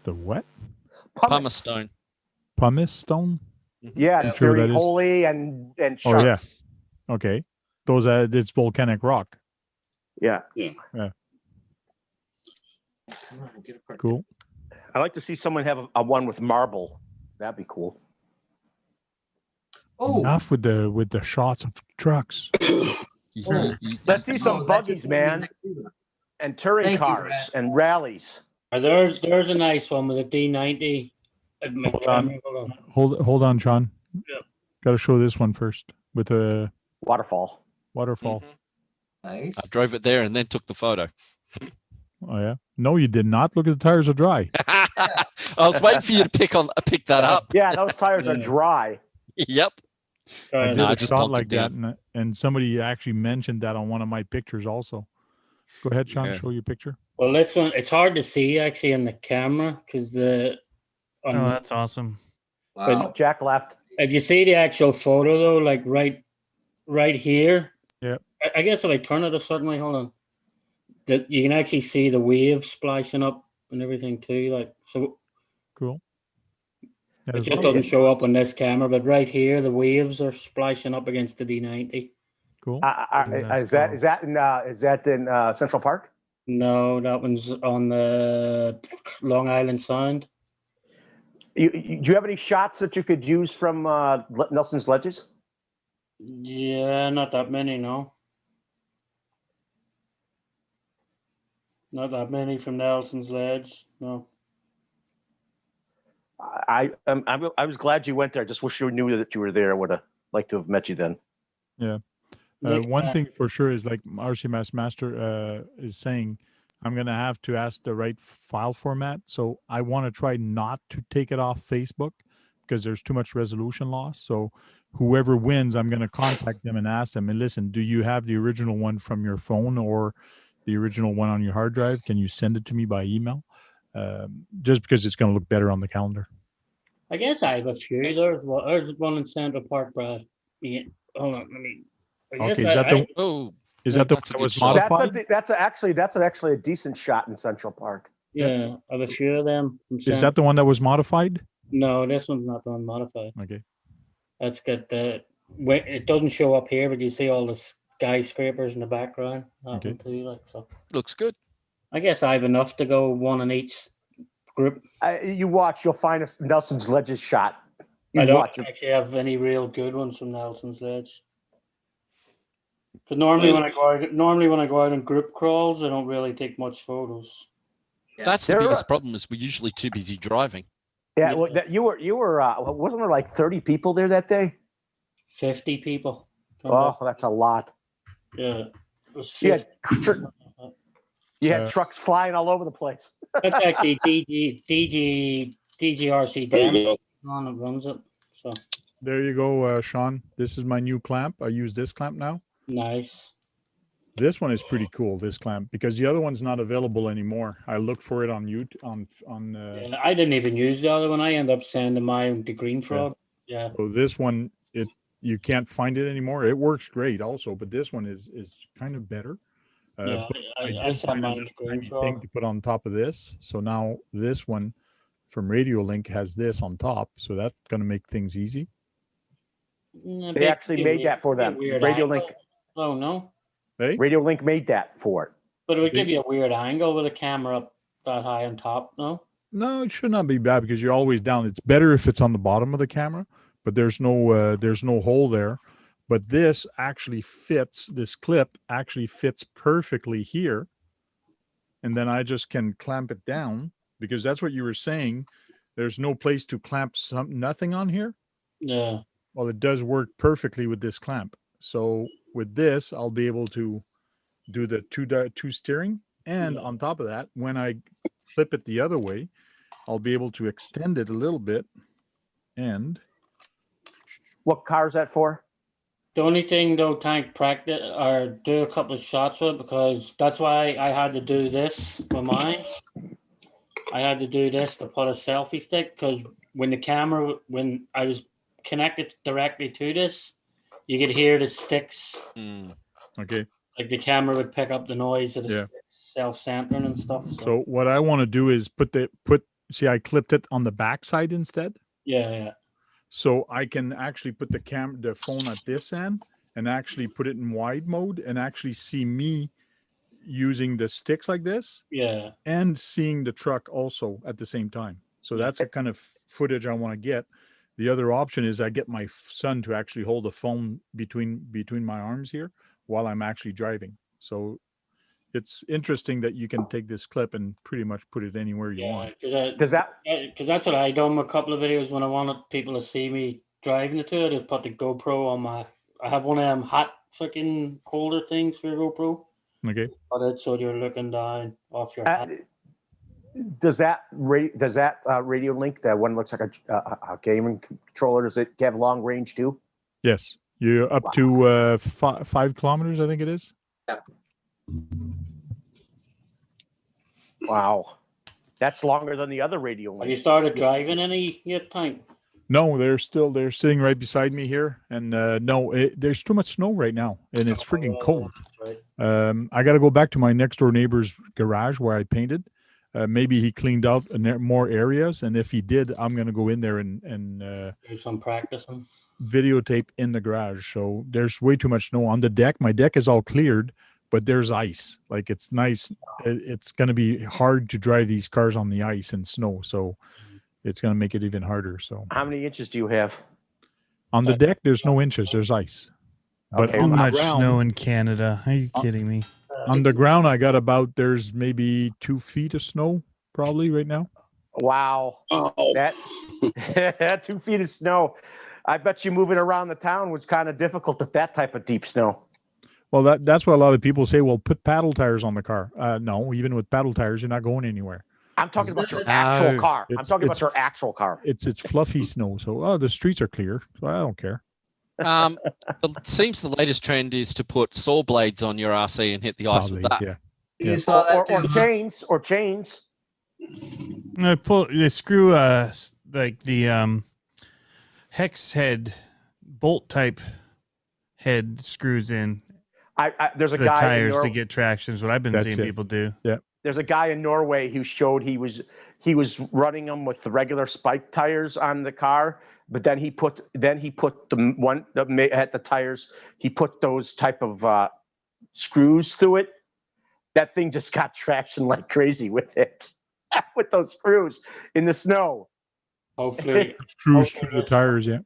The what? Pumice stone. Pumice stone? Yeah, it's very holy and Oh yeah. sharp. Okay. Those it's volcanic rock. Yeah. Yeah. Yeah. Cool. I'd like to see someone have a one with marble. That'd be cool. Oh, Enough with the shots of trucks. Let's see some buggies, man, and touring Thank you, cars Brad. and rallies. There's a nice one with a D90. Hold on, Sean. Yeah. Got to show this one first with a waterfall. Waterfall. Nice. I drove it there and then took the photo. Oh yeah. No, you did not. Look at the tires are dry. I was waiting for you to pick that up. Yeah, those tires are dry. Yep. I did No, I a just shot pumped like it that, down. and somebody actually mentioned that on one of my pictures also. Go ahead, Sean. Yeah. Show your picture. Well, this one, it's hard to see actually in the camera because Oh, that's awesome. But Jack left. if you see the actual photo though, like right here, yeah. I guess if I turn it a certain way, hold on, that you can actually see the waves splashing up and everything too. Like so, cool. Yeah, it as just well. doesn't show up on this camera, but right here, the waves are splashing up against the D90. Cool. Is that in Central Park? No, that one's on the Long Island Sound. Do you have any shots that you could use from Nelson's Ledges? Yeah, not that many, no. Not that many from Nelson's Ledge, no. I was glad you went there. I just wish you knew that you were there. I would have liked to have met you then. Yeah. One thing for sure is like RCMS Master is saying, I'm going to have to ask the right file format. So I want to try not to take it off Facebook because there's too much resolution loss. So whoever wins, I'm going to contact them and ask them, and listen, do you have the original one from your phone or the original one on your hard drive? Can you send it to me by email? Just because it's going to look better on the calendar. I guess I have a few. There's one in Central Park, Brad. Yeah. Hold on, let me. Okay, is that the one that was modified? That's actually a decent shot in Central Park. Yeah, I have a few of them. Is that the one that was modified? No, this one's not the one modified. Okay. That's got the. It doesn't show up here, but you see all the skyscrapers in the background. Okay. Too, like so. Looks good. I guess I have enough to go one in each group. You watch, you'll find a Nelson's Ledges shot. I don't actually have any real good ones from Nelson's Ledge. Because normally when I go out on group crawls, I don't really take much photos. That's the biggest problem is we're usually too busy driving. Yeah, well, you were wasn't there like 30 people there that day? 50 people. Oh, that's a lot. Yeah. You had trucks flying all over the place. That's actually DGRC damage on it runs it. So there you go, Sean. This is my new clamp. I use this clamp now. Nice. This one is pretty cool, this clamp, because the other one's not available anymore. I looked for it on YouTube. Yeah, I didn't even use the other one. I ended up sending mine to Green Frog. Yeah. So this one, you can't find it anymore. It works great also, but this one is kind of better. Yeah, I sent mine to Green thing Frog. to put on top of this. So now this one from Radio Link has this on top. So that's going to make things easy. They actually made that for them. Radio Link. Oh, no. Hey? Radio Link made that for it. But it would give you a weird angle with a camera up that high on top, no? No, it should not be bad because you're always down. It's better if it's on the bottom of the camera, but there's no hole there. But this actually fits, this clip actually fits perfectly here. And then I just can clamp it down because that's what you were saying. There's no place to clamp nothing on here. Yeah. Well, it does work perfectly with this clamp. So with this, I'll be able to do the two steering. And on top of that, when I flip it the other way, I'll be able to extend it a little bit. And what car is that for? The only thing though, Tank, practice or do a couple of shots with it, because that's why I had to do this for mine. I had to do this to put a selfie stick, because when I was connected directly to this, you could hear the sticks. Okay. Like the camera would pick up the noise of the sticks self-centering and stuff. So what I want to do is see, I clipped it on the back side instead. Yeah. So I can actually put the phone at this end and actually put it in wide mode and actually see me using the sticks like this. Yeah. And seeing the truck also at the same time. So that's the kind of footage I want to get. The other option is I get my son to actually hold the phone between my arms here while I'm actually driving. So it's interesting that you can take this clip and pretty much put it anywhere you want. Because that's what I done with a couple of videos when I wanted people to see me driving it. I just put the GoPro on I have one of them hot fucking holder things for your GoPro. Okay. So you're looking down off your hat. Does that radio link, that one looks like a gaming controller, does it have long range too? Yes. You're up to 5 kilometers, I think it is. Yeah. Wow. That's longer than the other radio link. Have you started driving any yet, Tank? No, they're sitting right beside me here. And there's too much snow right now and it's freaking cold. Right. I got to go back to my next door neighbor's garage where I painted. Maybe he cleaned out more areas. And if he did, I'm going to go in there and do some practicing. Videotape in the garage. So there's way too much snow on the deck. My deck is all cleared, but there's ice. Like it's nice. It's going to be hard to drive these cars on the ice and snow. So it's going to make it even harder. So how many inches do you have on the deck? There's no inches. There's ice. But too much snow in Canada. Are you kidding me? On the ground, I got there's maybe 2 feet of snow probably right now. Wow. That 2 feet of snow. I bet you moving around the town was kind of difficult with that type of deep snow. Well, that's what a lot of people say. Well, put paddle tires on the car. No, even with paddle tires, you're not going anywhere. I'm talking about your actual car. I'm talking about your actual car. It's fluffy snow. So, the streets are clear. So I don't care. It seems the latest trend is to put saw blades on your RC and hit the ice with that. Yeah. You saw that too. Or chains. No, they screw like the hex head bolt type head screws in. There's a the guy tires to get traction is what I've been seeing people do. Yeah. There's a guy in Norway who showed he was running them with the regular spike tires on the car, but then he put the one that had the tires. He put those type of screws through it. That thing just got traction like crazy with it, with those screws in the snow. Hopefully, screws through the tires. Yeah.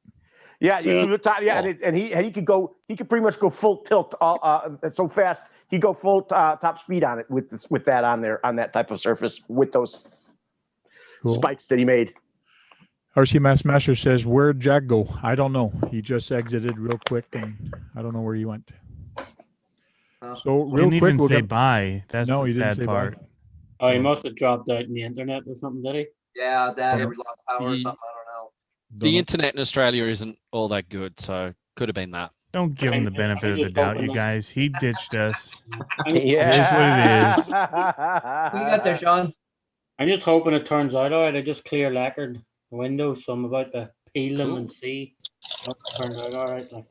Yeah, and he could pretty much go full tilt so fast. He'd go full top speed on it with that on there on that type of surface with those spikes that he made. RC Master says, "Where'd Jack go? I don't know. He just exited real quick, and I don't know where he went." So real didn't quick, even say bye. That's no, the he didn't sad say part. bye. Oh, he must have dropped out in the internet or something, did he? Yeah, that Oh, every lost power or something. I don't know. The internet in Australia isn't all that good, so could have been that. Don't give him the benefit of the doubt, you guys. He ditched us. Yeah. It is what it is. What you got there, Sean? I'm just hoping it turns out all right. I just clear lacquered the windows, so I'm about to peel them and see. Hope it turns out all right. Like.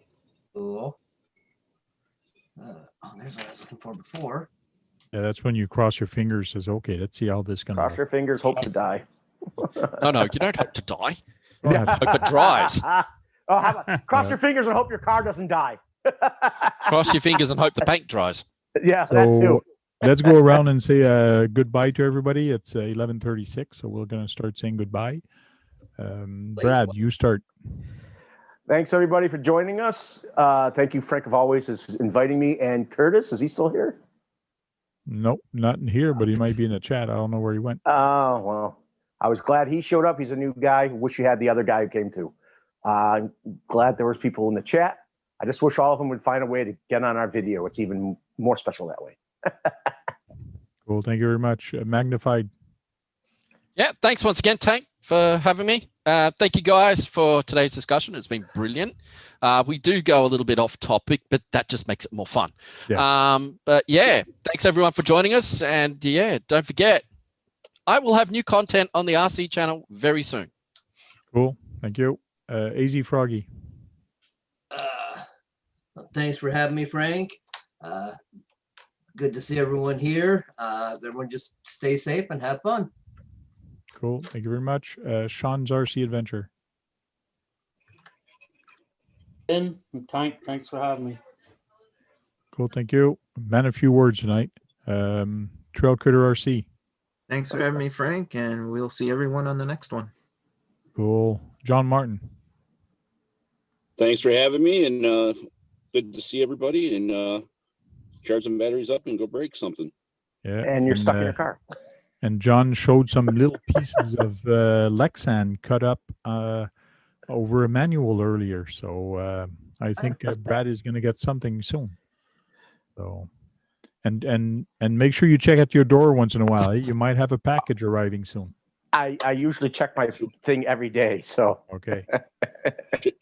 Cool. There's what I was looking for before. Yeah, that's when you cross your fingers. Says, "Okay, let's see how this can." Cross your fingers, hope to die. No, you don't hope to die. Hope it dries. How about cross your fingers and hope your car doesn't die. Cross your fingers and hope the paint dries. Yeah, that too. Let's go around and say goodbye to everybody. It's 11:36, so we're going to start saying goodbye. Brad, you start. Thanks everybody for joining us. Thank you, Frank, of always, is inviting me. And Curtis, is he still here? Nope, not in here, but he might be in the chat. I don't know where he went. Oh, well, I was glad he showed up. He's a new guy. Wish you had the other guy who came too. I'm glad there was people in the chat. I just wish all of them would find a way to get on our video. It's even more special that way. Cool. Thank you very much. Magnified. Yeah, thanks once again, Tank, for having me. Thank you guys for today's discussion. It's been brilliant. We do go a little bit off topic, but that just makes it more fun. Yeah. But yeah, thanks everyone for joining us. And yeah, don't forget, I will have new content on the RC channel very soon. Cool. Thank you. AZ Froggy. Thanks for having me, Frank. Good to see everyone here. Everyone just stay safe and have fun. Cool. Thank you very much. Sean's RC Adventure. Ben and Tank, thanks for having me. Cool. Thank you. Man, a few words tonight. Trail Critter RC. Thanks for having me, Frank, and we'll see everyone on the next one. Cool. John Martin. Thanks for having me, and good to see everybody. And charge some batteries up and go break something. Yeah. And you're stuck in your car. And John showed some little pieces of Lexan cut up over a manual earlier. So I think Brad is going to get something soon. So, and make sure you check at your door once in a while. You might have a package arriving soon. I usually check my thing every day. So okay.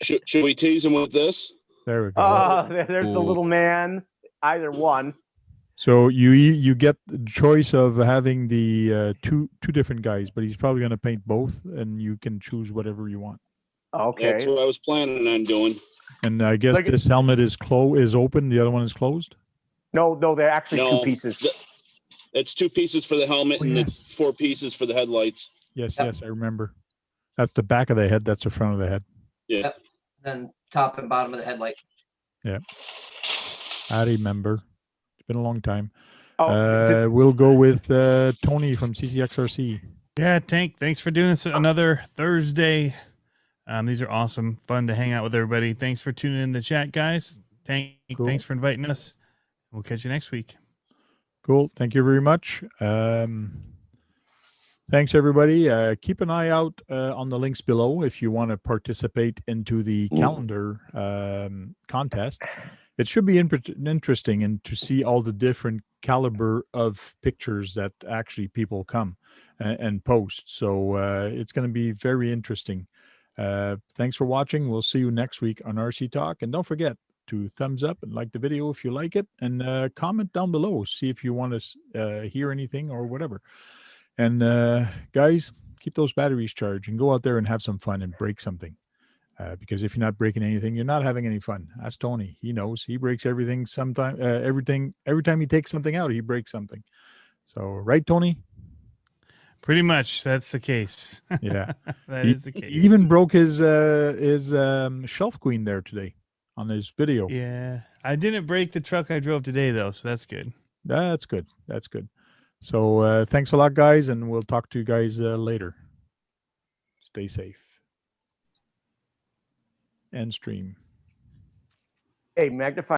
Should we tease him with this? There we go. There's the little man. Either one. So you get the choice of having the two different guys, but he's probably going to paint both, and you can choose whatever you want. Okay. That's what I was planning on doing. And I guess this helmet is open. The other one is closed. No, they're actually two pieces. It's 2 pieces for the helmet and it's 4 pieces for the headlights. Yes, yes, I remember. That's the back of the head. That's the front of the head. Yeah. Yep. Then top and bottom of the headlight. Yeah. I remember. It's been a long time. Oh, we'll go with Tony from CCXRC. Yeah, Tank, thanks for doing this another Thursday. These are awesome. Fun to hang out with everybody. Thanks for tuning in the chat, guys. Tank, Cool. Thanks for inviting us. We'll catch you next week. Cool. Thank you very much. Thanks, everybody. Keep an eye out on the links below if you want to participate into the calendar contest. It should be interesting and to see all the different caliber of pictures that actually people come and post. So it's going to be very interesting. Thanks for watching. We'll see you next week on RC Talk. And don't forget to thumbs up and like the video if you like it, and comment down below. See if you want to hear anything or whatever. And guys, keep those batteries charged and go out there and have some fun and break something. Because if you're not breaking anything, you're not having any fun. Ask Tony. He knows. He breaks everything. Sometime, every time he takes something out, he breaks something. So, right, Tony? Pretty much, that's the case. Yeah, that is the case. He even broke his shelf queen there today on his video. Yeah, I didn't break the truck I drove today though, so that's good. That's good. That's good. So, thanks a lot, guys, and we'll talk to you guys later. Stay safe. End stream. Hey, magnify.